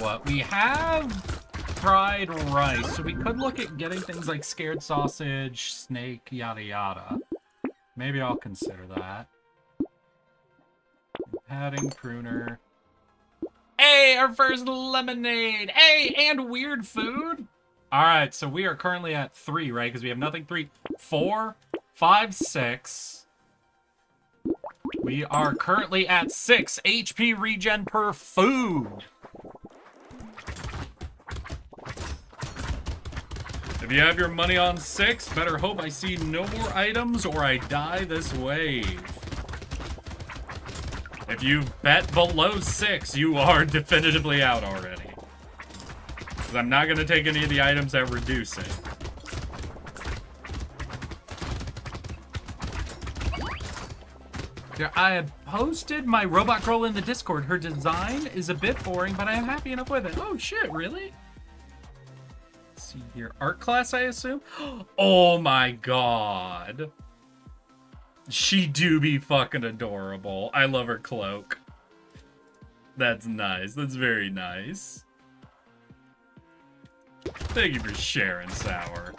What we have fried rice, so we could look at getting things like scared sausage, snake, yada yada. Maybe I'll consider that. Padding, pruner. Hey, our first lemonade. Hey, and weird food. All right, so we are currently at 3, right? Because we have nothing. 3, 4, 5, 6. We are currently at 6 HP regen per food. If you have your money on 6, better hope I see no more items or I die this wave. If you bet below 6, you are definitively out already. Because I'm not going to take any of the items that reduce it. Yeah, I had posted my robot girl in the Discord. Her design is a bit boring, but I am happy enough with it. Oh shit, really? See here, art class, I assume. Oh my god, she do be fucking adorable. I love her cloak. That's nice. That's very nice. Thank you for sharing, Sour.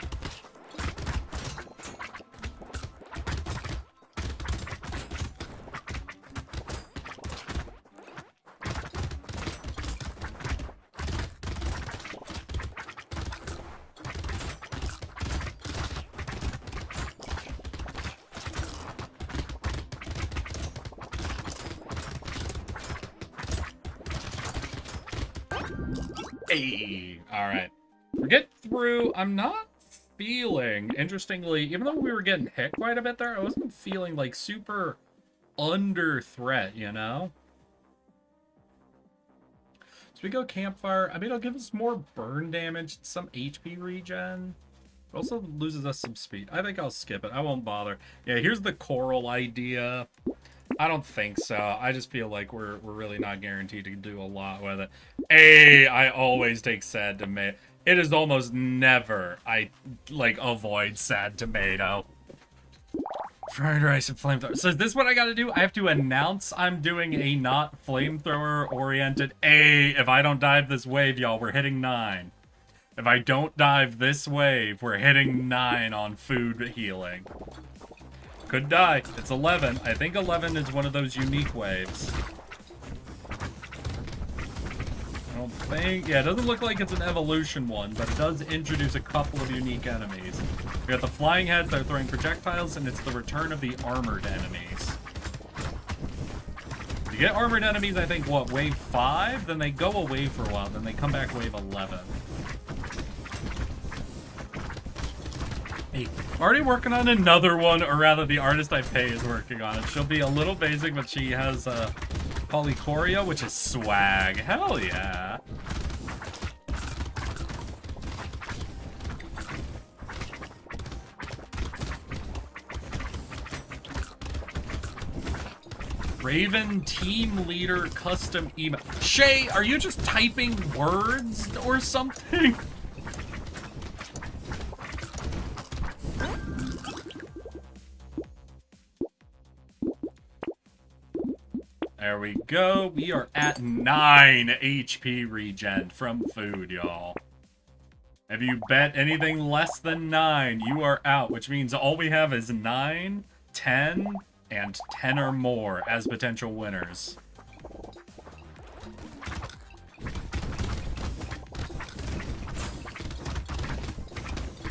Hey, all right. Get through. I'm not feeling, interestingly, even though we were getting hit quite a bit there, I wasn't feeling like super under threat, you know? So we go campfire. I mean, it'll give us more burn damage, some HP regen. It also loses us some speed. I think I'll skip it. I won't bother. Yeah, here's the coral idea. I don't think so. I just feel like we're really not guaranteed to do a lot with it. Hey, I always take sad tomato. It is almost never I like avoid sad tomato. Fried rice and flamethrower. So is this what I gotta do? I have to announce I'm doing a not flamethrower oriented. Hey, if I don't dive this wave, y'all, we're hitting 9. If I don't dive this wave, we're hitting 9 on food healing. Could die. It's 11. I think 11 is one of those unique waves. I don't think... Yeah, it doesn't look like it's an evolution one, but it does introduce a couple of unique enemies. We got the flying heads that are throwing projectiles, and it's the return of the armored enemies. You get armored enemies, I think, what, wave 5? Then they go away for a while, then they come back wave 11. Hey, already working on another one, or rather the artist I pay is working on it. She'll be a little basic, but she has Polycoria, which is swag. Hell yeah. Raven Team Leader Custom Email. Shay, are you just typing words or something? There we go. We are at 9 HP regen from food, y'all. If you bet anything less than 9, you are out, which means all we have is 9, 10, and 10 or more as potential winners.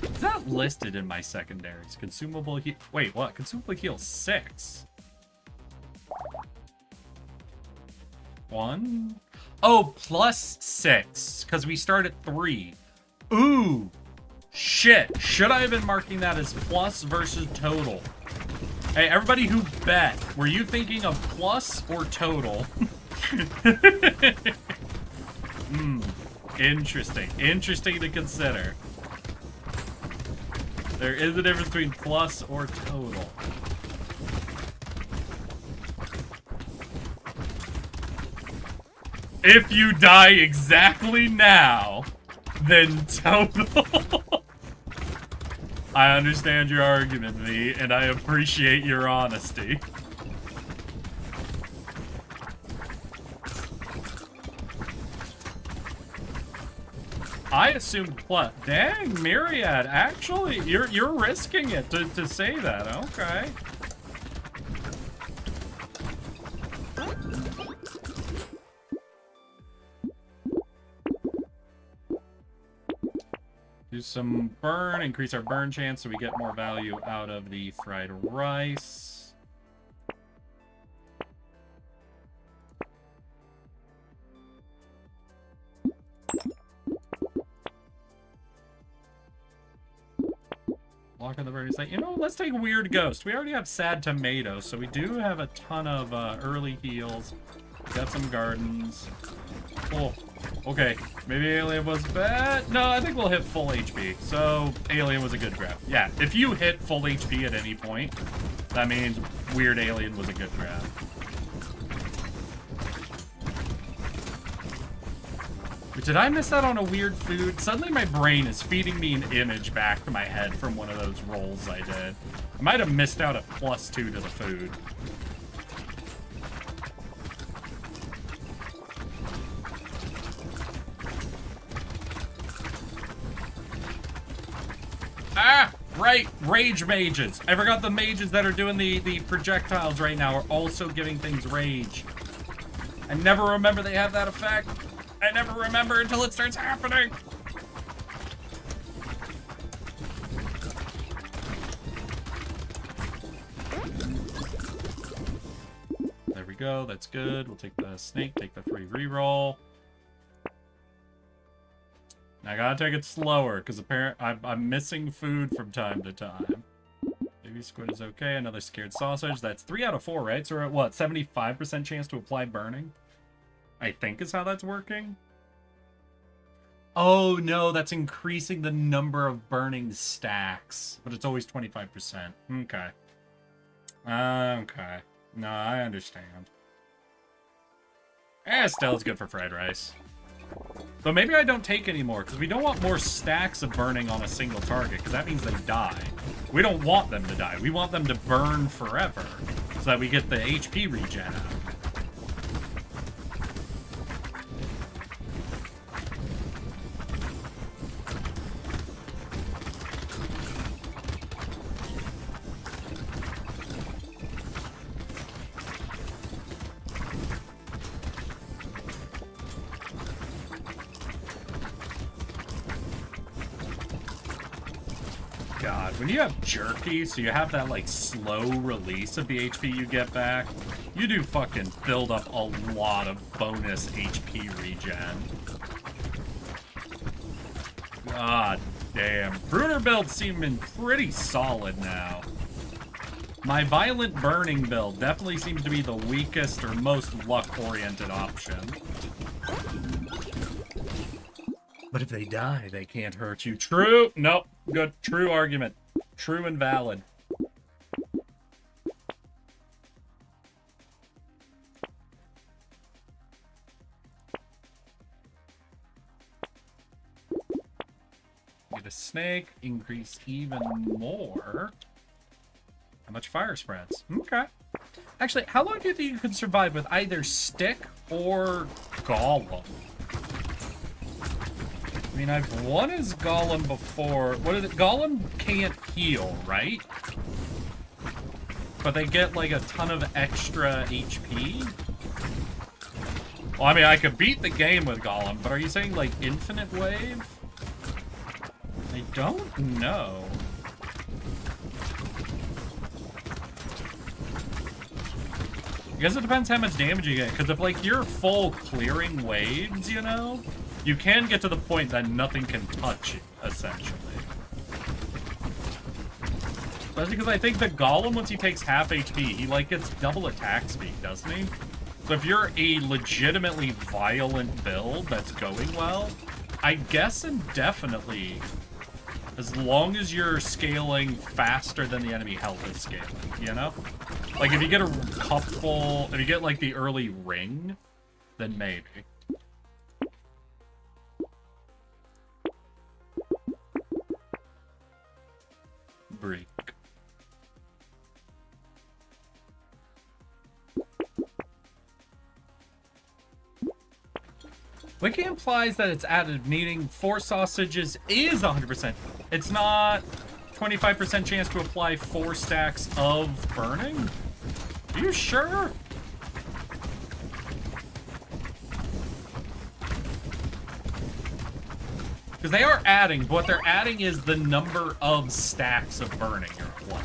Is that listed in my secondaries? Consumable heal. Wait, what? Consumable heal 6. 1? Oh, plus 6. Because we start at 3. Ooh. Shit. Should I have been marking that as plus versus total? Hey, everybody who bet, were you thinking of plus or total? Interesting. Interesting to consider. There is a difference between plus or total. If you die exactly now, then total. I understand your argument, V, and I appreciate your honesty. I assumed plus. Dang, Myriad, actually, you're risking it to say that. Okay. Do some burn, increase our burn chance so we get more value out of the fried rice. Lock on the burning site. You know, let's take Weird Ghost. We already have Sad Tomato, so we do have a ton of early heals. Got some gardens. Oh, okay. Maybe Alien was bad. No, I think we'll hit full HP. So, Alien was a good grab. Yeah, if you hit full HP at any point, that means Weird Alien was a good grab. Did I miss out on a weird food? Suddenly my brain is feeding me an image back to my head from one of those rolls I did. I might have missed out at +2 to the food. Ah! Right! Rage mages! I forgot the mages that are doing the projectiles right now are also giving things rage. I never remember they have that effect. I never remember until it starts happening. There we go. That's good. We'll take the snake, take the free reroll. Now I gotta take it slower because apparently I'm missing food from time to time. Baby squid is okay. Another scared sausage. That's 3 out of 4, right? So we're at what? 75% chance to apply burning? I think is how that's working. Oh no, that's increasing the number of burning stacks, but it's always 25%. Okay. Okay. No, I understand. Still is good for fried rice. But maybe I don't take any more, because we don't want more stacks of burning on a single target, because that means they die. We don't want them to die. We want them to burn forever, so that we get the HP regen out. When you have jerky, so you have that, like, slow release of the HP you get back, you do fucking build up a lot of bonus HP regen. God damn. Bruner builds seem pretty solid now. My Violent Burning build definitely seems to be the weakest or most luck-oriented option. But if they die, they can't hurt you. True. Nope. Good. True argument. True and valid. Get a snake. Increase even more. How much fire spreads? Okay. Actually, how long do you think you could survive with either stick or golem? I mean, I've won as Golem before. What is it? Golem can't heal, right? But they get, like, a ton of extra HP? Well, I mean, I could beat the game with Golem, but are you saying, like, infinite wave? I don't know. I guess it depends how much damage you get, because if, like, you're full clearing waves, you know, you can get to the point that nothing can touch you, essentially. Especially because I think the Golem, once he takes half HP, he, like, gets double attack speed, doesn't he? So if you're a legitimately violent build that's going well, I guess indefinitely, as long as you're scaling faster than the enemy health is scaling, you know? Like, if you get a couple, if you get, like, the early ring, then maybe. Break. Wiki implies that it's additive, meaning 4 sausages is 100%. It's not 25% chance to apply 4 stacks of burning? Are you sure? Because they are adding, but what they're adding is the number of stacks of burning you're applying.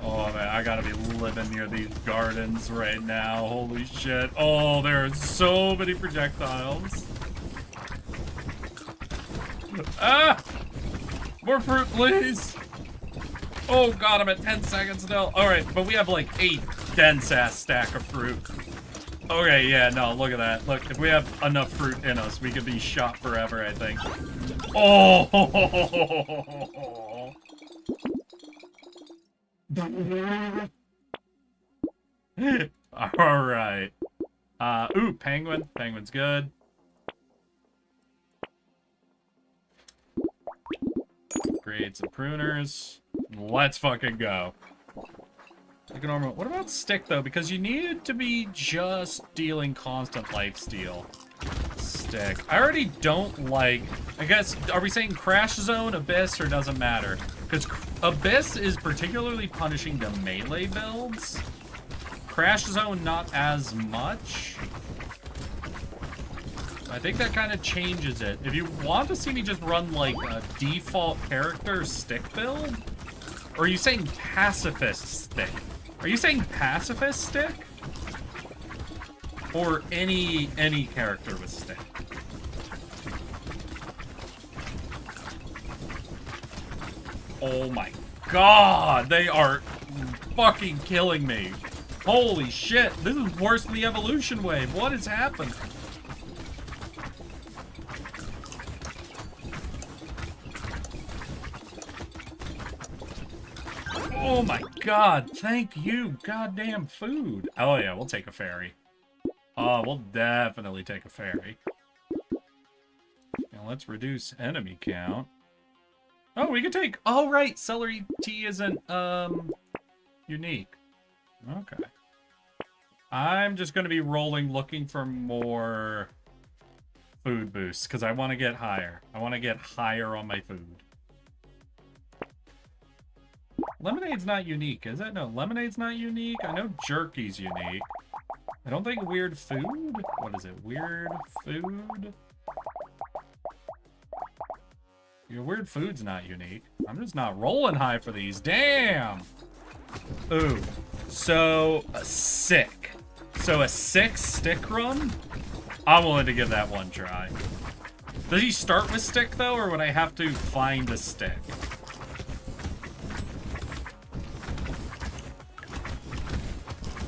Oh man, I gotta be living near these gardens right now. Holy shit. Oh, there are so many projectiles. Ah! More fruit, please! Oh god, I'm at 10 seconds still. Alright, but we have like 8 dense-ass stack of fruit. Okay, yeah, no, look at that. Look, if we have enough fruit in us, we could be shot forever, I think. Oh! Alright. Ooh, penguin. Penguin's good. Create some pruners. Let's fucking go. Like a normal. What about stick though? Because you need to be just dealing constant lifesteal. Stick. I already don't like. I guess. Are we saying Crash Zone, Abyss, or doesn't matter? Because Abyss is particularly punishing the melee builds. Crash Zone not as much. I think that kind of changes it. If you want to see me just run like a default character stick build, or are you saying pacifist stick? Are you saying pacifist stick? Or any character with stick? Oh my god, they are fucking killing me. Holy shit, this is worse than the evolution wave. What has happened? Oh my god, thank you, goddamn food. Oh yeah, we'll take a ferry. Oh, we'll definitely take a ferry. Now let's reduce enemy count. Oh, we could take... Oh, right, celery tea isn't, unique. Okay. I'm just gonna be rolling looking for more food boosts, because I want to get higher. I want to get higher on my food. Lemonade's not unique, is it? No, lemonade's not unique. I know jerky's unique. I don't think weird food? What is it? Weird food? Your weird food's not unique. I'm just not rolling high for these. Damn! Ooh. So, sick. So a 6 stick run? I'm willing to give that one try. Does he start with stick, though, or would I have to find a stick?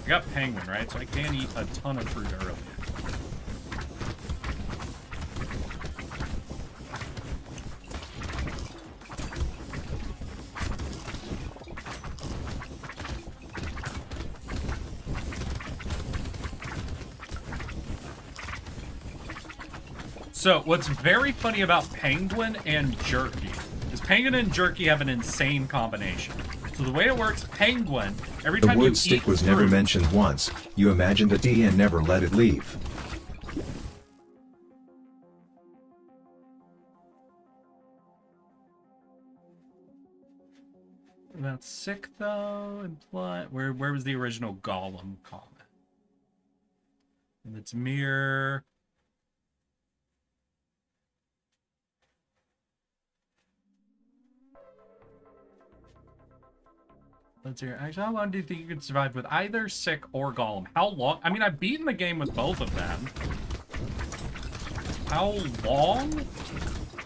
I got penguin, right? So I can eat a ton of fruit early. So, what's very funny about penguin and jerky is Penguin and jerky have an insane combination. So the way it works, penguin, every The time you wood eat stick was never fruit- mentioned once. You imagined it and never let it leave. That's sick though. Imply where was the original Gollum comment? And it's mirror. Let's hear. Actually, how long do you think you could survive with either sick or Gollum? How long? I mean, I've beaten the game with both of them. How long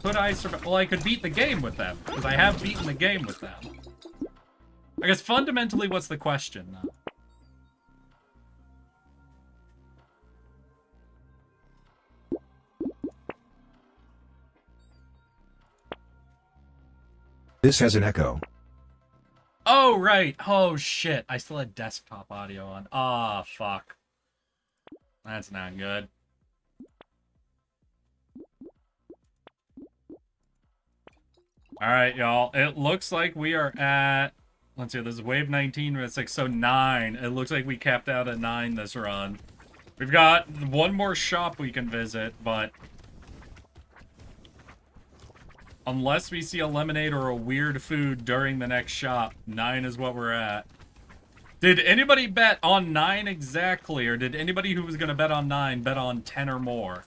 could I survive? Well, I could beat the game with them because I have beaten the game with them. I guess fundamentally, what's the question, though? This has an echo. Oh, right. Oh, shit. I still had desktop audio on. Ah, fuck. That's not good. Alright, y'all. It looks like we are at... Let's see, this is wave 19. It's like, so 9. It looks like we capped out at 9 this run. We've got one more shop we can visit, but... Unless we see a lemonade or a weird food during the next shop, 9 is what we're at. Did anybody bet on 9 exactly, or did anybody who was going to bet on 9 bet on 10 or more?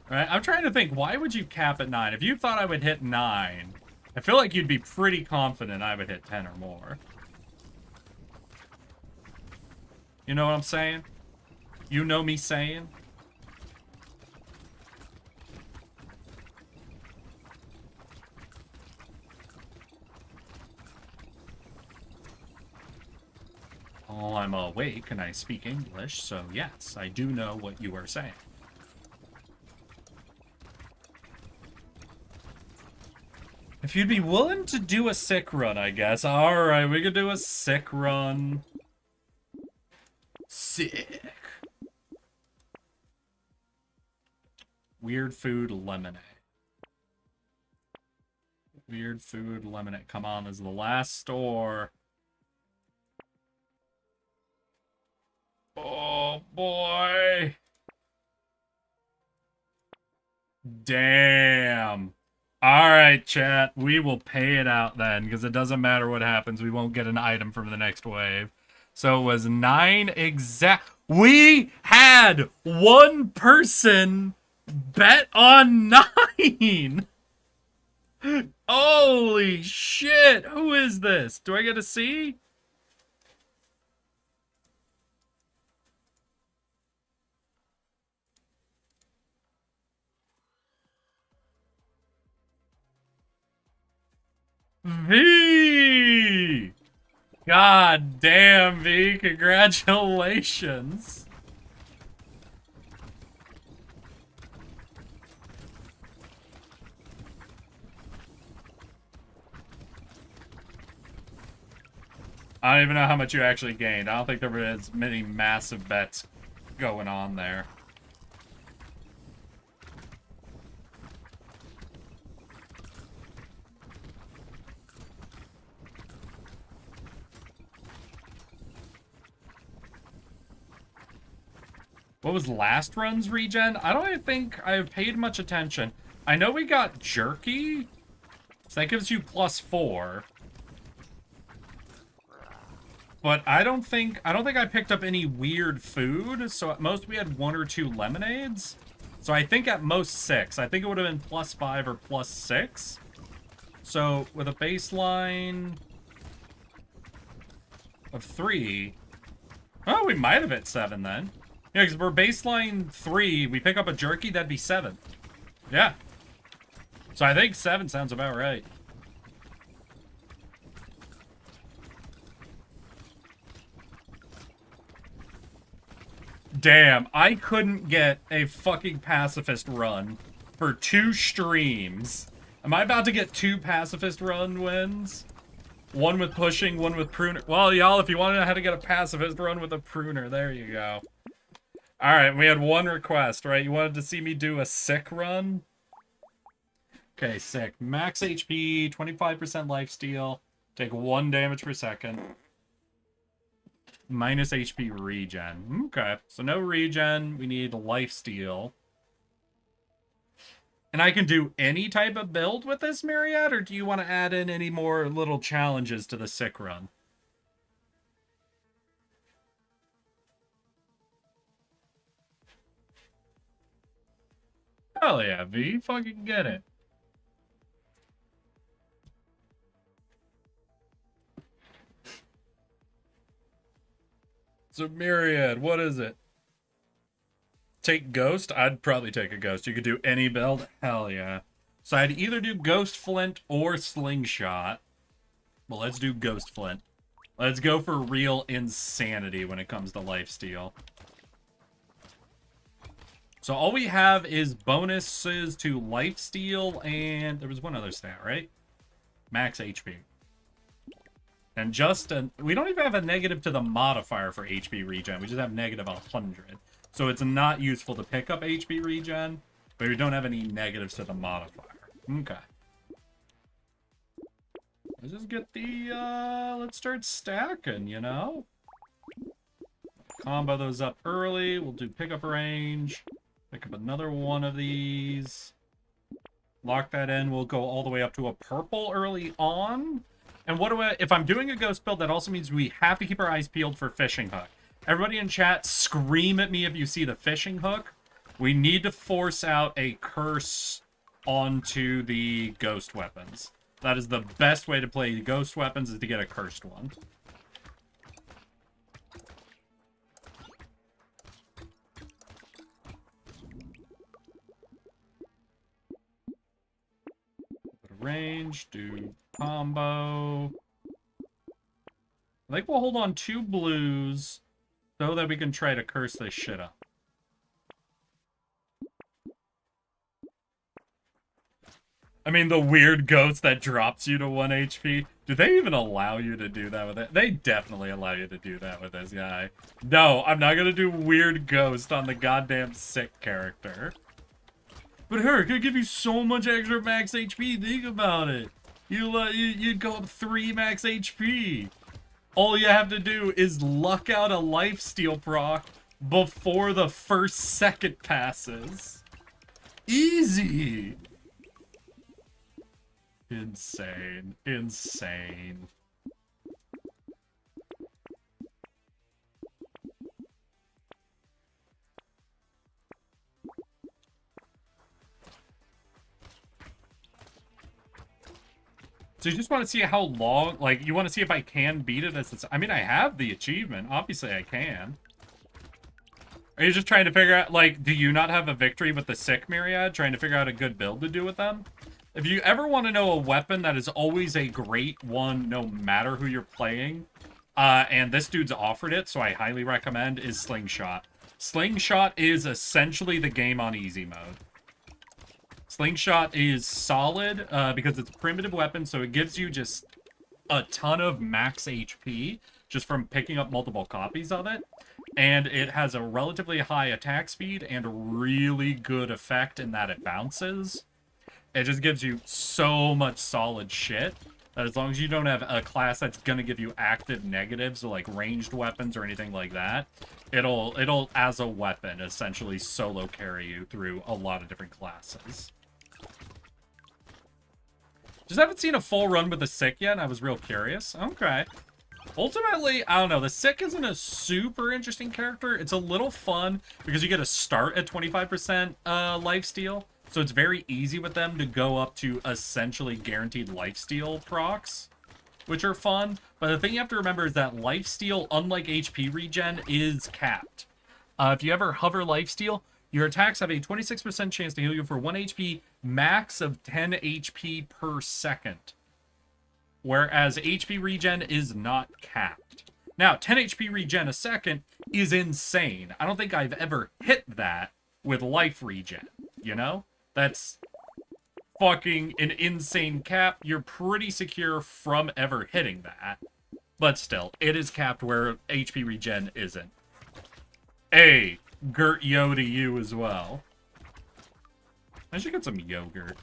Alright, I'm trying to think, why would you cap at 9? If you thought I would hit 9, I feel like you'd be pretty confident I would hit 10 or more. You know what I'm saying? You know me saying? Oh, I'm awake and I speak English, so yes, I do know what you are saying. If you'd be willing to do a sick run, I guess. Alright, we could do a sick run. Sick. Weird food lemonade. Weird food lemonade. Come on, this is the last store. Oh, boy. Damn. Alright, chat. We will pay it out then, because it doesn't matter what happens. We won't get an item from the next wave. So it was 9 exact... We had one person bet on 9! Holy shit! Who is this? Do I get to see? V! God damn, V. Congratulations. I don't even know how much you actually gained. I don't think there were as many massive bets going on there. What was last run's regen? I don't even think I paid much attention. I know we got jerky, so that gives you +4. But I don't think I picked up any weird food, so at most we had 1 or 2 lemonades. So I think at most 6. I think it would have been +5 or +6. So with a baseline of 3, oh, we might have hit 7 then. Yeah, because we're baseline 3, we pick up a jerky, that'd be 7. Yeah. So I think 7 sounds about right. Damn, I couldn't get a fucking pacifist run for 2 streams. Am I about to get 2 pacifist run wins? One with pushing, one with pruner. Well, y'all, if you want to know how to get a pacifist run with a pruner, there you go. Alright, we had one request, right? You wanted to see me do a sick run? Okay, sick. Max HP, 25% lifesteal. Take 1 damage per second. Minus HP regen. Okay, so no regen. We need lifesteal. And I can do any type of build with this Myriad, or do you want to add in any more little challenges to the sick run? Hell yeah, V. Fucking get it. So Myriad, what is it? Take Ghost? I'd probably take a Ghost. You could do any build? Hell yeah. So I'd either do Ghost Flint or Slingshot. Well, let's do Ghost Flint. Let's go for real insanity when it comes to lifesteal. So all we have is bonuses to lifesteal and there was one other stat, right? Max HP. And we don't even have a negative to the modifier for HP regen. We just have negative 100. So it's not useful to pick up HP regen, but we don't have any negatives to the modifier. Okay. Let's just get the, let's start stacking, you know? Combo those up early. We'll do pickup range. Pick up another one of these. Lock that in. We'll go all the way up to a purple early on. And what do if I'm doing a ghost build, that also means we have to keep our eyes peeled for fishing hook. Everybody in chat, scream at me if you see the fishing hook. We need to force out a curse onto the ghost weapons. That is the best way to play ghost weapons, is to get a cursed one. Range, do combo. I think we'll hold on 2 blues so that we can try to curse this shit up. I mean, the weird ghost that drops you to 1 HP. Do they even allow you to do that with it? They definitely allow you to do that with this guy. No, I'm not gonna do weird ghost on the goddamn sick character. But her, it could give you so much extra max HP. Think about it. You'd go up 3 max HP. All you have to do is luck out a lifesteal proc before the first second passes. Easy. Insane. Insane. So you just want to see how long, like, you want to see if I can beat it as it's, I mean, I have the achievement. Obviously, I can. Are you just trying to figure out, like, do you not have a victory with the sick Myriad? Trying to figure out a good build to do with them? If you ever want to know a weapon that is always a great one, no matter who you're playing, and this dude's offered it, so I highly recommend, is Slingshot. Slingshot is essentially the game on easy mode. Slingshot is solid because it's a primitive weapon, so it gives you just a ton of max HP just from picking up multiple copies of it. And it has a relatively high attack speed and a really good effect in that it bounces. It just gives you so much solid shit that as long as you don't have a class that's going to give you active negatives, so like ranged weapons or anything like that, it'll as a weapon essentially solo carry you through a lot of different classes. Just haven't seen a full run with the sick yet, and I was real curious. Okay. Ultimately, I don't know, the sick isn't a super interesting character. It's a little fun because you get to start at 25% lifesteal. So it's very easy with them to go up to essentially guaranteed lifesteal procs, which are fun. But the thing you have to remember is that lifesteal, unlike HP regen, is capped. If you ever hover lifesteal, your attacks have a 26% chance to heal you for 1 HP, max of 10 HP per second. Whereas HP regen is not capped. Now, 10 HP regen a second is insane. I don't think I've ever hit that with life regen, you know? That's fucking an insane cap. You're pretty secure from ever hitting that. But still, it is capped where HP regen isn't. Hey, Gert Yo to you as well. I should get some yogurt.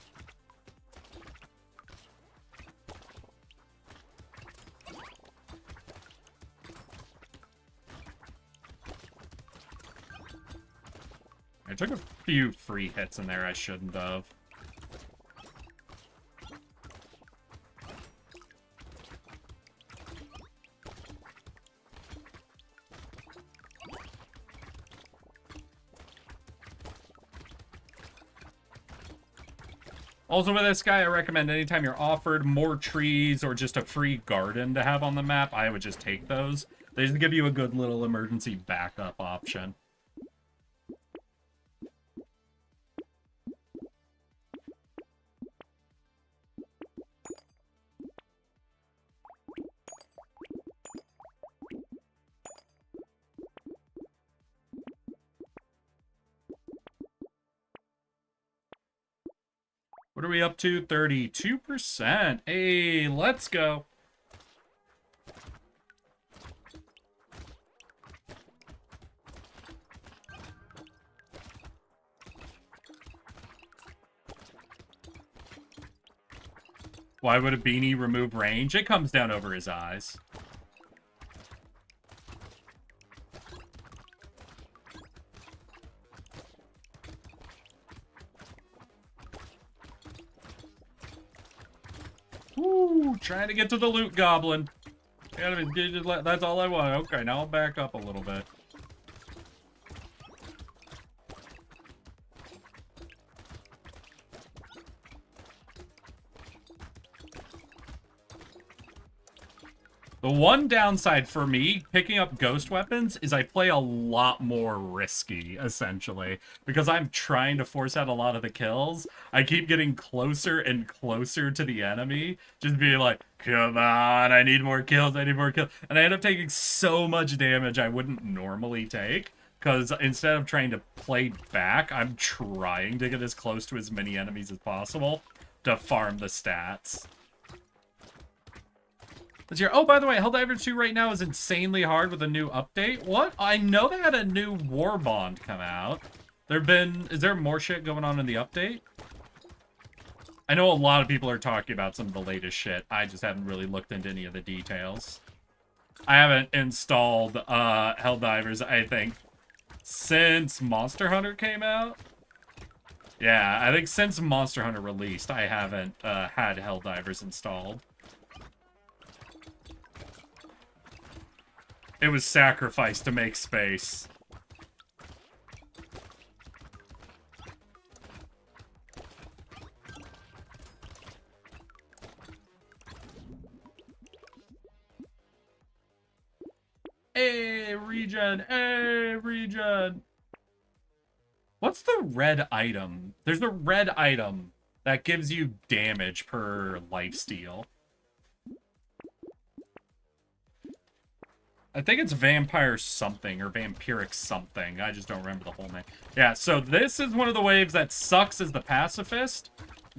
I took a few free hits in there I shouldn't have. Also with this guy, I recommend anytime you're offered more trees or just a free garden to have on the map, I would just take those. They just give you a good little emergency backup option. What are we up to? 32%. Hey, let's go. Why would a beanie remove range? It comes down over his eyes. Woo, trying to get to the loot goblin. That's all I want. Okay, now I'll back up a little bit. The one downside for me picking up ghost weapons is I play a lot more risky, essentially. Because I'm trying to force out a lot of the kills, I keep getting closer and closer to the enemy. Just being like, come on, I need more kills, I need more kills. And I end up taking so much damage I wouldn't normally take. Because instead of trying to play back, I'm trying to get as close to as many enemies as possible to farm the stats. Oh, by the way, Helldivers 2 right now is insanely hard with a new update. What? I know they had a new war bond come out. Is there more shit going on in the update? I know a lot of people are talking about some of the latest shit. I just haven't really looked into any of the details. I haven't installed Helldivers, I think, since Monster Hunter came out. Yeah, I think since Monster Hunter released, I haven't had Helldivers installed. It was sacrificed to make space. Hey, regen! Hey, regen! What's the red item? There's a red item that gives you damage per lifesteal. I think it's vampire something or vampiric something. I just don't remember the whole name. Yeah, so this is one of the waves that sucks as the pacifist,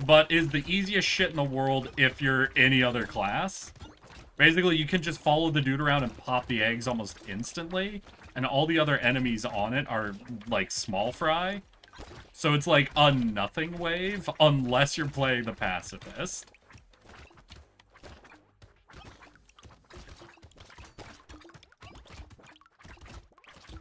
but is the easiest shit in the world if you're any other class. Basically, you can just follow the dude around and pop the eggs almost instantly, and all the other enemies on it are, like, small fry. So it's like a nothing wave, unless you're playing the pacifist.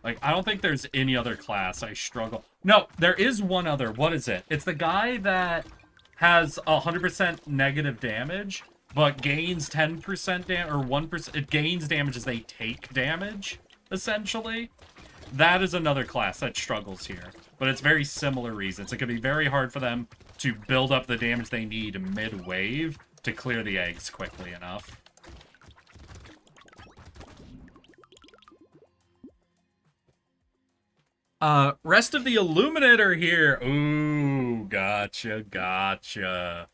Like, I don't think there's any other class I struggle. No, there is one other. What is it? It's the guy that has 100% negative damage, but gains 10% damage, or 1%. It gains damage as they take damage, essentially. That is another class that struggles here. But it's very similar reasons. It can be very hard for them to build up the damage they need mid-wave to clear the eggs quickly enough. Rest of the Illuminator here. Ooh, gotcha, gotcha.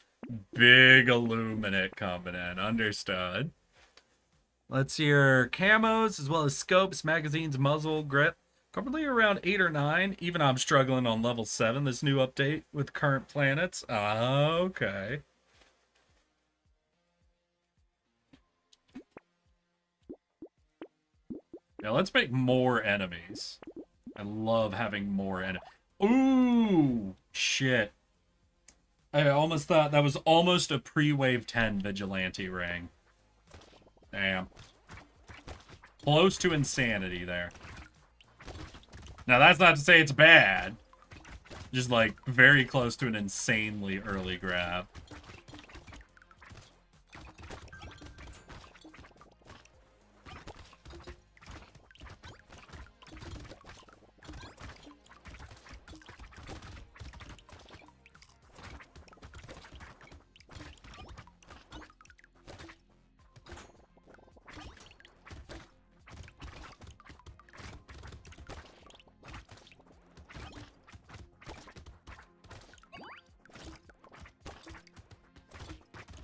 Big Illuminate coming in, understood. Let's see your camos, as well as scopes, magazines, muzzle, grip. Probably around 8 or 9. Even I'm struggling on level 7, this new update with current planets. Okay. Now let's make more enemies. I love having more enemies. Ooh, shit. I almost thought that was almost a pre-wave 10 vigilante ring. Damn. Close to insanity there. Now that's not to say it's bad. Just like very close to an insanely early grab.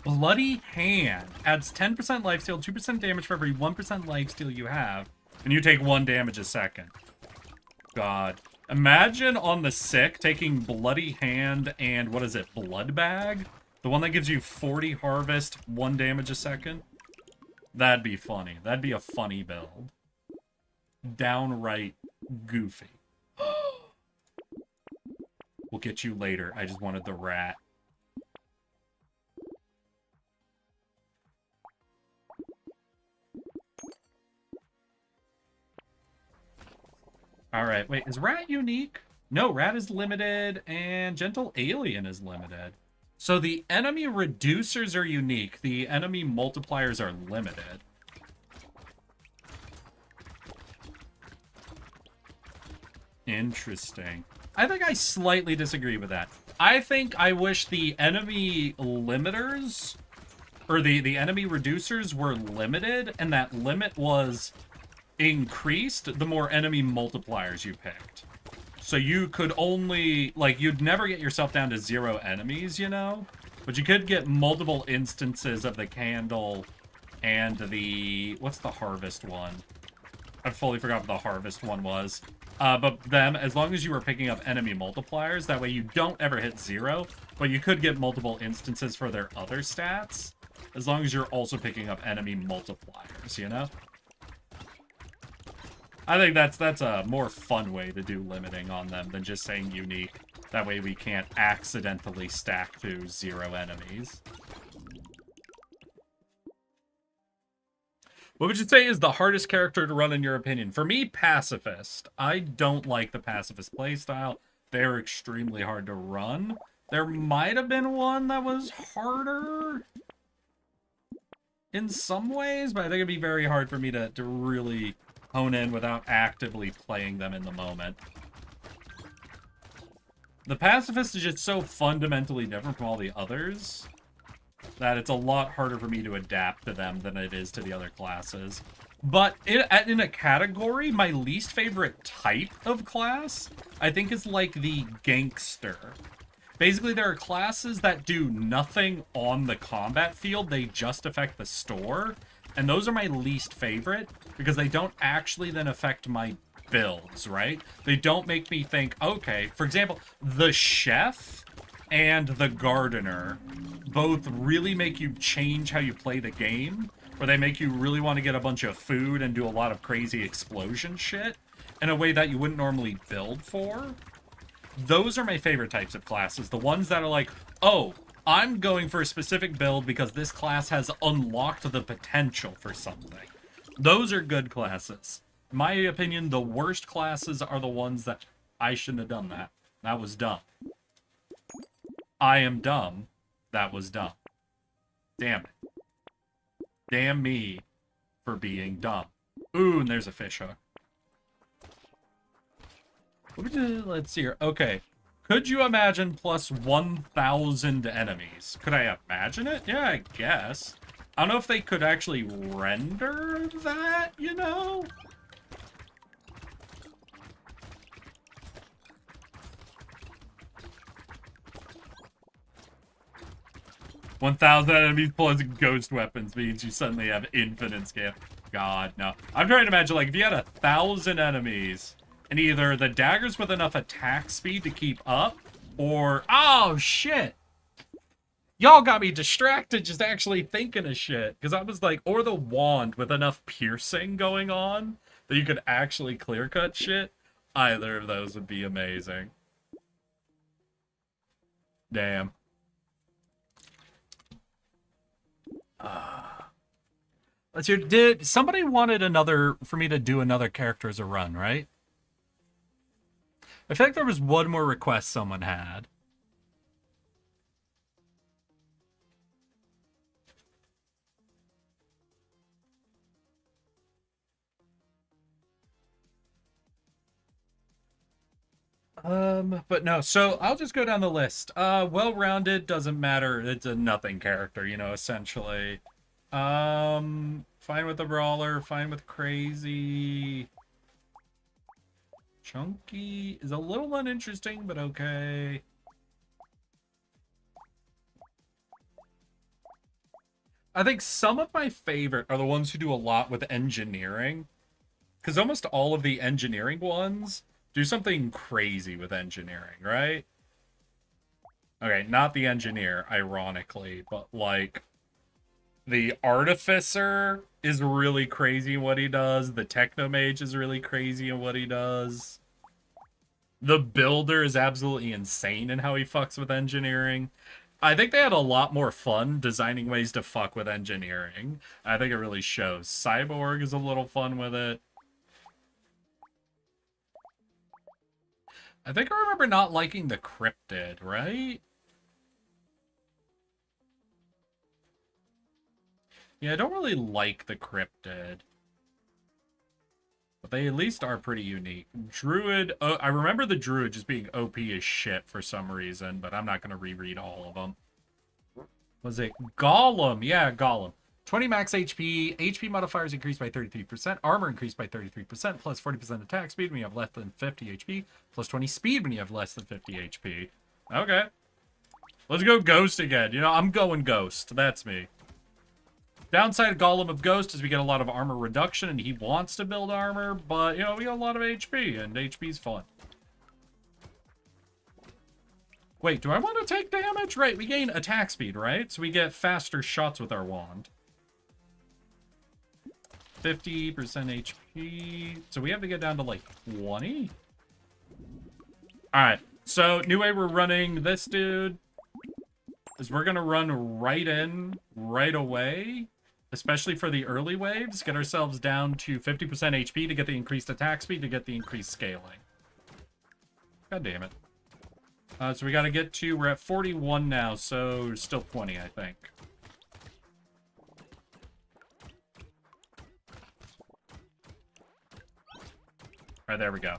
Bloody Hand adds 10% lifesteal, 2% damage for every 1% lifesteal you have, and you take 1 damage a second. God. Imagine on the sick taking Bloody Hand and, what is it, Blood Bag? The one that gives you 40 harvest, 1 damage a second? That'd be funny. That'd be a funny build. Downright goofy. We'll get you later. I just wanted the rat. Alright, wait, is Rat unique? No, Rat is limited, and Gentle Alien is limited. So the enemy reducers are unique, the enemy multipliers are limited. Interesting. I think I slightly disagree with that. I think I wish the enemy limiters, or the enemy reducers were limited, and that limit was increased the more enemy multipliers you picked. So you could only, like, you'd never get yourself down to 0 enemies, you know? But you could get multiple instances of the candle and the, what's the harvest one? I fully forgot what the harvest one was. But them, as long as you were picking up enemy multipliers, that way you don't ever hit 0, but you could get multiple instances for their other stats, as long as you're also picking up enemy multipliers, you know? I think that's a more fun way to do limiting on them than just saying unique. That way we can't accidentally stack to 0 enemies. What would you say is the hardest character to run in your opinion? For me, Pacifist. I don't like the Pacifist playstyle. They're extremely hard to run. There might have been one that was harder in some ways, but I think it'd be very hard for me to really hone in without actively playing them in the moment. The Pacifist is just so fundamentally different from all the others that it's a lot harder for me to adapt to them than it is to the other classes. But in a category, my least favorite type of class, I think, is like the Gangster. Basically, there are classes that do nothing on the combat field, they just affect the store. And those are my least favorite, because they don't actually then affect my builds, right? They don't make me think, okay, for example, the Chef and the Gardener both really make you change how you play the game, where they make you really want to get a bunch of food and do a lot of crazy explosion shit in a way that you wouldn't normally build for. Those are my favorite types of classes, the ones that are like, oh, I'm going for a specific build because this class has unlocked the potential for something. Those are good classes. In my opinion, the worst classes are the ones that I shouldn't have done that. That was dumb. I am dumb. That was dumb. Damn it. Damn me for being dumb. Ooh, and there's a fish hook. Let's see here. Okay. Could you imagine plus 1,000 enemies? Could I imagine it? Yeah, I guess. I don't know if they could actually render that, you know? $1,000 enemies plus ghost weapons means you suddenly have infinite scale. God, no. I'm trying to imagine, like, if you had 1,000 enemies, and either the daggers with enough attack speed to keep up, or... Oh, shit! Y'all got me distracted just actually thinking of shit. Because I was like, or the wand with enough piercing going on that you could actually clear-cut shit. Either of those would be amazing. Damn. Let's hear. Did somebody wanted for me to do another character as a run, right? I feel like there was one more request someone had. But no, so I'll just go down the list. Well-rounded, doesn't matter. It's a nothing character, you know, essentially. Fine with the brawler, fine with crazy. Chunky is a little uninteresting, but okay. I think some of my favorite are the ones who do a lot with engineering. Because almost all of the engineering ones do something crazy with engineering, right? Okay, not the engineer, ironically, but like the artificer is really crazy in what he does. The technomage is really crazy in what he does. The builder is absolutely insane in how he fucks with engineering. I think they had a lot more fun designing ways to fuck with engineering. I think it really shows. Cyborg is a little fun with it. I think I remember not liking the cryptid, right? Yeah, I don't really like the cryptid. But they at least are pretty unique. Druid, oh, I remember the Druid just being OP as shit for some reason, but I'm not going to reread all of them. Was it Golem? Yeah, Golem. 20 max HP, HP modifiers increased by 33%, armor increased by 33%, plus 40% attack speed when you have less than 50 HP, plus 20 speed when you have less than 50 HP. Okay. Let's go Ghost again. You know, I'm going Ghost. That's me. Downside of Golem of Ghost is we get a lot of armor reduction, and he wants to build armor, but, you know, we got a lot of HP, and HP's fun. Wait, do I want to take damage? Right, we gain attack speed, right? So we get faster shots with our wand. 50% HP. So we have to get down to, like, 20? Alright, so new way we're running this dude is we're going to run right in, right away. Especially for the early waves, get ourselves down to 50% HP to get the increased attack speed, to get the increased scaling. God damn it. So we got to get to, we're at 41 now, so still 20, I think. Alright, there we go.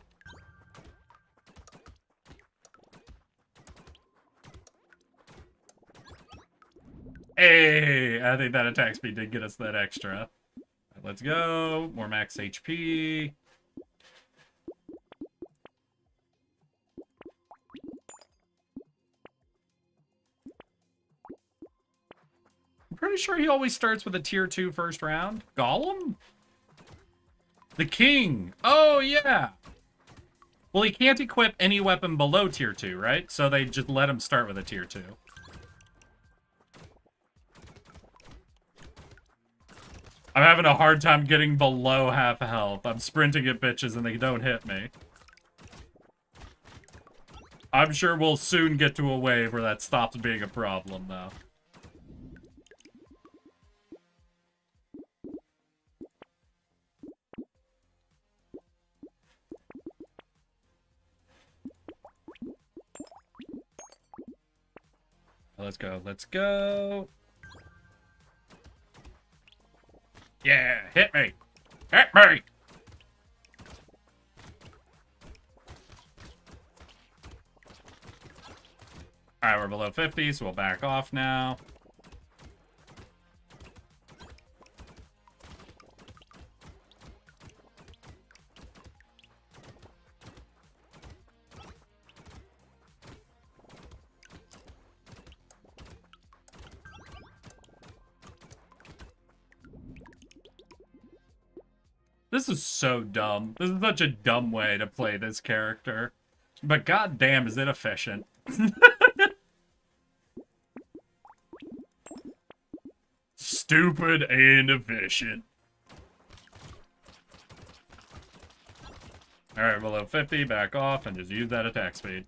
Hey, I think that attack speed did get us that extra. Right, let's go. More max HP. I'm pretty sure he always starts with a tier 2 first round. Golem? The king. Oh, yeah. Well, he can't equip any weapon below tier 2, right? So they just let him start with a tier 2. I'm having a hard time getting below half health. I'm sprinting at bitches and they don't hit me. I'm sure we'll soon get to a wave where that stops being a problem, though. Let's go, let's go. Yeah, hit me! Hit me! Alright, we're below 50, so we'll back off now. This is so dumb. This is such a dumb way to play this character. But goddamn, is it efficient. Stupid and efficient. Alright, below 50, back off, and just use that attack speed.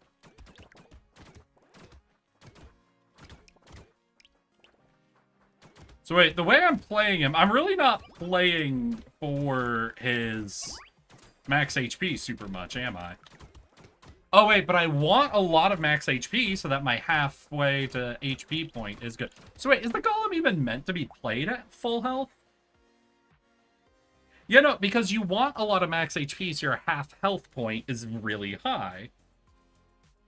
So wait, the way I'm playing him, I'm really not playing for his max HP super much, am I? Oh, wait, but I want a lot of max HP so that my halfway to HP point is good. So wait, is the golem even meant to be played at full health? Yeah, no, because you want a lot of max HP so your half health point is really high.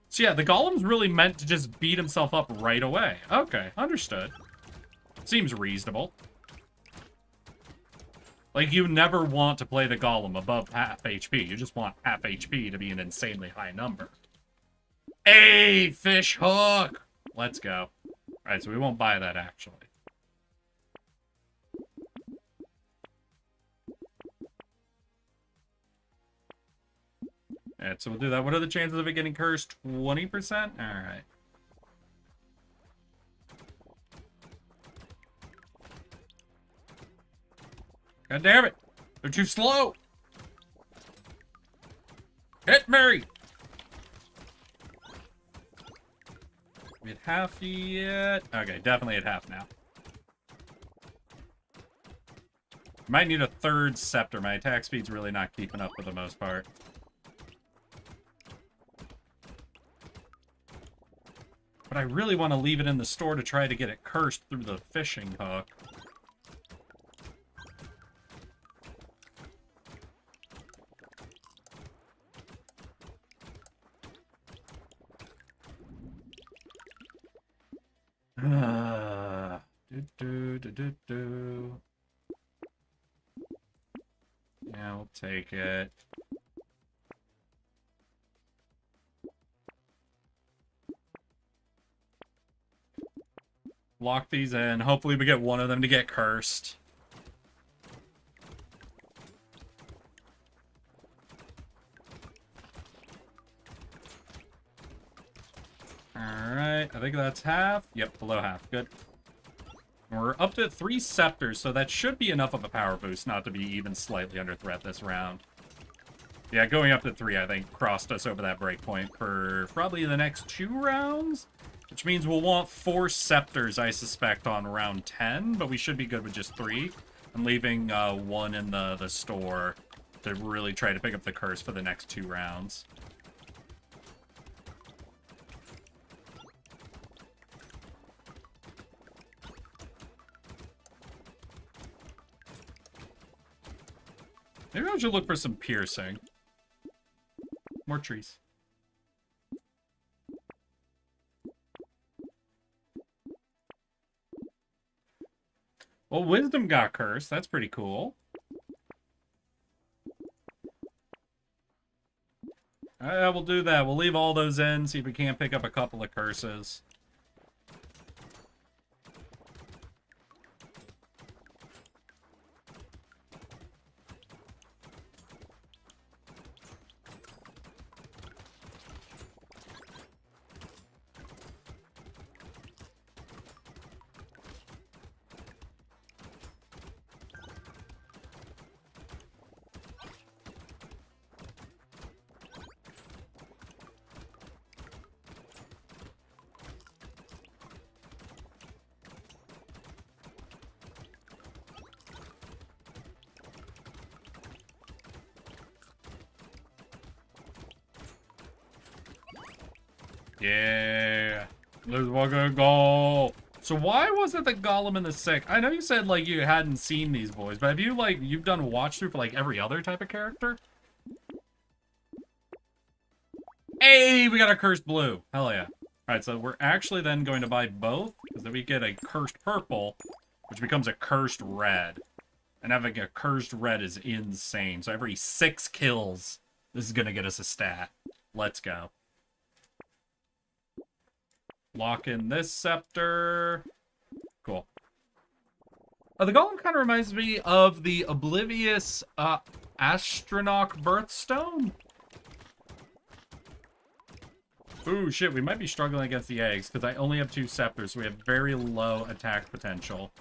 So yeah, the golem's really meant to just beat himself up right away. Okay, understood. Seems reasonable. Like, you never want to play the golem above half HP. You just want half HP to be an insanely high number. Hey, fish hook! Let's go. Alright, so we won't buy that, actually. Alright, so we'll do that. What are the chances of it getting cursed? 20%? Alright. God damn it! They're too slow! Hit me! We at half yet? Okay, definitely at half now. Might need a third scepter. My attack speed's really not keeping up for the most part. But I really want to leave it in the store to try to get it cursed through the fishing hook. Yeah, we'll take it. Lock these in. Hopefully we get one of them to get cursed. Alright, I think that's half. Yep, below half. Good. We're up to 3 scepters, so that should be enough of a power boost not to be even slightly under threat this round. Yeah, going up to 3, I think, crossed us over that breakpoint for probably the next 2 rounds. Which means we'll want 4 scepters, I suspect, on round 10, but we should be good with just 3. I'm leaving 1 in the store to really try to pick up the curse for the next 2 rounds. Maybe I should look for some piercing. More trees. Well, Wisdom got cursed. That's pretty cool. Alright, we'll do that. We'll leave all those in, see if we can't pick up a couple of curses. Yeah, let's fucking go. So why wasn't the golem in the sick? I know you said like you hadn't seen these boys, but have you like you've done watch through for like every other type of character? Hey, we got a cursed blue. Hell yeah. All right, so we're actually then going to buy both because then we get a cursed purple, which becomes a cursed red, and having a cursed red is insane. So every 6 kills, this is gonna get us a stat. Let's go. Lock in this scepter. Cool. The golem kind of reminds me of the Oblivious Astronaut Birthstone. Ooh, shit, we might be struggling against the eggs, because I only have 2 scepters, so we have very low attack potential.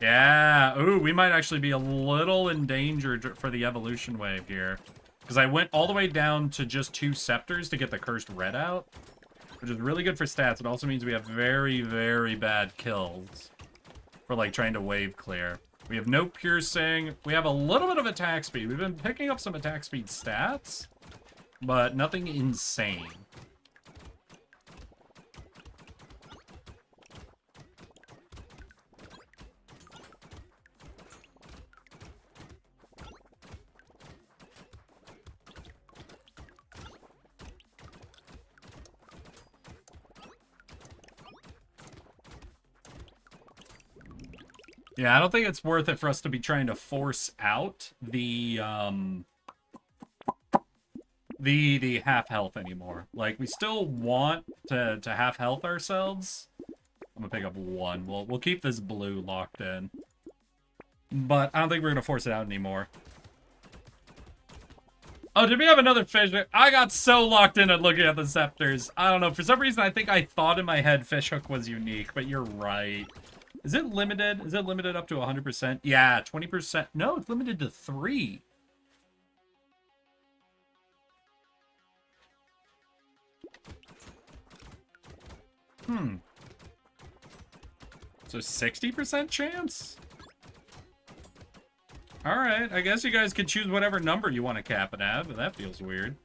Yeah, ooh, we might actually be a little endangered for the evolution wave here. Because I went all the way down to just 2 scepters to get the cursed red out. Which is really good for stats. It also means we have very, very bad kills for, like, trying to wave clear. We have no piercing. We have a little bit of attack speed. We've been picking up some attack speed stats. but nothing insane. Yeah, I don't think it's worth it for us to be trying to force out the half health anymore. Like, we still want to half health ourselves. I'm gonna pick up one. We'll keep this blue locked in. But I don't think we're gonna force it out anymore. Oh, did we have another fish? I got so locked in at looking at the scepters. I don't know. For some reason, I think I thought in my head fishhook was unique, but you're right. Is it limited? Is it limited up to 100%? Yeah, 20%. No, it's limited to 3. So 60% chance? Alright, I guess you guys can choose whatever number you want to cap it at, but that feels weird.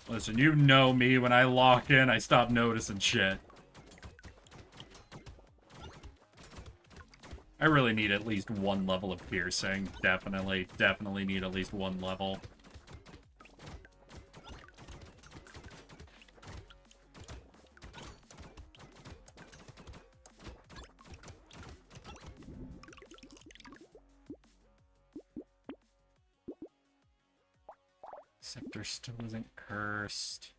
Listen, you know me. When I lock in, I stop noticing shit. I really need at least one level of piercing. Definitely need at least one level. Scepter still isn't cursed.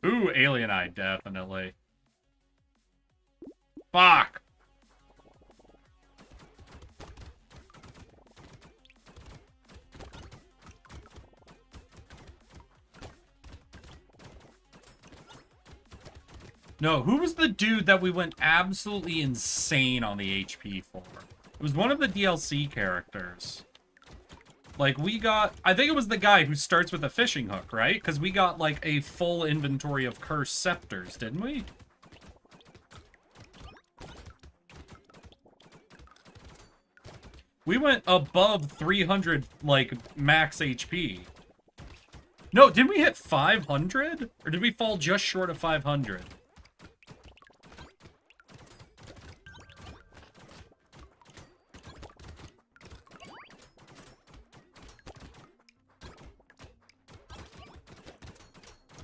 Ooh, Alien Eye, definitely. Fuck! No, who was the dude that we went absolutely insane on the HP for? It was one of the DLC characters. Like, we got... I think it was the guy who starts with a fishing hook, right? Because we got, like, a full inventory of cursed scepters, didn't we? We went above 300, like, max HP. No, didn't we hit 500? Or did we fall just short of 500?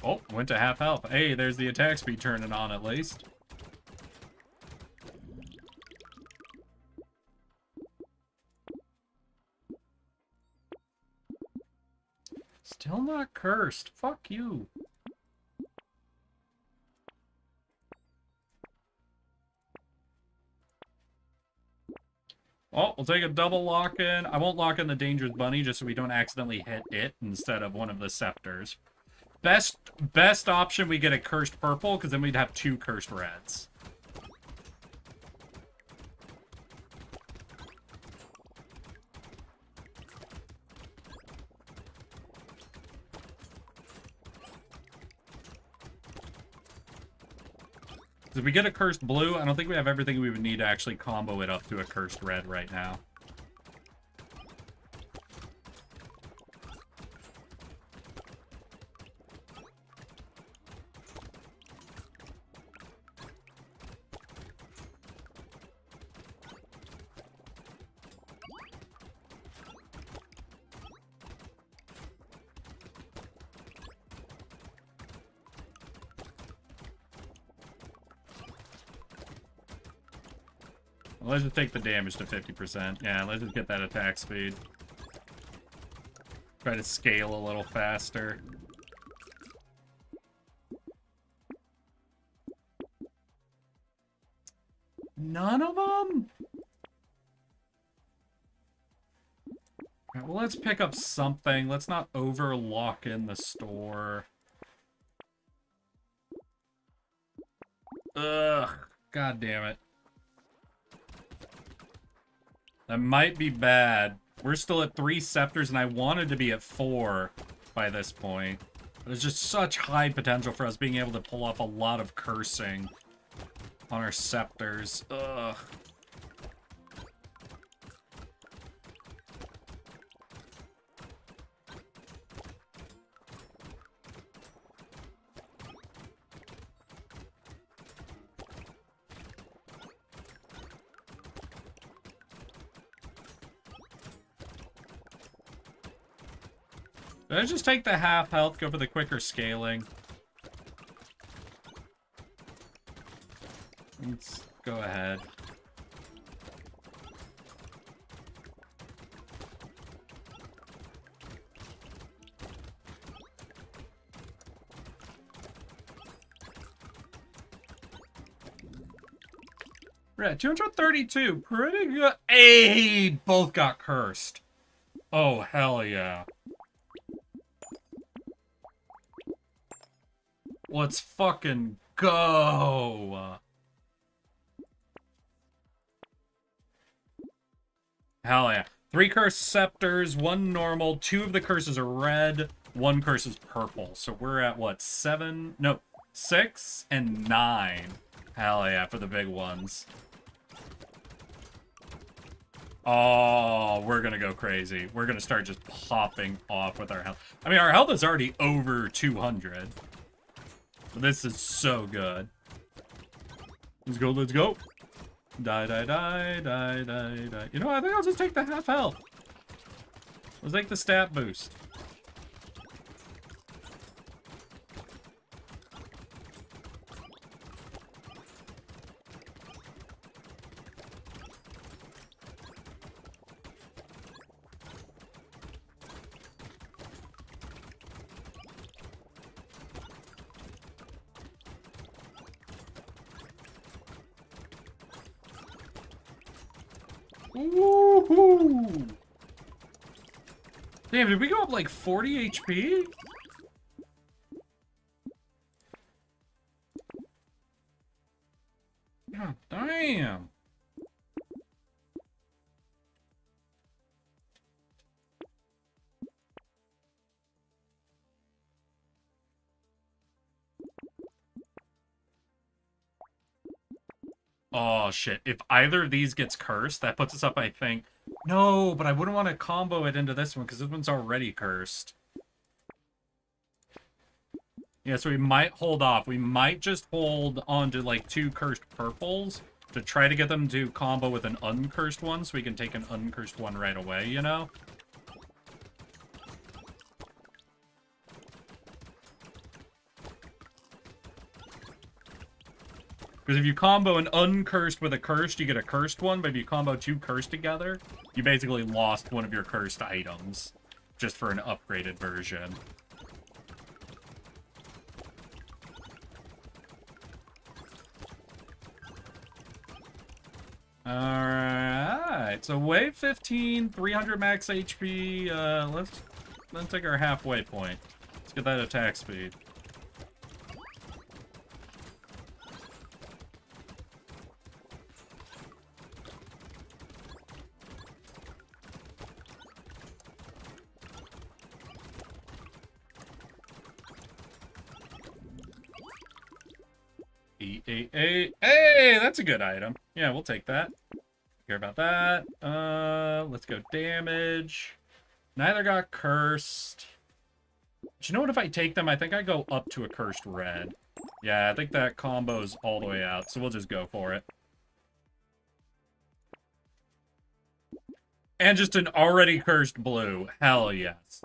Oh, went to half health. Hey, there's the attack speed turning on at least. Still not cursed. Fuck you. Oh, we'll take a double lock-in. I won't lock in the Dangerous Bunny just so we don't accidentally hit it instead of one of the scepters. Best option, we get a cursed purple, because then we'd have 2 cursed reds. If we get a cursed blue, I don't think we have everything we would need to actually combo it up to a cursed red right now. Let's just take the damage to 50%. Yeah, let's just get that attack speed. Try to scale a little faster. None of them? Alright, well, let's pick up something. Let's not over-lock in the store. Ugh. God damn it. That might be bad. We're still at 3 scepters, and I wanted to be at 4 by this point. There's just such high potential for us being able to pull off a lot of cursing on our scepters. Ugh. Did I just take the half health, go for the quicker scaling? Let's go ahead. We're at 232. Pretty good. Hey, both got cursed. Oh, hell yeah. Let's fucking go. Hell yeah. 3 cursed scepters, 1 normal, 2 of the curses are red, 1 curse is purple. So we're at what, 7? No, 6 and 9. Hell yeah, for the big ones. Oh, we're gonna go crazy. We're gonna start just popping off with our health. I mean, our health is already over 200. This is so good. Let's go, let's go. Die, die, die, die, die, die. You know what? I think I'll just take the half health. Let's take the stat boost. Woohoo! Damn, did we go up like 40 HP? God damn. Oh, shit. If either of these gets cursed, that puts us up, I think... No, but I wouldn't want to combo it into this one, because this one's already cursed. Yeah, so we might hold off. We might just hold on to, like, 2 cursed purples to try to get them to combo with an uncursed one, so we can take an uncursed one right away, you know? Because if you combo an uncursed with a cursed, you get a cursed one, but if you combo 2 cursed together, you basically lost one of your cursed items, just for an upgraded version. Alright, so wave 15, 300 max HP, let's take our halfway point. Let's get that attack speed. Hey, that's a good item. Yeah, we'll take that. Care about that. Let's go damage. Neither got cursed. But you know what? If I take them, I think I go up to a cursed red. Yeah, I think that combo's all the way out, so we'll just go for it. And just an already cursed blue. Hell yes.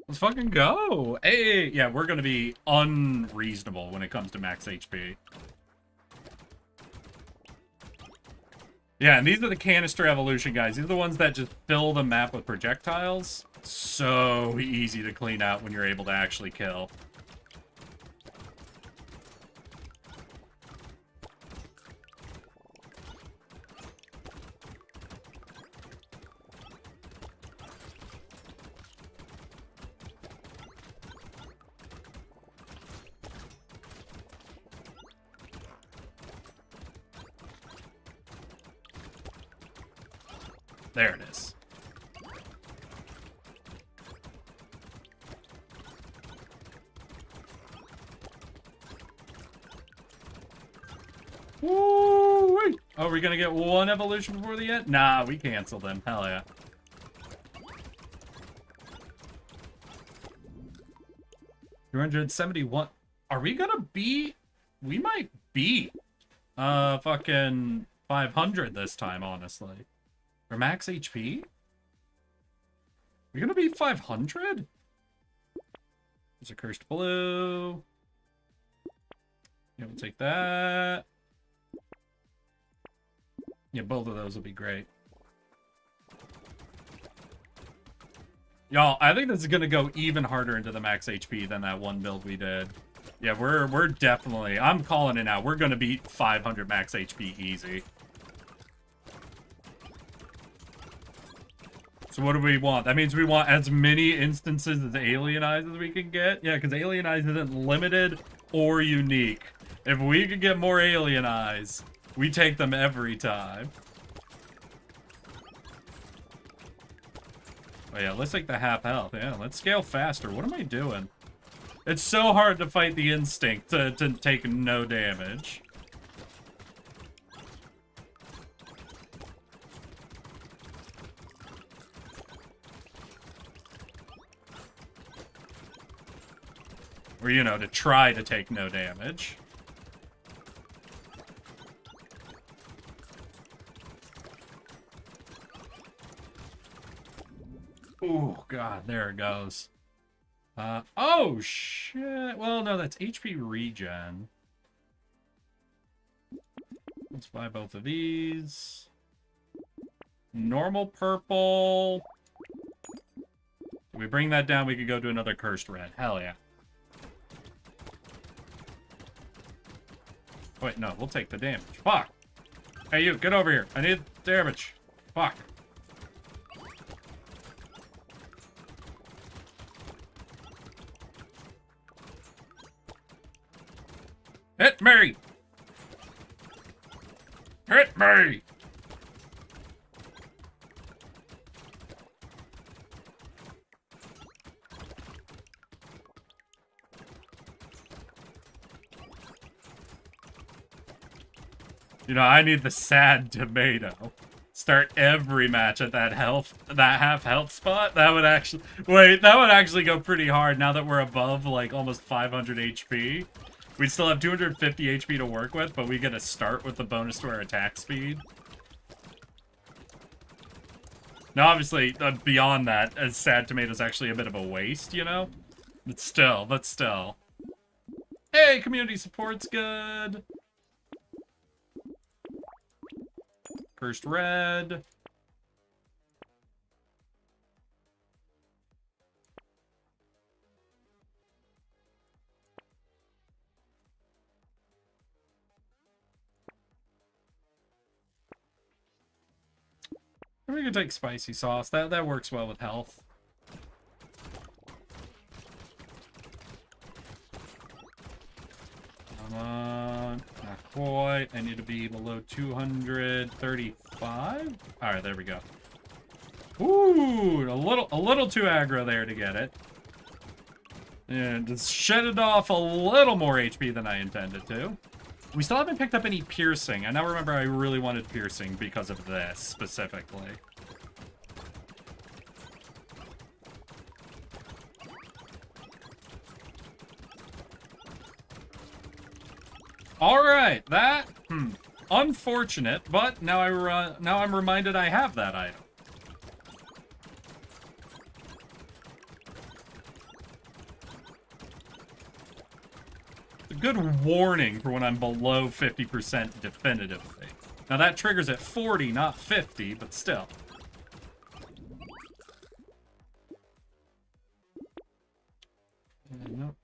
Let's fucking go. Hey, yeah, we're going to be unreasonable when it comes to max HP. Yeah, and these are the canister evolution guys. These are the ones that just fill the map with projectiles. So easy to clean out when you're able to actually kill. There it is. Woo-wee. Oh, we're gonna get one evolution before the end? Nah, we cancel them. Hell yeah. $271. Are we gonna be? We might be. Fucking 500 this time, honestly. For max HP? We're gonna be 500? There's a cursed blue. Yeah, we'll take that. Yeah, both of those will be great. Y'all, I think this is gonna go even harder into the max HP than that one build we did. Yeah, we're definitely, I'm calling it now. We're gonna beat 500 max HP easy. So what do we want? That means we want as many instances as Alien Eyes as we can get. Yeah, because Alien Eyes isn't limited or unique. If we could get more Alien Eyes, we take them every time. Oh yeah, let's take the half health. Yeah, let's scale faster. What am I doing? It's so hard to fight the instinct to take no damage. Or, you know, to try to take no damage. Oh, God, there it goes. Oh, shit. Well, no, that's HP regen. Let's buy both of these. Normal purple. If we bring that down, we could go to another cursed red. Hell yeah. Wait, no, we'll take the damage. Fuck. Hey, you, get over here. I need damage. Fuck. Hit me! Hit me! You know, I need the sad tomato. Start every match at that half health spot. That would actually, wait, that would actually go pretty hard now that we're above like almost 500 HP. We'd still have 250 HP to work with, but we get a start with the bonus to our attack speed. Now, obviously, beyond that, a sad tomato's actually a bit of a waste, you know? But still. Hey, community support's good. Cursed red. We can take spicy sauce. That works well with health. Come on. Not quite. I need to be below 235. Alright, there we go. Ooh, a little too aggro there to get it. And just shed it off a little more HP than I intended to. We still haven't picked up any piercing. I now remember I really wanted piercing because of this, specifically. Alright, that, unfortunate, but now I'm reminded I have that item. Good warning for when I'm below 50% definitively. Now that triggers at 40, not 50, but still.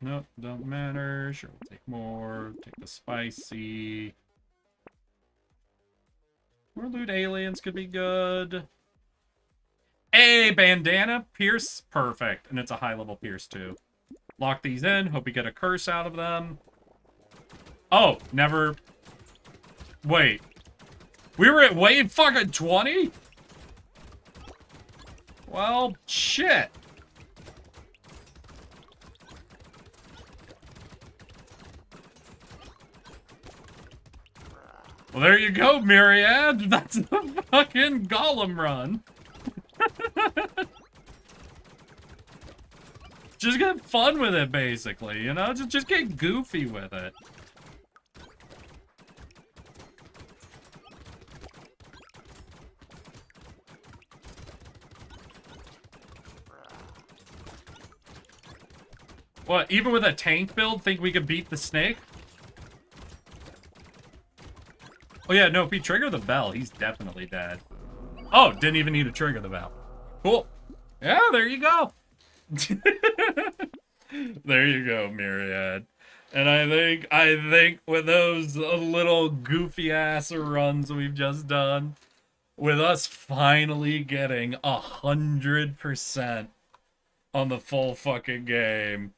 Nope, don't matter. Sure, we'll take more. Take the spicy. More loot aliens could be good. Hey, bandana, pierce, perfect. And it's a high level pierce too. Lock these in, hope we get a curse out of them. Oh, never. Wait. We were at wave fucking 20? Well, shit. Well, there you go, Myriad. That's a fucking Golem run. Just get fun with it, basically, you know? Just get goofy with it. What, even with a tank build, think we could beat the snake? Oh yeah, no, if we trigger the bell, he's definitely dead. Oh, didn't even need to trigger the bell. Cool. Yeah, there you go. There you go, Myriad. And I think with those little goofy ass runs we've just done, with us finally getting 100% on the full fucking game,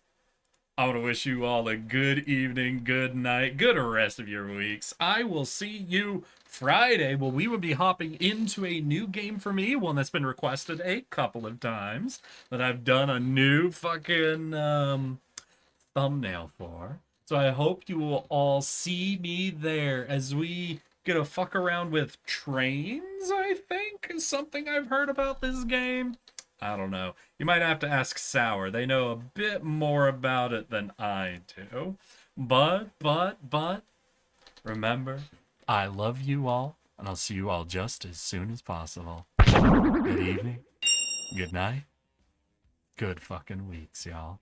I want to wish you all a good evening, good night, good rest of your weeks. I will see you Friday. Well, we will be hopping into a new game for me, one that's been requested a couple of times, that I've done a new fucking thumbnail for. So I hope you will all see me there as we get to fuck around with trains, I think, is something I've heard about this game. I don't know. You might have to ask Sour. They know a bit more about it than I do. But, remember, I love you all, and I'll see you all just as soon as possible. Good evening, good night, good fucking weeks, y'all.